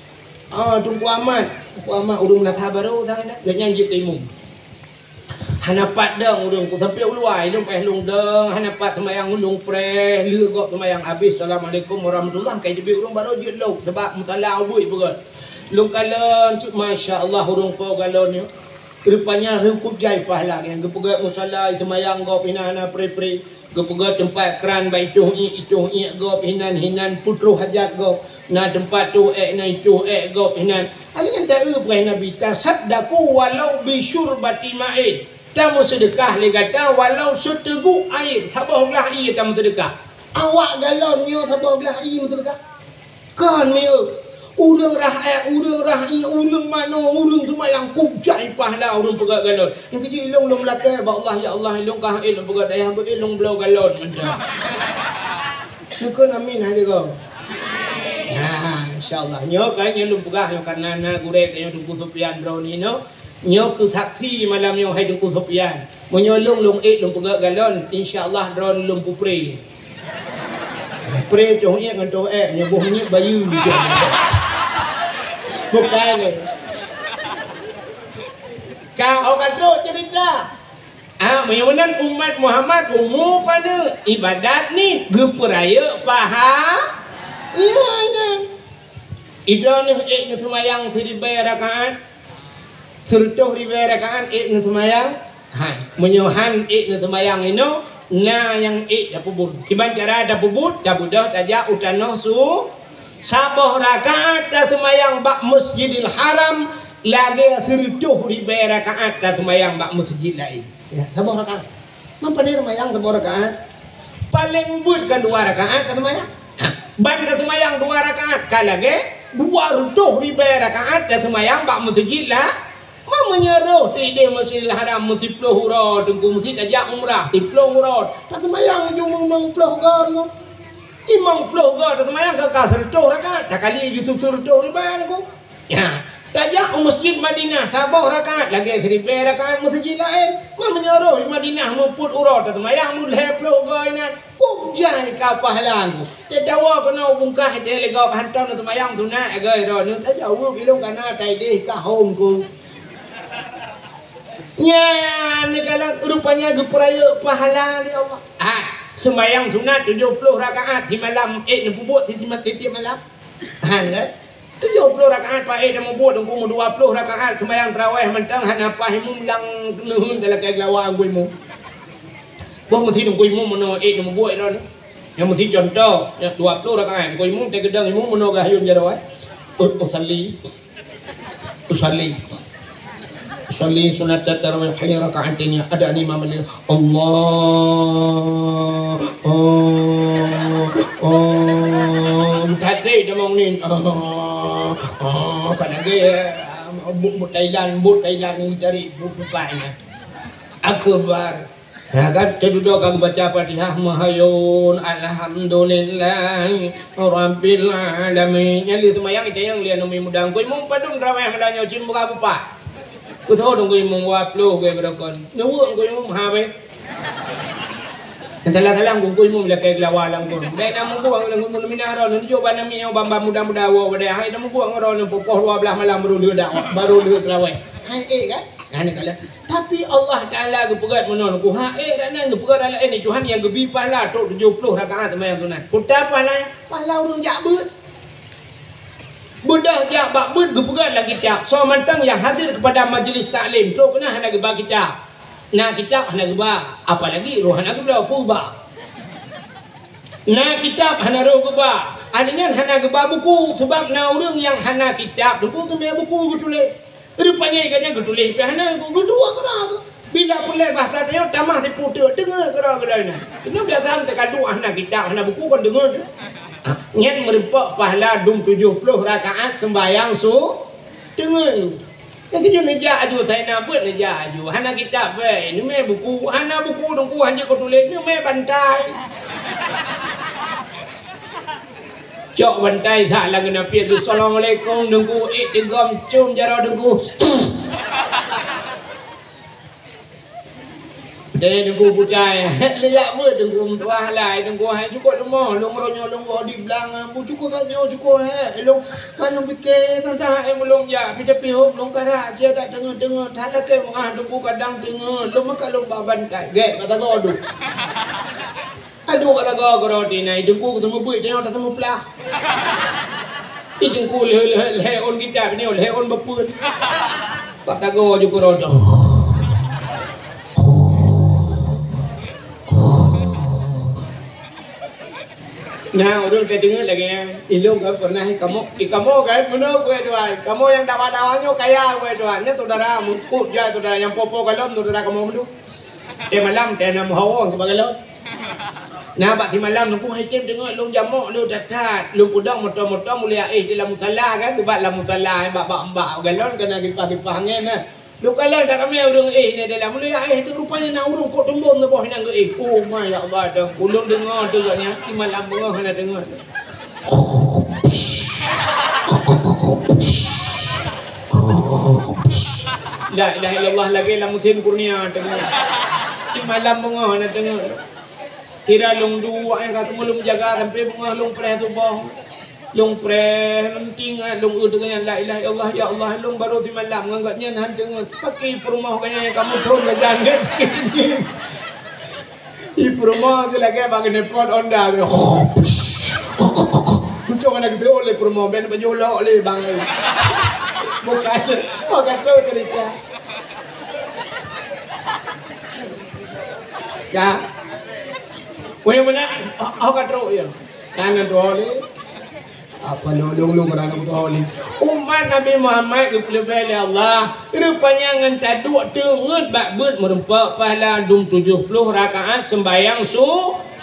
Tunku amat urung nak baru tangan jangan jik imum hanapat dong urung ku tapi uluai dong peh lung dong hanapat semayang ulung pre leu gop semayang habis assalamualaikum warahmatullahi kai debi urung baru jik lok sebab mutala ubui begot lung kalon masya-Allah urung po galon ni rupanya rukuk jai pahala yang gepegat musalla semayang gop hina pre gepegat tempat keran bai itu gop hinan putru hajat gop na tempat tu na itu gop hinan alin tak upai nabi tasaddaku walau bi syurbati ma'in tamu sedekah le kata walau setegu air sabahlah air tamu sedekah awak galon nyo sabahlah air sedekah kan meo urang rahai urang mano urang semua yang kubjai pahala urang pegat galon yang kecil ilong belakang ba Allah ya Allah ilong kah ilong pegat daya ilong belau galon macam nak amin hari kau insyaallah nyo kan ilong pegat nyo karena na gurek nyo Tungku Sofian bro ni no nyo ke saksi malam nyo hai Tungku Sofian menyolong long pegat galon insyaallah drone long pupre pre tu ngi ngan tu nyoboh nyi bayu bukan ni kau kata cerita menyunan umat Muhammad umum pada ibadat ni geperaya paha iya ada idon ni semayang seribu rakaat sertuh ribu rakaat ni semayang menyuhan ni semayang ino na yang dapubur kiban cara dapubur dabudah tajak utanoh su sabah rakaat dah semayang bak Masjidil Haram lagi sertuh ribu rakaat dah semayang bak masjid lain ya sabah rakaat mampu dia semayang sabah rakaat paling bud kan 2 rakaat dah semayang ban dah semayang 2 rakaat kalage 2 ribu rakaat dah semayang bak masjid lah menyeruh tidak Masjidil Haram mesti 10 urut tunggu mesti ajak umrah 10 urut tak semayang jumung 10 urut imam 10 urut tak semayang ke sertuh rakaat tak kali itu sertuh riban aku ya tajak masjid Madinah sabah rakaat lagi 1000 rakaat masjid lain menyeruh di Madinah 40 urut tak semayang 10 urut ini ujai ka pahala aku tedawa kena bungkah dia lega hantar nak semayang sunat agai ro nu tajak ilung kana tai deh ka home ku nya ni kalau rupanya geperaya pahala ni Allah sembahyang sunat 70 rakaat di malam ni bubut di tiap malam kan 70 rakaat pak dah mubut dengku 20 rakaat sembahyang tarawih mentang han apa himu lang nuhun dalam kai lawang kuimu boh mesti dengku imu mono ni mubut ron yang mesti contoh 20 rakaat kuimu te gedang imu mono gayun jarawai Salli sunat tarawih hanya rakaatnya ada imam Allah tadi dah mau ni kan lagi but Thailand cari buku lainnya akbar ya kan kedua kali baca Fatihah mahayun alhamdulillah rabbil alamin nyali semayang itu yang lian umi mudang koi mung padung ramai melanya cim buka bupa ku tahu dong koi mung waplo koi berakon nuwang koi mung habe entala-tala koi mung lekai gelawalang koi baik namu buang lang mun minaro nun coba nami yang bamba muda-muda wo pada hai namu buang ron popoh 12 malam baru dia terawih hai kan ini kalau tapi Allah Taala gepegat menon ku dan gepegat ala ini Tuhan yang gebi pahala tok 70 rakaat sembahyang sunat putar pahala urang jak beut budah jak bak beut gepegat lagi kitab so mantang yang hadir kepada majlis taklim tok kena hendak gebah kitab nah kitab hendak gebah apalagi roh hendak gebah pubah nah kitab hendak roh gebah adingan hendak gebah buku sebab na urang yang hendak kitab buku buku tulis rupanya ikannya getulis pihana gedua kerana bila pulai bahasa dia tamah si putih dengar kerana ini biasa kita kadu anak kita anak buku kan dengar nyen merempak pahala 70 rakaat sembahyang su dengar yang kita neja aju saya nak buat neja aju hana kita ini me buku hana buku dongku hanya getulis ni me bantai Cok bantai tak lah kena piat. Assalamualaikum dengku. Tegam cium jara dengku. Jadi dengku putai. Lihat apa dengku tuah lai dengku hai cukup lemah. Long ronyo long di belakang. Bu cukup kan nyo cukup long kan long fikir tentang long ya. Tapi hok long karak dia tak dengar. Tak ada ke dengku kadang dengar. Long makan long bantai. Gek kata kau aduh. Aduh kata kau roti nai dengku ketemu buik dia tak ketemu pelah. Dengku le on kita ni le on bapun. Kata kau juga roti. Nah, orang kita dengar lagi ilmu kan pernah kamu kan benar gue tuan. Kamu yang dawa-dawanya kaya gue tuannya saudara mukut ya saudara yang popo kalom saudara kamu dulu. Malam nama hawang sebagai lo. Nah, bak malam nunggu hecem dengar long jamuk lu datat, lu pudang motor-motor mulia dalam musalla kan, buat dalam musalla bak galon kena gipah-gipah angin nah. Lu kalau tak kami urung ni dalam mulia tu rupanya nak urung kok tembung ke bawah nang oh my ya Allah dah ulun dengar tu katnya di malam bengah kena dengar. La ilaha illallah lagi la musim kurnia dengar. Di malam bengah kena dengar. Kira long dua yang kata mulung jaga sampai bengah long preh tu bawah. Long preh lenting long dengan la ilaha illallah ya Allah long baru di malam ngangkatnya han dengan pakai perumah kaya kamu turun ke jalan di perumah tu lagi bagi nepot onda untuk anak kita oleh perumah ben penjual oleh bang bukan tu cerita ya weh mana awak terus ya kan dole apa lu kerana betul umat Nabi Muhammad kepelai Allah rupanya ngenta duk tengut bak bet merempak pahala dum 70 rakaat sembayang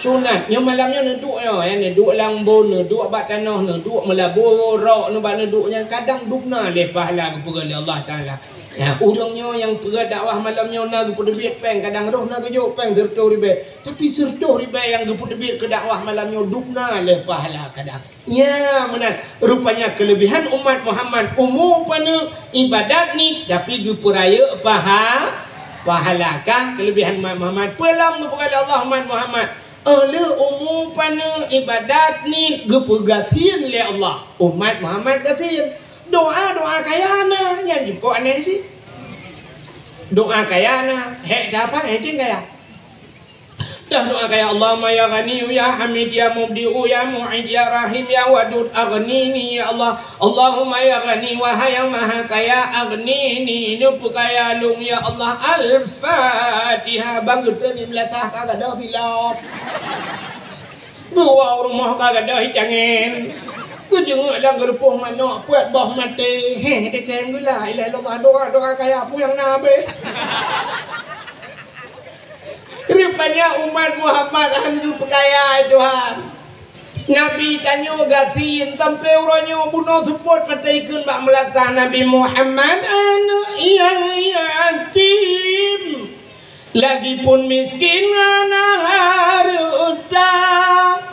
sunat yang malamnya neduk yang neduk langbon neduk bak tanah neduk melabur rak nebak neduk yang kadang dukna le pahala kepada Allah Taala. Ya, urangnya yang pergi dakwah malamnya nak kepada biar peng kadang roh nak kejuk peng serto ribe. Tapi serto ribe yang kepada biar ke dakwah malamnya dukna leh pahala kadang. Ya, benar. Rupanya kelebihan umat Muhammad umum pada ibadat ni tapi gupuraya pahala kah kelebihan umat Muhammad. Pelam kepada Allah umat Muhammad. Oleh umum pada ibadat ni gupurgasin le Allah. Umat Muhammad gasin. Doa kaya na yang jumpa aneh sih. Doa kaya na apa kaya. Dah doa kaya Allahumma ya Ghani ya Hamid ya Mubdi'u ya Mu'id ya Rahim ya Wadud aghnini ya Allah. Allahumma ya Ghani wahai yang maha kaya aghnini nupu kaya lung ya Allah. Al-Fatihah banggut ni melatah kagak dah filap. Gua rumah kagak dah hijangin. Ku jenguk lah gerpuh mana puat bah mati. Dekem gula ilah doa kaya apa yang nabe. Rupanya umat Muhammad handu perkaya Tuhan. Nabi tanya gasin sampai uranya bunuh support mataikun bak melasah Nabi Muhammad anak yang yatim. Lagipun miskin anak harta.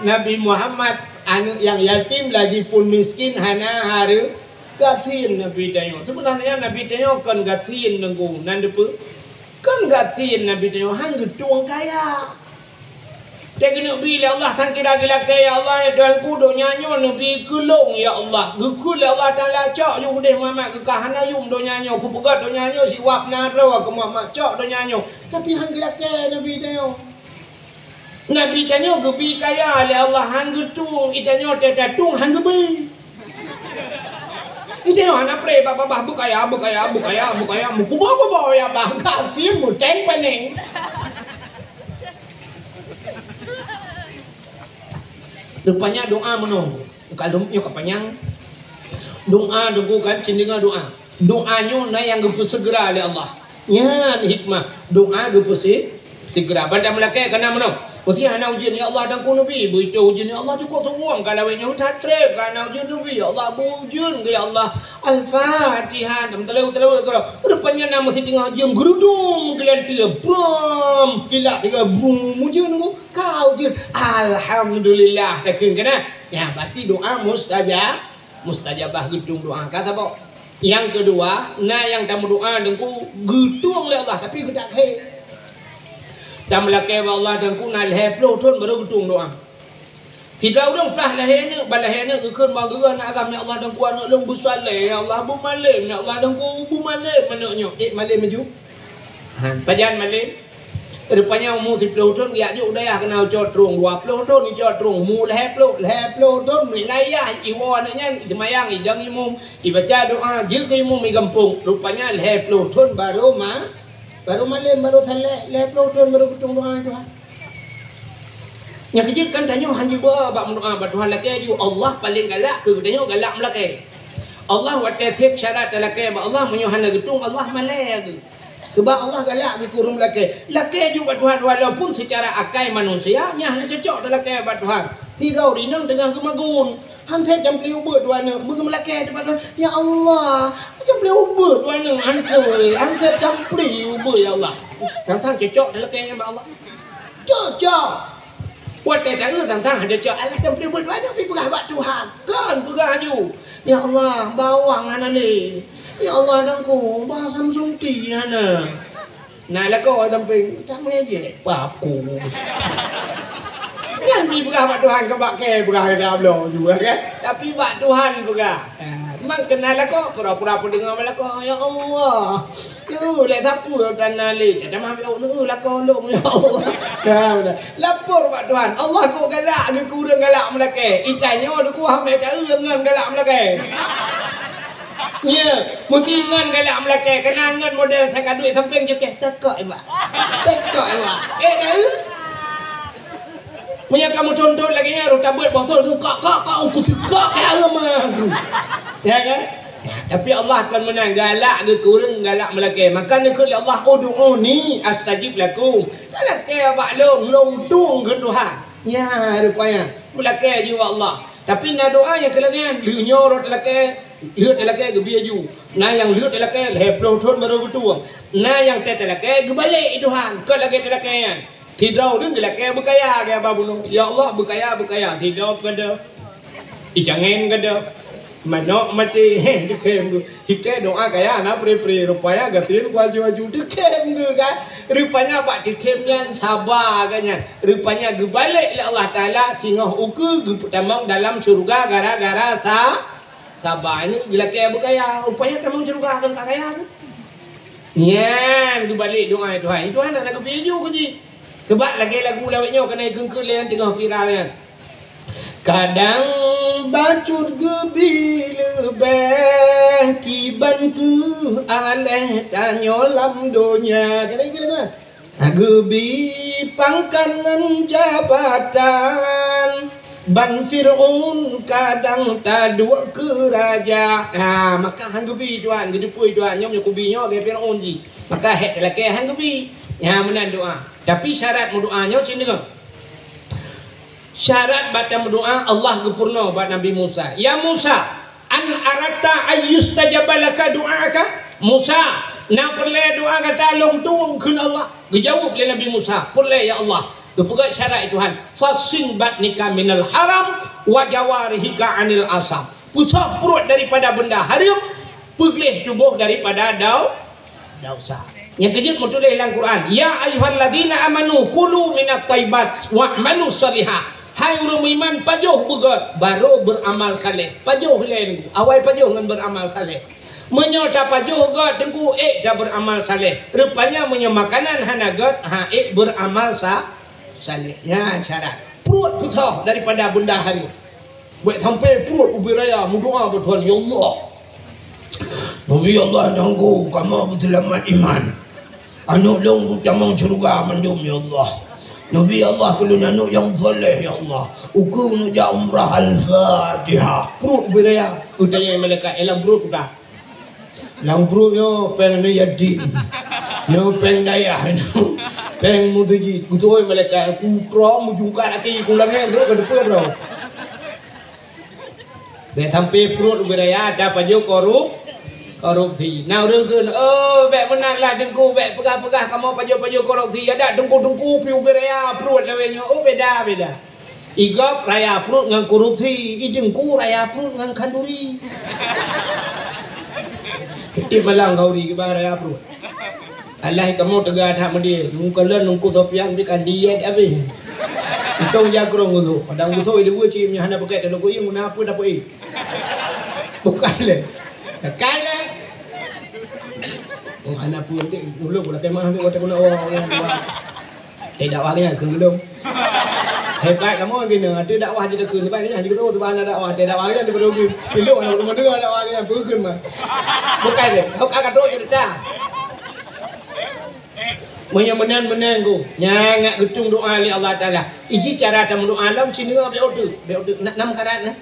Nabi Muhammad anak yang yatim lagi pun miskin hana hari gasin Nabi tanya. Sebenarnya Nabi tanya kan gasin nengku nandepe kan gasin Nabi tanya hang getung kaya. Tegena bila Allah sang kira gila kaya Allah ya Tuhan ku do nyanyo Nabi kulung ya Allah. Gukul Allah Taala cak ju deh Muhammad ke kahana yum do nyanyo ku pegat do nyanyo si wap naro ke Muhammad cak do nyanyo. Tapi hang gila kaya Nabi tanya. Nabi tanya gebi kaya oleh Allah hang getung itanya tetatung hang gebi. Itanya anak pre bapa bukaya muku bawa ya bangka film muteng pening. Rupanya doa menung. Kalau doa kepanjang doa kan cindinga doa. Doanya na yang gepu segera oleh Allah. Ya hikmah doa gepu segera. Banda melakai kena menung. Berarti anak ujian ya Allah dan ku Nabi. Berita ujian ya Allah cukup tuang. Kalau yang hutan trip. Kalau ujian Nabi ya Allah ujian ke ya Allah. Al-Fatihah. Terlalu. Rupanya nama si tengah ujian. Gerudung. Kalian tiga. Brum. Kilak tiga. Brum. Ujian ku. Kau ujian. Alhamdulillah. Takkan kena. Ya berarti doa mustajab. Mustajabah gedung doa. Kata apa? Yang kedua. Nah yang tamu doa. Dan ku gedung oleh Allah. Tapi ku tak kaya. Dan melaki Allah dan ku nak lahir peluh tun baru betung doa. Tidak orang pelah lahir ni, balahir ni kekun bangga nak agam ya Allah dan ku anak long bersalih ya Allah bu malim ya Allah dan ku bu malim manaknya. Malim maju. Pajan malim. Rupanya umur si peluh tun ya juk daya kena cot terung 20 tun ni cot terung mu lahir peluh tun ni ngayah iwan nya jemayang idang imum ibaca doa je ke imum mi gampung. Rupanya lahir peluh tun baru malam baru thalek leplo ton baru kutung doa Tuhan. Yang kecil kan tanya hanya bak doa bak Tuhan laki ju Allah paling galak ke tanya galak melaki. Allah wate tip syarat laki bak Allah menyuhan getung Allah malai. Sebab Allah galak ke kurung laki. Laki ju bak Tuhan walaupun secara akal manusia nya cocok laki bak Tuhan. Tirau rinang tengah kemagun. Hantai jam beli ubah tuan nak. Bagi melaki depan tuan. Ya Allah. Macam beli ubah tuan nak. Hantai jam beli ubah ya Allah. Tang-tang cocok dalam kaya Allah. Cocok. Buat tak tahu tang-tang ada cocok. Alah jam beli ubah tuan nak. Pergi pegah buat Tuhan. Kan pegah ju. Ya Allah. Bawang anak ni. Ya Allah dangku. Bah Samsung T anak. Nah lah kau samping. Tak mengejek. Papu. Kan pergi pegah buat Tuhan ke bak ke pegah ke Allah juga kan. Tapi buat Tuhan pegah. Memang kenal lah kau. Pura-pura pun dengar malah kau. Ya Allah. Yo, lek sapu tanah le. Ada mah yo lah kau long ya Allah. Dah. Lapor buat Tuhan. Allah kau galak ke kurang galak melake. Itanya ada ku hamil tak ngan galak melake. Ya, mungkin ngan galak melake. Kena ngan model saya duit samping je ke. Tekak iba. Dah. Punya kamu contoh lagi ya, rota buat botol tu kak aku suka kayak mah. Ya kan? Tapi Allah akan menang galak ke kurang galak melaki. Makanya kalau Allah ud'uni astajib lakum. Kalau ke abak long tung ke Tuhan. Ya rupanya melaki juga Allah. Tapi nak doa yang kelengan liur telake liur telake ke biaju. Nah yang liur telake leplo thon baru betul. Nah yang telake ke balik Tuhan. Ke lagi telake yang tidak dia gelak berkaya ke apa bunuh. Ya Allah berkaya. Tidak kada. Ijangin kada. Manok mati dikem. Hike doa kaya anak pre rupanya gatin waju dikem kan. Rupanya pak dikemnya sabar kanya. Rupanya gebalik oleh Allah Taala singoh uku tamang dalam surga gara-gara sabar ini gelak berkaya. Rupanya tamang surga kan kaya. Nyan gebalik doa Tuhan. Tuhan nak kepiaju ke ji. Sebab lagi lagu lawaknya kena kengkul yang tengah viral kan. Kadang bacut gebi lebih kiban ke aleh tanyo lam dunia. Kena ikut lagu. Gebi pangkanan jabatan ban Fir'aun kadang tadua ke raja. Maka hang gebi tuan, gedepui tuan nyom kubinya ke Fir'aun ji. Maka het laki hang gebi. Ya menan doa. Tapi syarat doanya macam ni kan. Syarat baca doa Allah gempurna buat Nabi Musa. Ya Musa, an arata ayyustajabalaka doaka? Musa, nak perle doa kata long tuang kun Allah. Dijawab oleh Nabi Musa, perle ya Allah. Kepegat syarat Tuhan. Fasin batnika minal haram wa jawarihika anil asam. Putar perut daripada benda haram, peglih tubuh daripada dosa. Yang kejut mutulah dalam Quran. Ya ayyuhalladzina amanu kulu minat thayyibat wa'malu salihah. Hai orang beriman pajuh begot baru beramal saleh. Pajuh lain awal pajuh dengan beramal saleh. Menyota pajuh got tengku dah beramal saleh. Rupanya makanan hana got beramal saleh. Ya syarat. Perut putar daripada benda hari. Buat sampai perut ubi raya berdoa betul ya Allah. Nabi Allah jangku kamu berselamat iman. Anak long utamang syurga mandum ya Allah. Nabi Allah kalau anak yang soleh ya Allah. Uku menuju umrah al-Fatihah. Perut beraya. Utanya malaikat elang perut udah. Lang perut yo pen ni jadi. Yo pen daya. Peng mu tu ji, ku tu malaikat ku pro mu jungkat laki ku lang duk ke depan ro. Để sampai perut beraya ada paju korupsi. Nah orang kun, bek menang lah dengku, bek pegah-pegah kamu paju korupsi. Ada dengku piu beraya perut lawenya. Beda. Igap raya perut ngan korupsi, dengku raya perut ngan kanduri. Di malang gauri ke raya perut. Allah kamu tegak tak mendir. Mungkin nungku topian di kandiat habis. Kau jagrong tu. Padang tu itu cim yang hendak pakai dalam kuih mana apa dah pakai. Bukan le. Kala. Anak pun dulu pula kemah tu kata guna orang. Tidak walian kelong. Hebat kamu gini. Ada dakwah jadi kelong. Hebat ni jadi tu mana dakwah. Tidak walian daripada pergi. Peluk orang rumah dengar dakwah walian pergi mah. Bukan le. Kau akan terus jadi dah. Menang ku nyangat getung doa li Allah Taala. Iji cara ta doa lam sini be odu nam karat nah.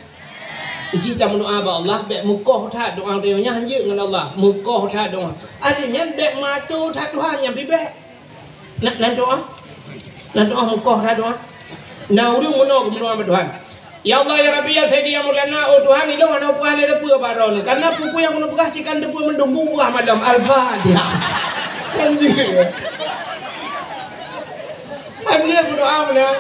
Iji ta doa ba Allah be mukoh tha doa dia nya hanje ngan Allah mukoh tha doa. Adanya be matu tha Tuhan yang bibe. Nan doa mukoh tha doa. Na urung mono doa ba Tuhan. Ya Allah ya Rabbi ya Sayyidi ya Maulana Tuhan ilo ana puan le tepu baron. Karena pupu yang kuno pegah cikan tepu mendung buah madam Al-Fatihah. Anjir. Anjir berdoa mana?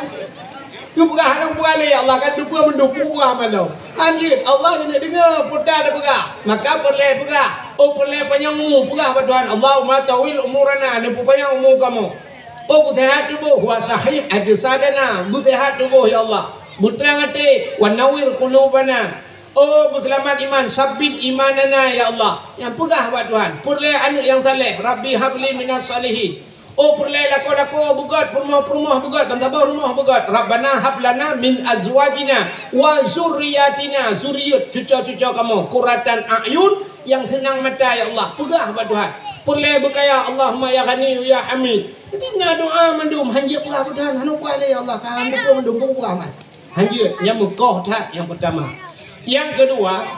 Tu pegah hang puale ya Allah kan depa mendukung buah mana. Anjir Allah kena dengar putar dah pegah. Maka boleh pegah. Boleh panjang umur pegah pada Tuhan. Allahumma tawil umurana ne panjang umur kamu. Butehat tubuh wa sahih ajsadana. Butehat tubuh ya Allah. Buterang hati wa nawir qulubana. Berselamat iman, sabit imanana ya Allah. Yang pegah buat Tuhan. Perleh anak yang saleh. Rabbi habli minas salihin. Perleh lako bugat, perumah bugat, bantabah rumah bugat. Rabbana hablana min azwajina wa zurriyatina. Zuriyat cucu-cucu kamu. Qurratan a'yun yang senang mata ya Allah. Pegah buat Tuhan. Perleh berkaya Allahumma ya ghani ya hamid. Jadi nak doa mendum hanjir pegah buat Tuhan. Hanu kuala ya Allah. Kan depa mendukung pegah man. Hanjir yang mukoh tak yang pertama. Yang kedua,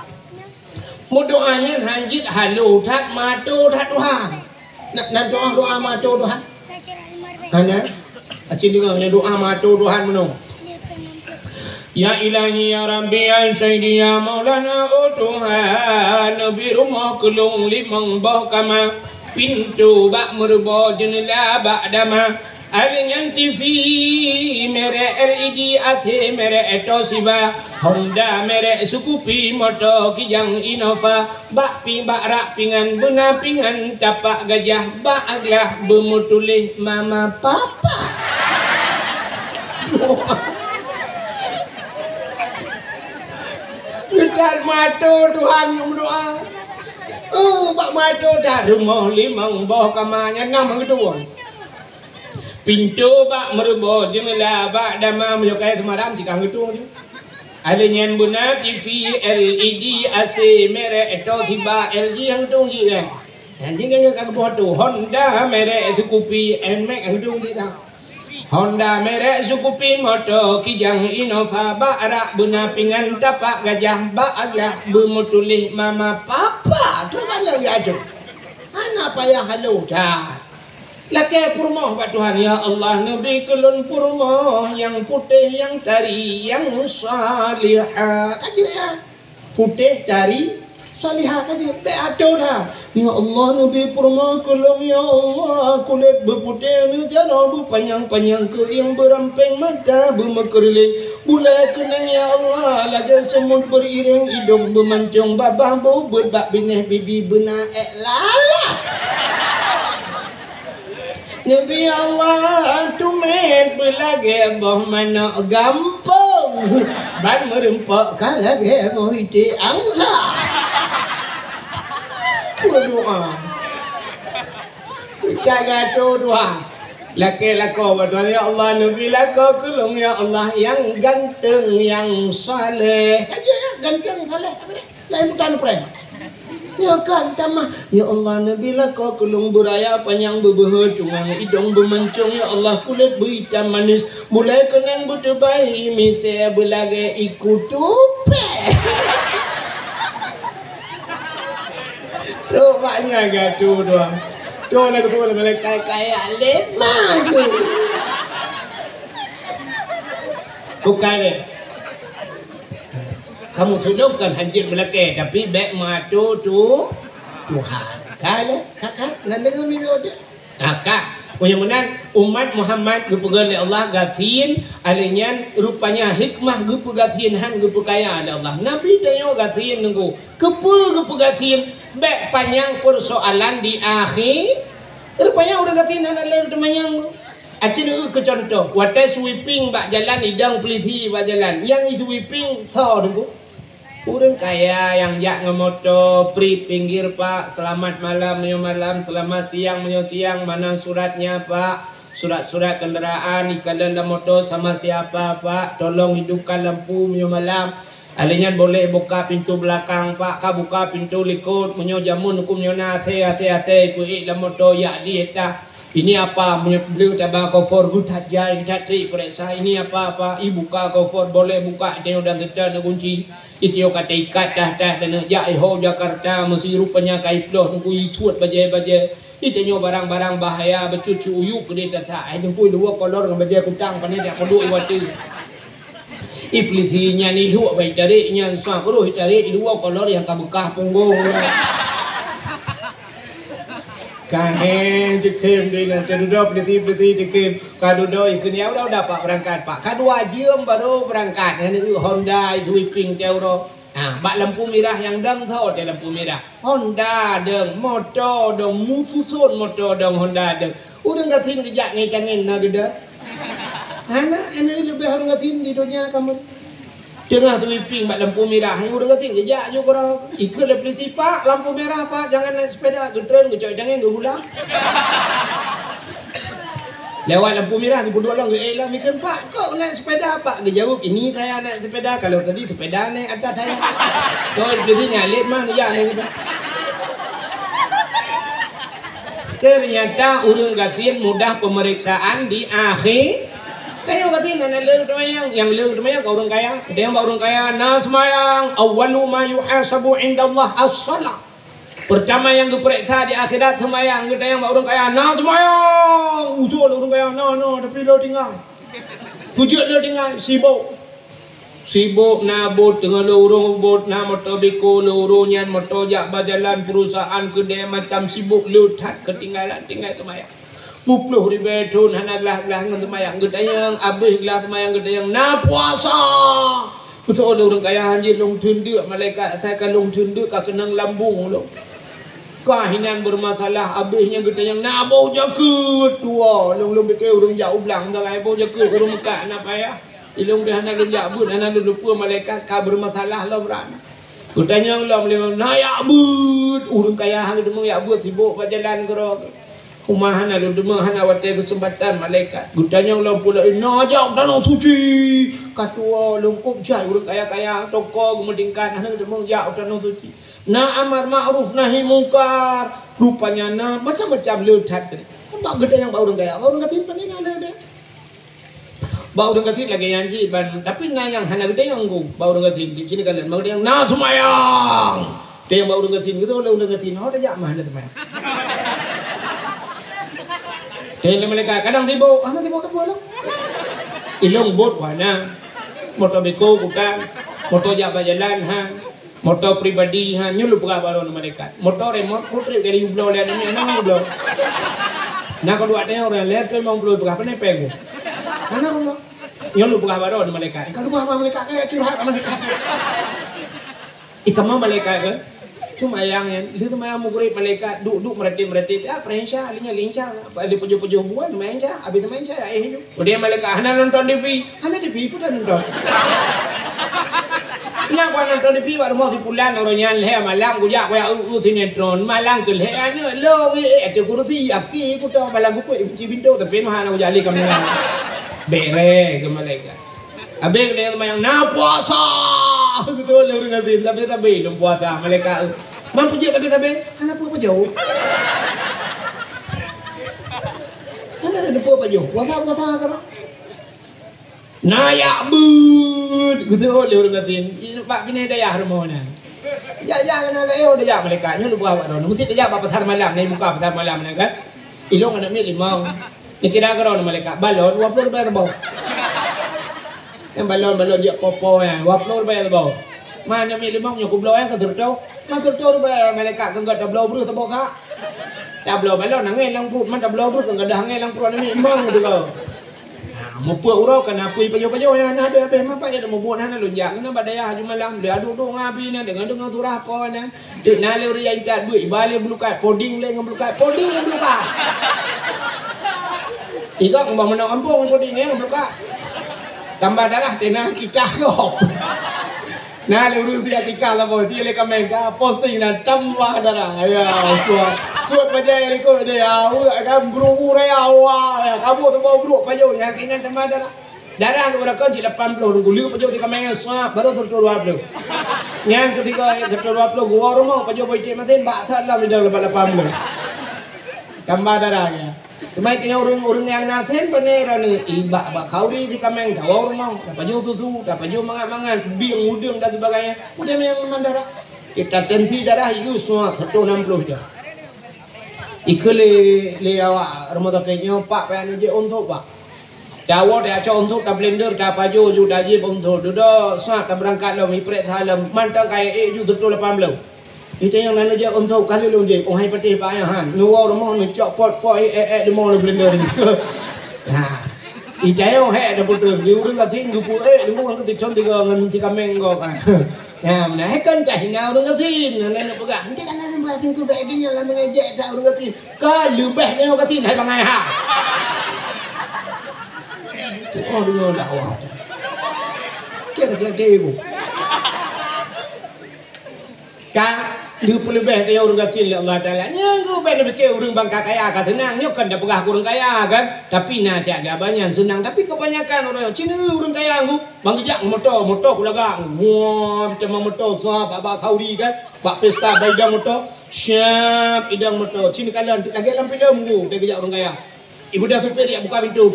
doanya hanjit halu tak matu tak Tuhan. Nak doa matu Tuhan. Hanya acin dengar doa matu Tuhan menung. Ya ilahi ya Rabbi ya Sayyidi ya Maulana Tuhan Nabi rumah kelung limang bah kama pintu bak merba jenela bak dama Alinyan TV mere LED ate mere Toshiba Honda mere Sukupi moto kijang Innova bak pi bak rak pingan bena pingan tapak gajah bak aglah bermutulih mama papa. Ngejar matu Tuhan yang berdoa. Bak matu dah rumah limang boh kamanya 6 kedua. Pintu bak merbo jendela bak dama menyukai semaram sikang gedung tu. Alinyan buna TV LED AC merek Toshiba LG yang gedung je kan. Nanti kan kat bawah tu Honda merek Sukupi NMAX yang gedung je dah. Honda merek Sukupi moto kijang Innova bak arak buna pingan tapak gajah bak aglah bermutulih mama papa. Tu banyak dia tu. Anak payah halu dah. Laki purmoh buat Tuhan ya Allah Nabi kelun purmoh yang putih yang tari yang salihah kaji ya putih tari salihah kaji betul dah ya Allah Nabi purmoh kelun ya Allah kulit berputih ni cara berpanjang-panjang ke yang beramping mata bermekeriling bulai kenang ya Allah lajar semut beriring hidung bermancung babah bau berbak binih bibi benar lala Nabi Allah tumet belage boh mana gampang ban merempak kalage boh ite angsa berdoa jaga doa laki-laki berdoa ya Allah Nabi laki kelung ya Allah yang ganteng yang saleh aja ya ganteng saleh lain bukan prank. Ya kan tamah ya Allah Nabi lah kau kelung beraya panjang berbehut cungang hidung bermancung ya Allah kulit berhitam manis mulai kenang bertebai misal berlaga ikut tupe tu banyak gatu doang Doa lah ketua lah malaikat kaya lemah ke. Bukan deh. Kamu tolongkan Haji Melaka tapi baik matu tu Tuhan. Kala kakak nak dengar minum dia. Kakak Kemudian umat Muhammad gupegan oleh Allah gatin alinyan rupanya hikmah gupe gatin han gupe kaya ada Allah. Nabi tayo gatin nunggu. Kepe gupe gatin baik panjang persoalan di akhir. Rupanya orang gatin han ada temayang. Acin ke contoh, watai sweeping bak jalan idang peliti bak jalan. Yang itu sweeping tahu nunggu. Orang kaya yang jak ngemoto pri pinggir pak, selamat malam menyo malam, selamat siang menyo siang, mana suratnya pak, surat-surat kendaraan ikan dalam motor sama siapa pak, tolong hidupkan lampu menyo malam. Alinyan boleh buka pintu belakang pak, ka buka pintu likut menyo jamun hukum menyo na hati kui dalam motor ya di eta. Ini apa? Beliau tabak kofor gutat jai datri periksa ini apa ibu buka kofor boleh buka dia dan kita nak kunci itu kata ikat dah dan ya ho Jakarta mesti rupanya kaiploh nunggu ituat baje itu nyo barang-barang bahaya bercucu uyuk dia tak itu pun dua kolor dengan baje kutang pandai tak perlu iwati iplitinya ni dua baik cari nya sang kuruh cari dua kolor yang kabukah punggung Kahen jekem dia nak duduk beti jekem kadudo ikun ya udah pak berangkat pak kadua jam baru berangkat ini Honda sweeping teuro bak lampu merah yang dang tahu dia lampu merah Honda deng motor deng mutusun motor deng Honda deng udah ngatin kejak ngecangin nak gede anak lebih harus ngatin di dunia kamu Tengah sweeping bak lampu merah yang udah ngatin kejak juga orang ikut le polisi pak lampu merah pak jangan naik sepeda getren gecoy jangan ulang lewat lampu merah tu dua orang lah mikir pak kau naik sepeda pak dia jawab ini saya naik sepeda kalau tadi sepeda naik atas saya kau polisi nyalip mah ya naik ternyata urang gatin mudah pemeriksaan di akhir. Tayo gatin na leu temayang yang leu temayang orang kaya. Dia yang orang kaya na semayang awwalu ma yuhasabu indallah as-shalah. Pertama yang diperiksa di akhirat semayang. Kita yang orang kaya na semayang. Utul orang kaya na tapi lo tinggal. Tujuh lo tinggal sibuk nabut dengan lorong bot na motor beko lorongnya motor jak berjalan perusahaan kedai macam sibuk lutat ketinggalan tinggal semayang. 10,000 tahun hanaglah dengan semayang gedayang habis gelah semayang gedayang na puasa betul orang kaya hanjir long tunduk malaikat saya kan long tunduk ka kenang lambung lo kahinan bermasalah habisnya gedayang na bau jaket tua long bekeu orang jauh belang dah bau jaket orang Mekah na payah ilung dah hanag jabut hanag lupa malaikat ka bermasalah lo beran gedayang lo na ya but orang kaya hang demang ya but sibuk berjalan gerok Umahan ada demahan awate kesempatan malaikat. Gutanya ulang pula najak danau suci. Katua lengkup jai urang kaya-kaya toko gemedingkan ana demang jak danau suci. Na amar ma'ruf nahi mungkar. Rupanya na macam-macam leutat tadi. Bak gede yang bau urang kaya. Urang katin panin ana deh. Bau urang katin lagi yanji ban tapi na yang hana gede yang go. Bau urang katin di sini kalian bau yang na sumayang. Dia yang bau urang katin gitu urang katin. Ho dah jak mah na teman. Kaya mereka kadang tibo, anak tibo lah. Ilong bot wana, motor beko bukan, motor jalan motor pribadi nyulup kabar mereka. Motor remote putri dari ublo lihat ini anak ublo. Nah kalau ada orang lihat tu memang ublo berapa nih pegu. Anak ublo, nyulup kabar mereka. Kalau apa mereka kayak curhat mereka. Ikan mah mereka kan. Sumayang yan, itu sumayang mugurip malaikat duduk mereti prensya alinya lincah di pujuh-pujuh buan main sah habis main sah itu kemudian malaikat hana nonton TV pun dah nonton kenapa nonton TV baru mau sebulan orangnya leh malam kuya sinetron malam ke leh anu lo itu kursi akti aku tahu malam aku cibinto tapi hana jali kami bere ke malaikat habis dia sumayang na puasa betul orang ngatin tapi belum puasa malaikat mampu je tapi anak apa jauh anak ada apa jauh puasa kan nayak bud betul orang ngatin pak pinai daya harmona Ya kena ada dia ya malaikatnya lu buat dah. Mesti dia apa petang malam ni buka petang malam ni kan. Ilong anak mi limau. Ni kira kau malaikat balon 20 rupiah tu bau. Yang balon dia popo ya 20 rupiah tu bau. Mana mi limau nyo ku blow yang tertau. Man tertau rupiah malaikat kan ada blow bru tu bau tak. Dah blow balon angin lang perut man dah blow bru kan ada angin lang perut ni imang tu kau. Mau puak urau kan apa payo-payo yang ada apa ya mau buat nana lunjak kena badaya haju malam dia aduk ngabi na dengan surah ko na dik nale uri yang kat buik balik belukat poding le ngam belukat Iga ngam menang ampung poding ngam belukat tambah darah tenang kikah kop nale uri dia kikah lah boy dia le kamera posting na tambah darah ya suat pajai liko dia kan buru ya ya kamu tu mau buru pajo yang kena tambah darah tu berapa je 80 guli pajo di kamera suap baru tertur 20 yang ketiga tertur 20 gua rumah pajo boy mesin bak salah di dalam 80 tambah darahnya cuma kena urung yang nasen penera ni ibak bak kauri di kamera gua rumah pajo tu pajo mangan biang udang dan sebagainya udah yang mandara kita tensi darah itu suap 160 je ikut le awak rumah takenya pak payan je untuk pak Jawa dia aca untuk ta blender ta pajo ju dah je untuk dodo sat ta berangkat lo mi prek salam mantang kai ju betul 80 kita yang nana je untuk kali lo je oh hai patih pak ya han luar rumah ni cok pot di mau blender ni ha ijao he ada betul di urang kating du pu lu kan ketik con tiga ngan tiga menggo kan ya mana he kan cah hina urang kating nana pegang nanti kan ada belas tu dak gini lah mengejek dak urang kating ka lebih ni urang kating hai bangai ha oh dia dakwah kira-kira ibu kan 20 lebih dia urang kecil Allah Taala nyanggu ben beke urang bangka kaya ka tenang nyok kan dah pegah urang kaya kan tapi na jaga banyak senang tapi kebanyakan orang Cina urang kaya nggu bang jak motor kulagang wah macam motor sah baba kauri kan bak pesta baidang motor siap idang motor Cina kalan lagi dalam film nggu dia kejak orang kaya ibu dah supir dia buka pintu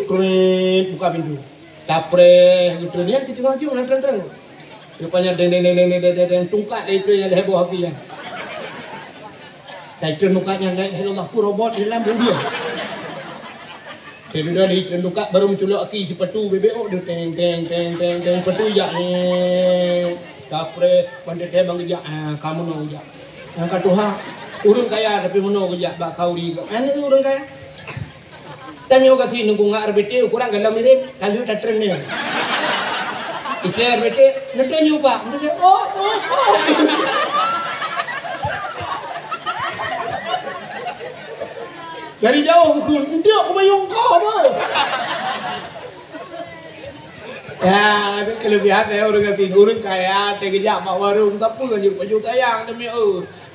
buka pintu tapre gitu dia kita maju nantang rupanya deng tungkat itu yang heboh hati ya saya tungkatnya naik Allah pun robot di dalam dia saya sudah di tungkat baru menculak aki di petu BBO dia teng petu ya ni tapre pandai dia bang ya kamu no ya angkat Tuhan urang kaya tapi mono kerja bak kauri ini tu urang kaya tanya kat sini nunggu ngar bete kurang galam mirip kalau tak trend ni itu bete nanti nyoba nanti oh dari jauh aku tidak aku bayang kau apa ya itu kelebihan ya orang kaya tegak mak warung tapi kan baju sayang demi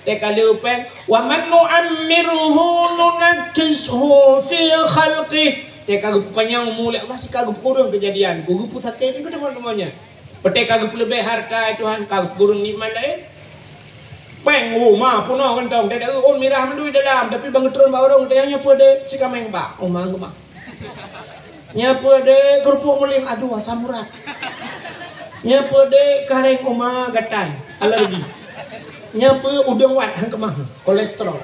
Tekalu peng wa man nu'ammiruhu nunakkishu fi khalqih tekagu panjang mulai Allah si kagu kurang kejadian gugu pusake ni teman-temannya pete kagu lebih harta Tuhan kagu kurang nikmat lain peng rumah puno kentong dia on mirah mendui dalam tapi bang turun barong tayangnya pada si kameng pak omang rumah nya pada kerupuk muling aduh asam urat nya pada kareng oma gatai alergi nyapa udang wat hang kemah kolesterol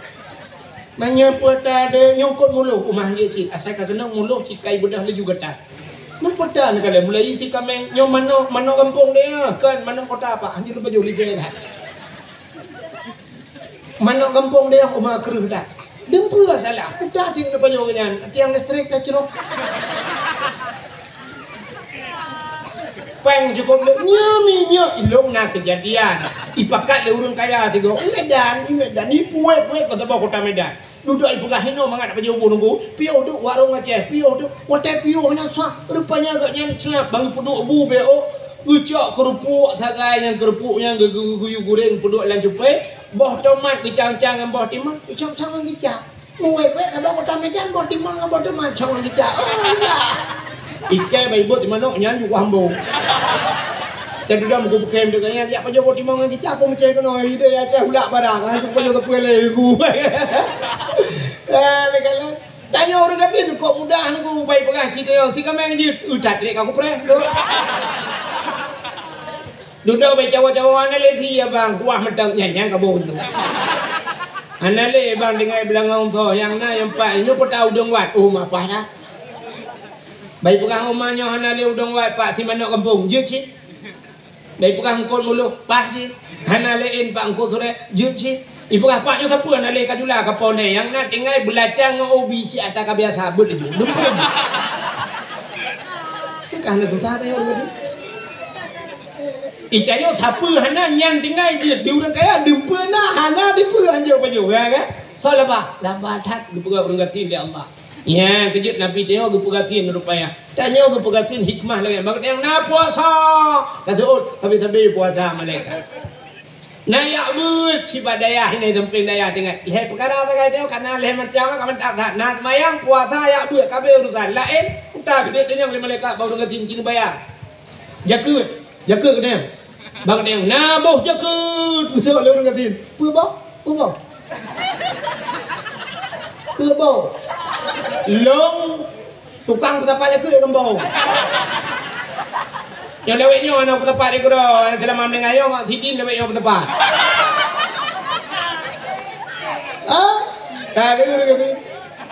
menyapa ada nyongkot muluh umah dia cik asal kena muluh cikai bedah laju getar mempedan kali mulai si kameng nyom mano kampung dia kan mano kota apa anjir lu baju lijeng dah mano kampung dia umah keruh dah dempu salah udah sing depan nyan tiang listrik dah cerok peng cukup nyaminya ilong na kejadian ipakat le urang kaya tigo Medan nipu kata bawa kota Medan duduk ipugah hino mangat apa jowo nunggu pio duk warung Aceh pio duk hotel pio nya sah rupanya agaknya siap bang puduk bu beo ucak kerupuk sagai yang kerupuknya guyu goreng puduk lan cupai boh tomat kicang-cang boh timang kicang-cang kicang muai pe kata kota Medan boh timang boh tomat cang kicang oh enggak ikai bayi buat di mana nyanyi gua hambung. Tapi dah muka bukan dengan dia apa jawab di mana kita apa macam itu noi dia aja hulak barang aku punya terpilih gua. Kalau tanya orang kata kok mudah aku bayi pegah si kameng dia udah trek aku pernah. Duduk baca-baca ana le thi bang kuah medang nyanyi kabun tu. Ana le bang dengai belangau tho yang na yang pak nyu putau udang wat apa dah. Baik pegang rumahnya ana le udang wat pak si manok kampung je cik. Baik pegang kon mulu pak cik. Ana le in pak ko sore je cik. Ibu pak nyu siapa ana le kajula kapone yang na tinggal belacang ubi cik atas ka biasa but je. Lupa je. Kan tu sare orang tu. Ikannya siapa hana yang tinggal je di orang kaya dempa na hana di pura anje baju kan so laba tat di pura orang gatin dia Allah ya kejut nabi tengok di pura gatin rupanya tanya di pura gatin hikmah lagi bang yang na puasa kata tapi puasa malaikat na ya but si badaya ini temping daya tengok leh perkara saya tengok karena leh macam kamu tak na semayang puasa ya but kabeh urusan lain tak dia tanya oleh malaikat baru gatin kini bayar jaga kena bang dia na boh jakut betul le orang katin pu boh long tukang petapa jakut yang boh yang lewetnya anak petapa dia kira selama mengayo mak sidin lewetnya petapa tak ada orang katin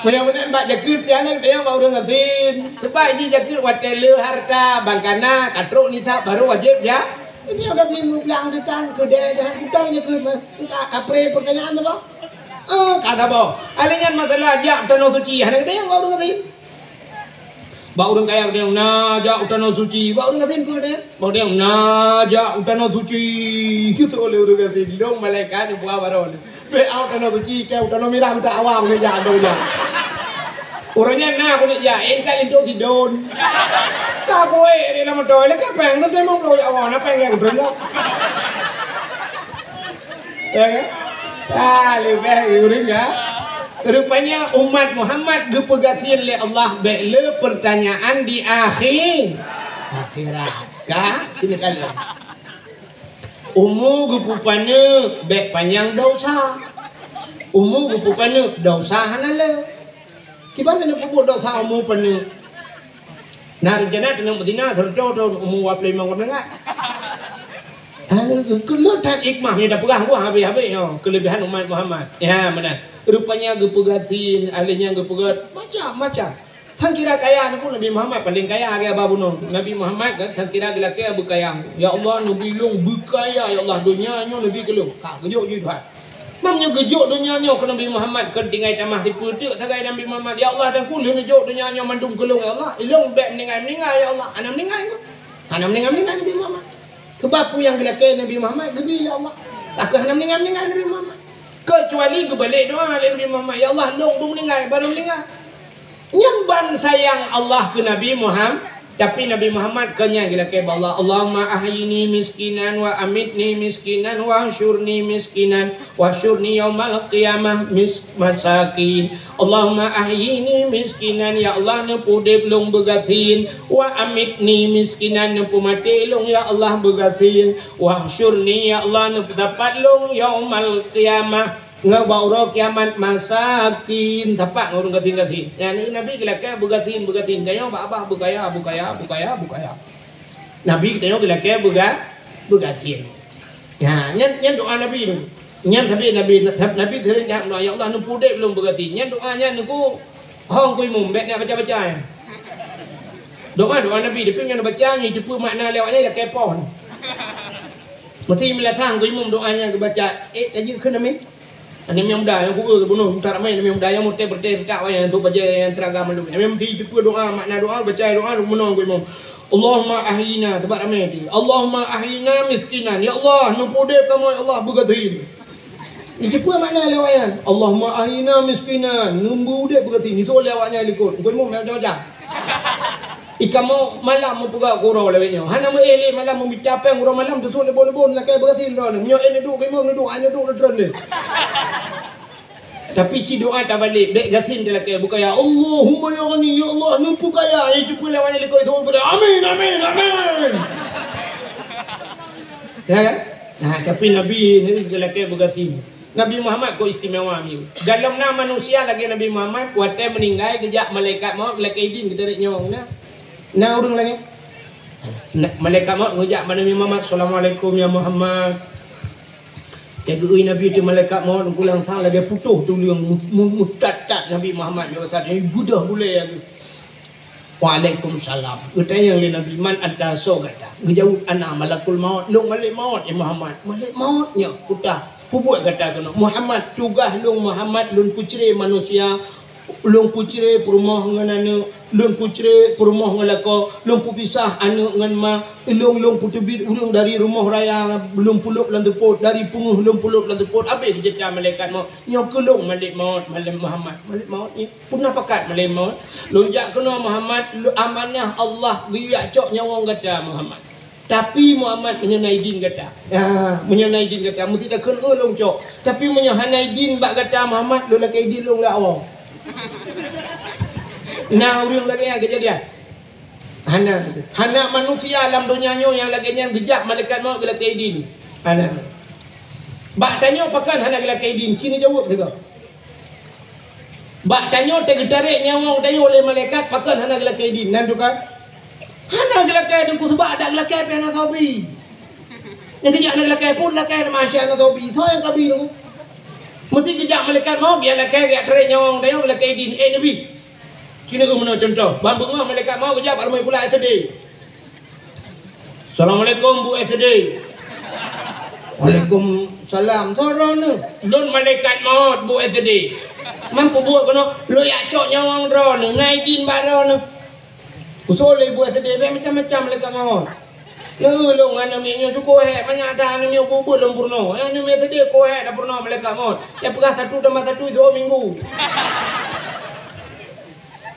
punya benar mbak jakut piana dia mau orang katin sebab ini jakut watele harta bangkana katruk nisa baru wajib ya. Ini agak timbul belang depan kedai dan hutangnya ke entah kapre pertanyaan apa? Kata boh. Alingan masalah jak tanah suci. Hanya dia yang baru katain. Bau orang kaya dia najak tanah suci. Bau orang katain pun dia. Bau dia najak tanah suci. Kita oleh orang katain. Dong malaikat ni buat baru. Be out tanah suci. Kau tanah merah kita awam ni jak dong jak. Orangnya nak aku ni jak. Engkau itu tidon. Tak boleh dia nama toilet kan peng tapi memang toilet awak nak peng yang berenang. Ya kan? Lebih uring ya. Rupanya umat Muhammad gepegasian oleh Allah bela pertanyaan di akhirat. Kah? Sini kali. Umur gepupana bek panjang dosa. Umur gepupana dosa hanala. Kibana nak pupuk dosa umur pana. Nah, rencana dengan Madinah terjauh umum waplay mengenai. Kalau tak ikmah ni dah perang buah habis kelebihan umat Muhammad. Ya benar. Rupanya gepegatin, alihnya gepegat macam-macam. Tang kira kaya ni pun Nabi Muhammad paling kaya ke Abu Nun. Nabi Muhammad kan tang kira gila kaya berkaya. Ya Allah Nabi long berkaya ya Allah dunianya Nabi kelung. Kak kejut je Tuhan. Mamnya gejuk dunianya ke Nabi Muhammad ke tinggai tamah di putuk tagai Nabi Muhammad ya Allah dan kulih gejuk dunianya mandung kelung ya Allah ilung bek meninggal ya Allah ana meninggal Nabi Muhammad kebapu yang gelake Nabi Muhammad gebi ya Allah tak ana meninggal Nabi Muhammad kecuali kebalik doa Nabi Muhammad ya Allah long meninggal baru meninggal nyemban sayang Allah ke Nabi Muhammad. Tapi Nabi Muhammad kenya gila ke Allah. Allahumma ahyini miskinan wa amitni miskinan wa syurni miskinan wa syurni yaumal qiyamah masakin. Allahumma ahyini miskinan ya Allah nepu deblong begatin wa amitni miskinan nepu mati long ya Allah begatin wa syurni ya Allah nepu dapat long yaumal qiyamah ngabauro kiamat masakin tapak ngurung gatin. Yani Nabi gila ke begatin. Dayo abah bukaya. Nabi dayo gila ke begatin. Ya, nyen doa Nabi ni. Nyen tapi Nabi sering dah doa ya Allah nu pude belum begatin. Nyen doanya niku hong kui mumbek nak baca-baca. Doa Nabi dia pengen baca ni cepu makna lewatnya dah kepon. Mesti melatang kui mum doanya ke baca aja ke Nabi. Ani yang muda yang kuat bunuh tak ramai yang muda yang muda berdiri tak yang tu baca yang teragam malu. Yang mesti cepat doa makna doa baca doa bunuh gue mau. Allahumma ahyina tempat ramai di. Allahumma ahyina miskinan. Ya Allah numpudep kamu ya Allah begatin. Ini cepat makna lewatnya. Allahumma ahyina miskinan. Numpudep begatin. Itu lewatnya likut. Gue mau macam-macam. Ikamu malam mau pegak kurau lewatnya. Hana mau ele malam mau bicara kurau malam tu lebon-lebon lah kayak begatin ron. Nyo ele duk gue mau duk anya duk ron deh. Tapi ci doa tak balik. Bek gasin dia lakai buka ya Allahumma ya ghani ya Allah numpu kaya. Yang cepu lewatnya likut itu pada amin. Ya kan? Nah tapi Nabi ni dia lakai begasin. Nabi Muhammad kau istimewa ni. Dalam nama manusia lagi Nabi Muhammad kuatnya meninggal kejak malaikat maut lakai izin kita nak nyawang nah. Nah orang lagi. Malaikat maut ngejak Nabi Muhammad, Assalamualaikum ya Muhammad. Jaga Nabi tu malaikat maut pulang tang lagi putuh tu yang mutatat Nabi Muhammad dia kata ni budah boleh lagi. Waalaikumsalam. Tanya oleh Nabi, man anta so kata. Ngejawab ana malakul maut, long malik maut ya Muhammad. Malik mautnya putah. Pubuat kata kena Muhammad tugah long Muhammad lun pucre manusia. Long pucre perumah ngan anu, long pucre perumah ngalako, long pupisah anu ngan ma, long putubit ulung dari rumah raya belum puluh lan tepot, dari punguh belum puluh lan tepot. Apa dijeta malaikat maut? Nyok kelong malik maut, malik Muhammad. Malik maut ni punah pakat malik maut. Lonjak kena Muhammad, amanah Allah giyak cok nyawang kata Muhammad. Tapi Muhammad menyenai din kata. Menyenai din kata mesti tak kena long cok. Tapi menyenai din bak kata Muhammad lo lakai din long la awang. Nah, urang lagi yang kejadian. Hana manusia alam dunia yang lagi yang jejak malaikat maut gelak kaidin. Hana. Bak tanya pakan hana gelak kaidin, sini jawab juga. Bak tanya tegetarik nyawa tanya oleh malaikat pakan hana gelak kaidin. Nan tukar. Hana gelak kaidin ku sebab ada gelak kaidin hana tobi. Yang jejak hana gelak kaidin pun gelak kaidin masya hana tobi. Itu yang kabi tu. Mesti kejap malaikat maut biar lakai gak terik nyawang tayang lakai din Nabi. Sini aku mana contoh. Bang bengah malaikat maut kejap ramai pula SD. Assalamualaikum Bu SD. Waalaikumsalam. Sorona. Lun malaikat maut Bu SD. Mampu buat kono lo yak cok nyawang drone ngai din barone. Usul Bu SD macam-macam malaikat maut. Long ana minyo tu ko he banyak dah ana minyo bubur lempurno. Ana minyo tadi ko he dah purno malaikat maut. Dia pegah satu tambah satu 2 minggu.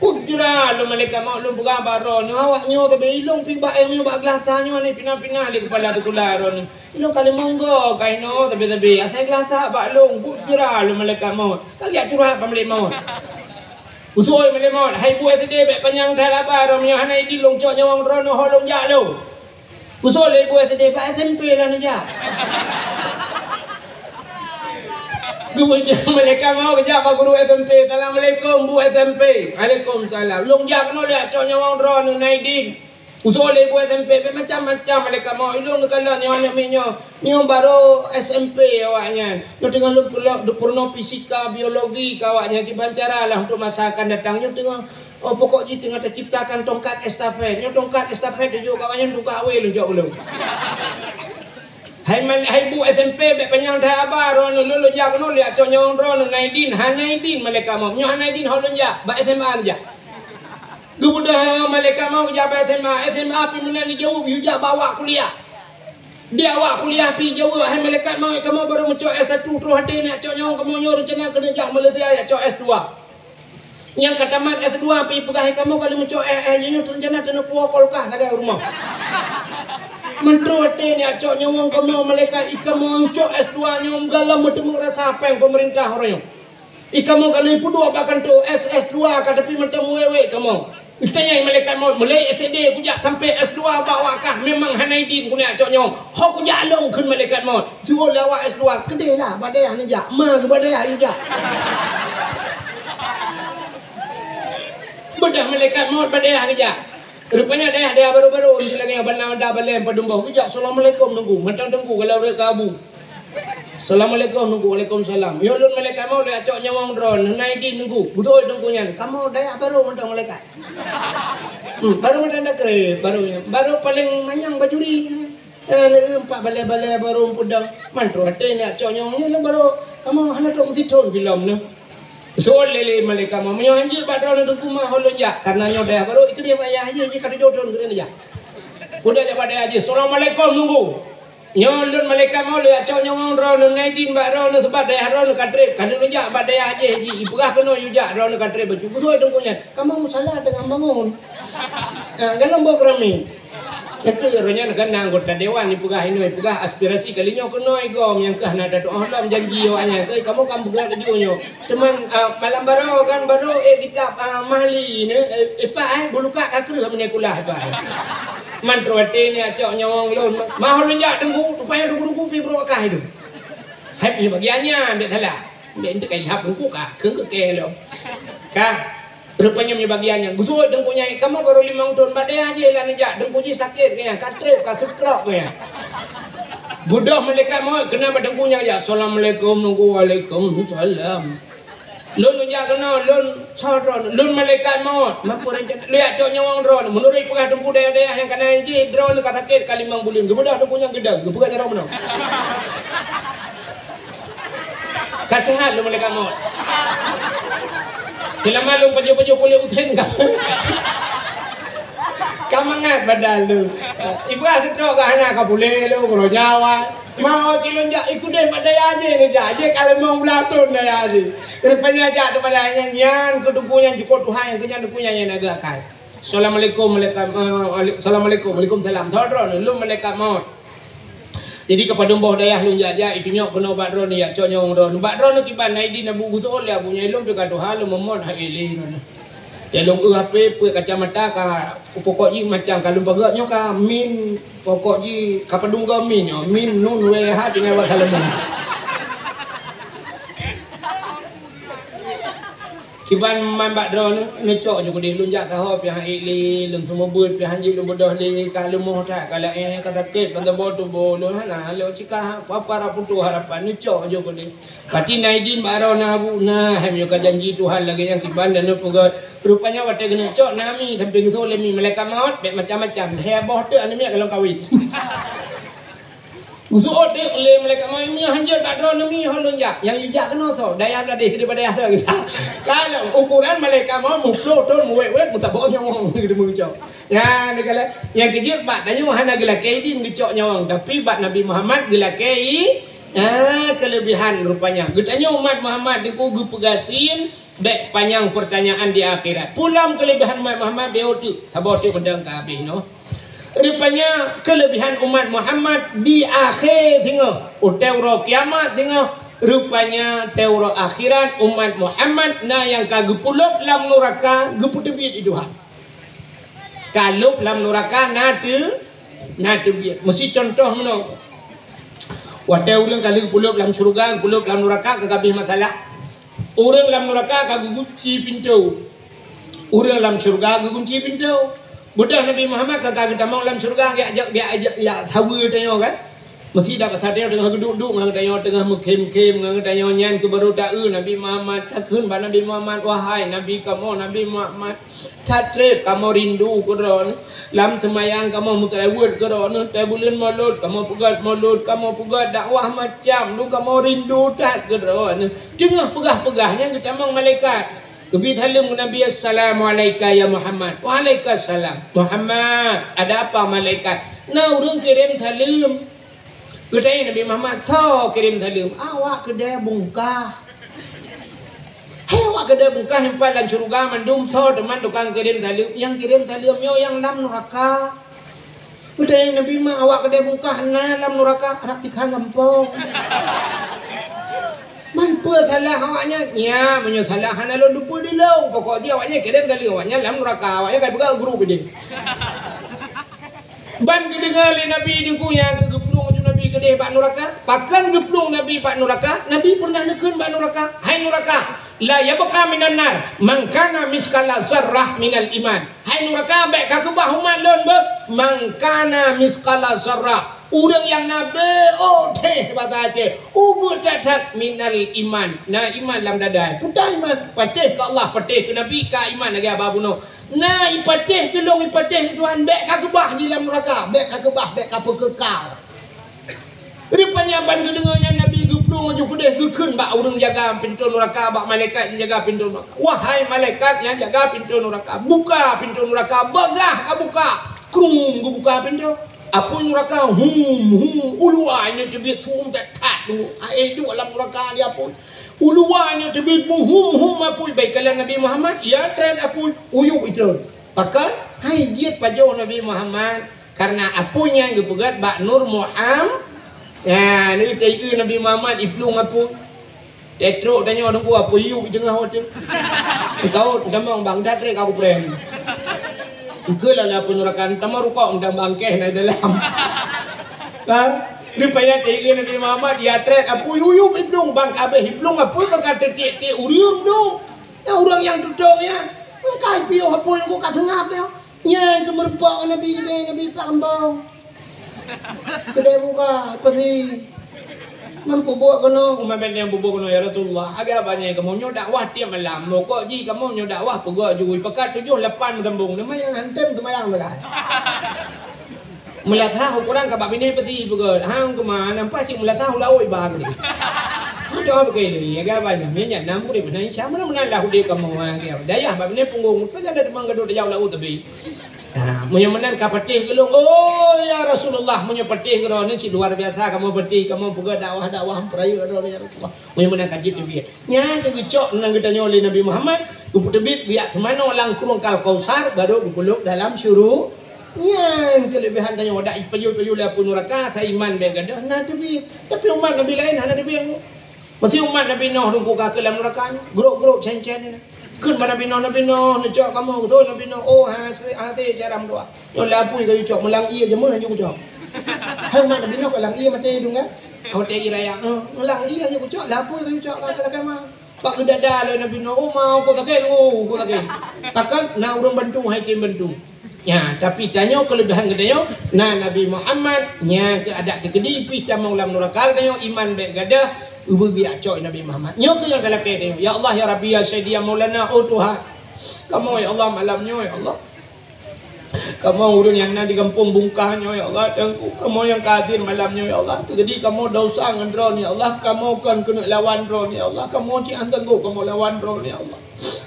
Kujra lo malaikat maut lo pegah baron. Awak nyo tapi ilong pi ba minyo ba gelasa nyo ni pina-pina le kepala tu kularon. Ilong kali monggo kaino tapi asal gelasa ba long kujra lo malaikat maut. Kagak curhat pamlik maut. Usul malaikat maut hai buat tadi be panjang dah labar minyo hanai di long cok nyawang rono holong jak lo. Usul ibu SD Pak SMP lah aja. Kemudian mereka mau kerja Pak Guru SMP. Assalamualaikum Bu SMP. Waalaikumsalam. Long jak no lihat cok nyawang drone naidin. Usul ibu SMP macam-macam mereka mau ilung kalau nyawa nak minyo. Nyo baru SMP awaknya. Nyo tengah lu purno fisika biologi kawaknya di Bancara lah untuk masa akan datang. Nyo tengah pokok ji tengah terciptakan tongkat estafet. Nyo tongkat estafet tu kawaknya buka awal lu jauh belum. Hai Bu SMP be panjang dah abar ron lu jak no lihat cok nyawang drone naidin hanaidin mereka mau. Nyo hanaidin holon jak ba SMA aja. Kemudian malaikat mau pejabat SMA api mana ni jauh hujak bawa kuliah. Dia awak kuliah pi jauh hai malaikat mau kamu baru mencok S1 terus hati nak cok nyong kamu nyor rencana kena jak Malaysia ya cok S2. Yang katamat S2 pi pegah kamu kalau mencok nyor rencana kena puak kolkah tagai rumah. Mentro hati ni cok nyong kamu malaikat kamu cok S2 nyong galam bertemu rasa apa yang pemerintah orang. Kamu kalau ipu dua bahkan tu SS2 kata pi bertemu wewe kamu. Tanya malaikat maut mulai SD kujak sampai S2 bawa kah memang hanaidin kunya cok nyong. Hok kujak long kun malaikat maut. Suruh lawak S2 kedai lah badai ni jak. Ma ke badai ni jak. Bedah malaikat maut badai ni jak. Rupanya dia baru-baru ni lagi benar dah balem padumbuh kujak. Assalamualaikum nunggu. Mentang tunggu kalau mereka abu. Assalamualaikum nunggu. Waalaikumsalam. Yo lun malaikat mau dia cok nyawang drone naidin nunggu. Betul nunggunya. Kamu dah baru mentang malaikat. Baru mentang dah kere baru paling manyang bajuri. Empat balai-balai baru pudang. Mantro hati ni cok nyawang baru kamu hendak tu mesti tol film ni. Betul lele malaikat mau menyo hanjil padron tu kumah holon jak karena nyo dah baru itu dia ayah aja kada jodoh kene ya. Udah dia pada aja. Assalamualaikum nunggu. Nyolun malaikat mau lihat cok nyawang drone naidin bak drone sebab daya drone katrip kada nujak bak daya aja haji ipegah kena yujak drone katrip baju betul tunggunya kamu salah tengah bangun galam bawa kerami Nekeranya kan anggota dewan ni pegah ini pegah aspirasi kalinya kena igom yang kah nak datuk Allah janji awaknya ke kamu kan pegah radionya teman malam baru kan baru kitab mahli ni pak buluka akhir menyekulah pak mantro hati ni acok nyawang lon mahal menjak tunggu supaya tunggu pi berokah itu hai ni bagiannya dia salah dia untuk kai hap tunggu kah ke lo kah Rupanya punya bagiannya. Gusut dengkunya, kamu baru 5 tahun badai aja lah nejak. Dengkunya sakit kaya, katrip, kasukrok kaya. Budak malaikat maut kenapa dengkunya aja. Assalamualaikum, nunggu waalaikumsalam. Lun nejak kena, lun saudara, lun malaikat maut. Mampu rencana, lihat cok nyawang drone. Menurut pegah dengku daya-daya yang kena aja, drone kata sakit kali mangbulim. Gebudak dengkunya gedang, gebuka cara mana? Kasihan lu malaikat maut. Sila malu paju-paju kulit utin ka. Kamangat badal lu. Ibu asal teruk ke anak ka boleh lu bro Jawa. Mau cilon jak ikut deh pada aja ni jak. Kalau mau belatun dah aja. Rupanya jak tu pada nyanyian kedupunya jiko Tuhan yang kenyan dupunya yang nagakan. Assalamualaikum Assalamualaikum Waalaikumsalam. Saudara lu malaikat maut. Jadi kepada mbah dayah lu jaja itu nyok kena bat drone ya cok nyong drone. Bat drone kiban naidi na bugu tu oleh punya ilmu tu kata hal memon ha ele drone. Ya long HP pu kacamata ka pokok ji macam kalau bagak nyok ka min pokok ji ka pedung ka min yo min nun we ha dengan wa kalau kiban man bat drone necok juga di lunjak ka hop yang ele lung semua buat pi hanji lu bodoh li kalau moh tak kalau kata ket pada bodoh bolo hana lo cika apa ra putu harapan necok juga di pati naidin baro na bu na hem yo ka janji Tuhan lagi yang kiban dan puga rupanya wate kena necok nami sampai gitu le mi malaikat maut macam-macam heboh tu ane kalau kawin Usut dia oleh malaikat maut ni hanjat tak drone ni holon jak. Yang ijak kena so. Daya dah daripada daya tu kita. Kalau ukuran malaikat maut muflo ton muwet mutak bawa nyawang gitu mengucap. Ya ni kalau yang kecil bat tanya hana gila kaidin gecok nyawang tapi bat Nabi Muhammad gila kai kelebihan rupanya. Getanya umat Muhammad diku pegasin baik panjang pertanyaan di akhirat. Pulang kelebihan umat Muhammad dia tu. Sabar tu pedang ka habis no. Rupanya kelebihan umat Muhammad di akhir tengok teuro kiamat tengok rupanya teuro akhirat umat Muhammad na yang kagepulup lam neraka geputebit iduhan kalau lam neraka nate biat mesti contoh meno wate urang kali gepulup lam surga gepulup lam neraka kagabih masalah urang lam neraka kagugunci pintu urang lam surga kagunci pintu. Budak Nabi Muhammad kata kita mau dalam surga dia ajak ya hawa tanya kan. Mesti dapat sadar tengah duduk ngang tanya tengah mengkem-kem ngang tanya nyan ke baru tahu Nabi Muhammad takun ba Nabi Muhammad wahai Nabi kamu Nabi Muhammad tatrep kamu rindu keron lam semayang kamu mukalawat keron ta bulan maulud kamu pegat dakwah macam lu kamu rindu tak keron tengah pegah-pegahnya kita mau malaikat Kebi halim Nabi Assalamualaikum ya Muhammad. Waalaikumsalam. Muhammad, ada apa malaikat? Nah, urang kirim salam. Kedai Nabi Muhammad, so kirim salam. Awak kedai bungkah. Awak kedai bungkah hempat dan surga mandum so teman tukang kirim salam. Yang kirim salam yo yang lam neraka. Kedai Nabi Muhammad, awak kedai bungkah na lam neraka rak tikhan gampong. Mampu salah awaknya ya menyosalah hana lo dupu di lo pokok dia awaknya kirim kali awaknya lam neraka awaknya kayak begal guru gede ban kedengar Nabi dikunya kegeplung ju Nabi gede pak neraka pakan geplung Nabi pak neraka Nabi pernah nekeun pak neraka hai neraka la yabqa minan nar man kana miskala zarrah minal iman hai neraka baik ka kebah umat lon be man kana miskala zarrah orang yang nabi teh bahasa Aceh ubud tatat minal iman nah iman dalam dada putai iman patih ke Allah patih ke Nabi ka iman lagi apa bunuh nah ipatih gelong ipatih Tuhan bek ka kebah di dalam neraka bek ka kebah bek ka pekekal rupanya ban kedengarnya Nabi geplung aju kedeh gekeun bak urang jaga pintu neraka bak malaikat yang jaga pintu neraka wahai malaikat yang jaga pintu neraka buka pintu neraka begah ka buka krum buka pintu apa neraka uluan ni tebit hum tak tu itu alam neraka dia pun uluan ni tebit apa baik kalau Nabi Muhammad ya tren apa uyuk itu pakai hai jiat pajo Nabi Muhammad karena apunya gepegat bak Nur Muhammad ya ni tegu Nabi Muhammad iplung apa tetruk tanya orang apa uyuk tengah hotel kau damang bang datre kau pren Ikulah lah penurakan tamar rukok undang bangkeh na dalam. Kan? Rupanya tiga Nabi Muhammad dia trek apu yuyu hiplung bang kabeh hiplung apu kagak tetik uriung dong. Ya orang yang dudung ya. Kai pio hapun yang kat tengah dia. Nya ke merpak Nabi Pak Kembang. Kedai buka pergi. Mampu buat kono. Umman yang bubuh kono ya Rasulullah. Agak banyak kamu nyo dakwah tiap malam. Moko ji kamu nyo dakwah pegak jui pekat 7-8 kembung. Nama yang hantem semayang telah. Melatah ukuran kabab ini peti pegat. Hang kemana nampak cik melatah ulau ibang ni. Macam apa ni? Agak banyak. Minyak nampu di mana? Siapa nak menalah dia kamu? Daya bab ini punggung. Pasal ada demang gaduh dia jauh tebi. Punya menang kapatih gelung. Oh ya Rasulullah, punya patih geron ni luar biasa. Kamu patih, kamu buka dakwah peraya geron ya Rasulullah. Punya menang kaji tebi. Nya kegecok nang kita nyoli Nabi Muhammad. Kupu tebi biak kemana orang kurung kal kausar baru dipeluk dalam syuruh. Nya kelebihan tanya wadah ipayu lah pun neraka ta iman be gadah. Nah tebi. Tapi umat Nabi lain hana tebi. Mesti umat Nabi Nuh dungku ke dalam neraka. Geruk-geruk cen-cen ni. Kun Nabi Nuh necok kamu betul Nabi Nuh. Oh hati caram doa. Yo lapui ke cok melang ia je mun ju cok. Hai umat Nabi Nuh melang ia mati dung kan. Kau tegi raya. Melang ia je cok lapui ke cok kata mah. Pak kedada le Nabi Nuh. Oh mau ko takei ko takei. Takkan na urang bantu hai tim bantu. Ya, tapi tanya kelebihan gedayo. Nah Nabi Muhammad nya ke ada tegedi pita maulam nurakal dayo iman be gadah. Ubu biak cok Nabi Muhammad. Nyo ke yang dalam dia. Ya Allah ya Rabbi ya Sayyidi ya Maulana oh Tuhan. Kamu ya Allah malamnya ya Allah. Kamu urun yang nak di kampung bungkahnya ya Allah. Kamu yang kadir malamnya ya Allah. Jadi kamu dosa ngendron ya Allah. Kamu kan kena lawan dron ya Allah. Kamu ci antanggu kamu lawan dron ya Allah.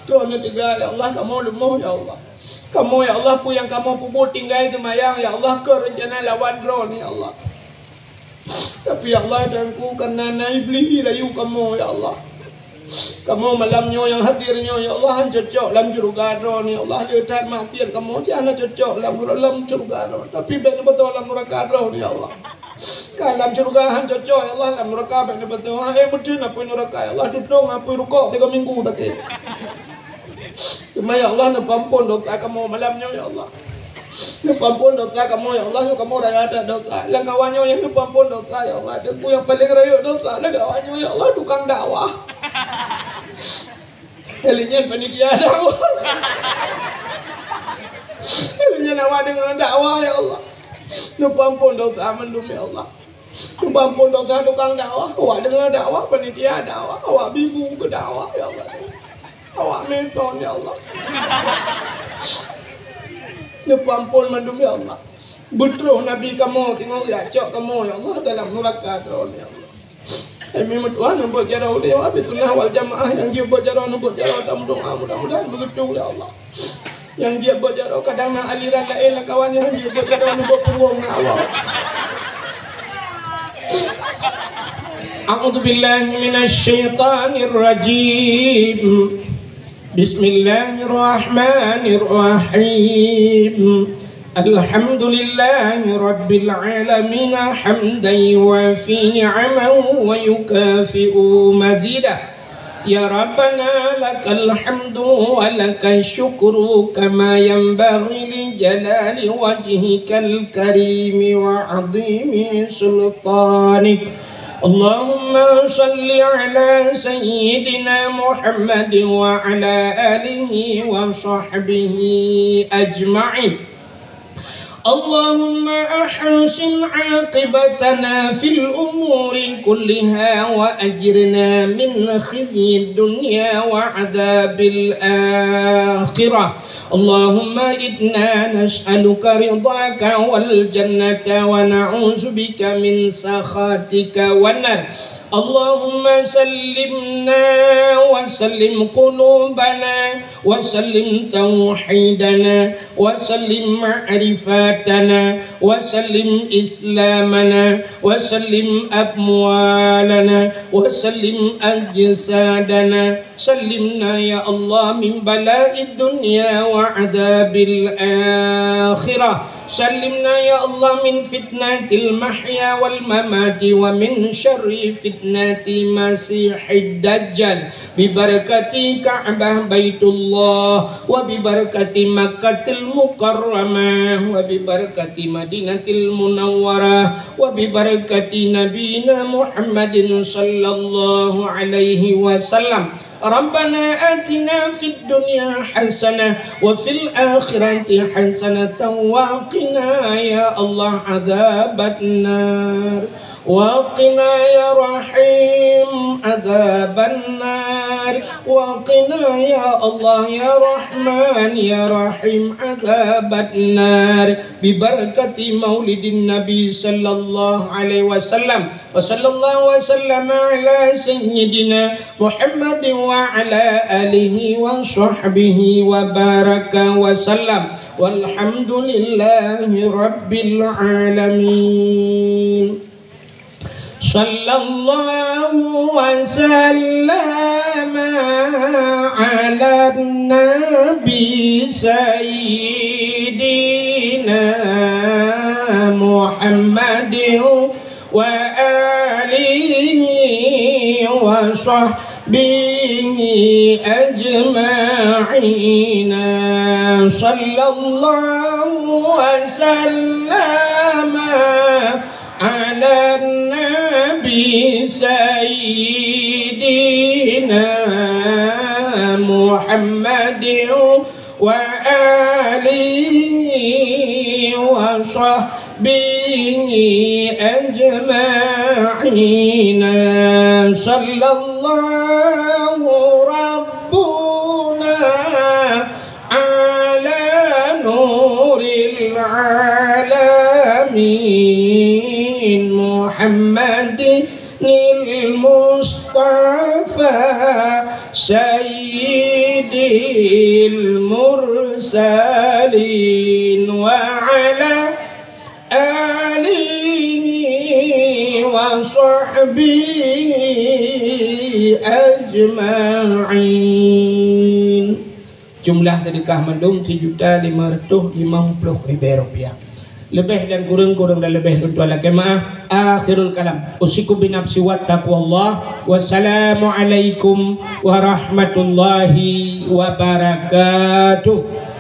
Dron tiga ya Allah. Kamu lumuh ya Allah. Kamu ya Allah pun yang kamu puput tinggal kemayang ya Allah ke rencana lawan dron ya Allah. Tapi ya Allah dan ku karena iblis layu kamu ya Allah. Kamu malamnya yang hadirnya ya Allah cocok dalam syurga ya Allah letak maksiat kamu jangan cocok dalam syurga. Tapi betul dalam neraka ya Allah. Dalam syurga cocok ya Allah dalam neraka betul. Betul apa neraka ya Allah duduk apa rukuk 3 minggu tak. Cuma ya Allah nak ampun dosa kamu malamnya ya Allah. Ampun dosa kamu ya Allah, kamu dah ada dosa. Yang kawannya yang ampun dosa ya Allah. Dan ku yang paling rayuk dosa lah kawannya ya Allah tukang dakwah. Elinya panitia dakwah. Elinya nama dengan dakwah ya Allah. Ampun dosa mendum ya Allah. Ampun dosa tukang dakwah. Awak dengan dakwah panitia dakwah. Awak bingung ke dakwah ya Allah. Awak menton ya Allah. Ampun mandum ya Allah. Betul Nabi kamu tengok ya cok kamu ya Allah dalam neraka ya Allah. Memang Tuhan nampak cara dia habis sunnah wal jamaah yang dia bercara nampak cara dalam doa mudah-mudahan begitu ya Allah. Yang dia bercara kadang nak aliran lain lah kawannya dia bercara nampak punggung nak Allah. A'udzu billahi minasyaitonir rajim. Bismillahirrahmanirrahim. Alhamdulillahi rabbil alamin hamdan yuwafi ni'amahu wa yukafi'u mazidah. Ya Rabbana lakal hamdu wa lakal syukru kama yanbaghi li jalali wajhikal karimi wa 'azimi sultanik. Allahumma salli ala sayyidina Muhammad wa ala alihi wa sahbihi ajma'in. Allahumma ahsin 'aqibatana fil umuri kulliha wa ajirna min khizyid dunya wa 'adzabil akhirah. Allahumma inna nas'aluka ridhaka wal jannata wa na'udzu bika min sakhatika wan nar. Allahumma sallimna wa sallim qulubana wa sallim tauhidana wa sallim ma'rifatana wa sallim islamana wa sallim amwalana wa sallim ajsadana. Sallimna ya Allah min bala'id dunya wa adabil akhirah. Sallimna ya Allah min fitnatil mahya wal mamati wa min syarri fitnati masihid dajjal. Bibarakati Ka'bah Baitullah wa bibarakati Makkatil Mukarramah wa bibarakati Madinatil Munawwarah wa bibarakati Nabina Muhammadin sallallahu alaihi wasallam. ربنا آتنا في الدنيا حسنة وفي الآخرة حسنة وقنا يا الله عذاب النار وقنا يا رحيم عذاب النار وقنا يا الله يا رحمن يا رحيم عذاب النار ببركة مولد النبي صلى الله عليه وسلم وصلى الله وسلم على سيدنا محمد وعلى آله وصحبه وبارك وسلم والحمد لله رب العالمين صلى الله وسلم على النبي سيدنا محمد وآله وصحبه أجمعين صلى الله وسلم على النبي سيدنا محمد وآله وصحبه أجمعين صلى الله ربنا على نور العالمين محمد المصطفى سيد المرسلين وعلى آله وصحبه أجمعين. Jumlah sedekah mendung 7.550.000 rupiah. Lebih dan kurang dan lebih tentu ala kemaah. Akhirul kalam usikum binafsi wa taqwallah. Wassalamualaikum warahmatullahi wabarakatuh.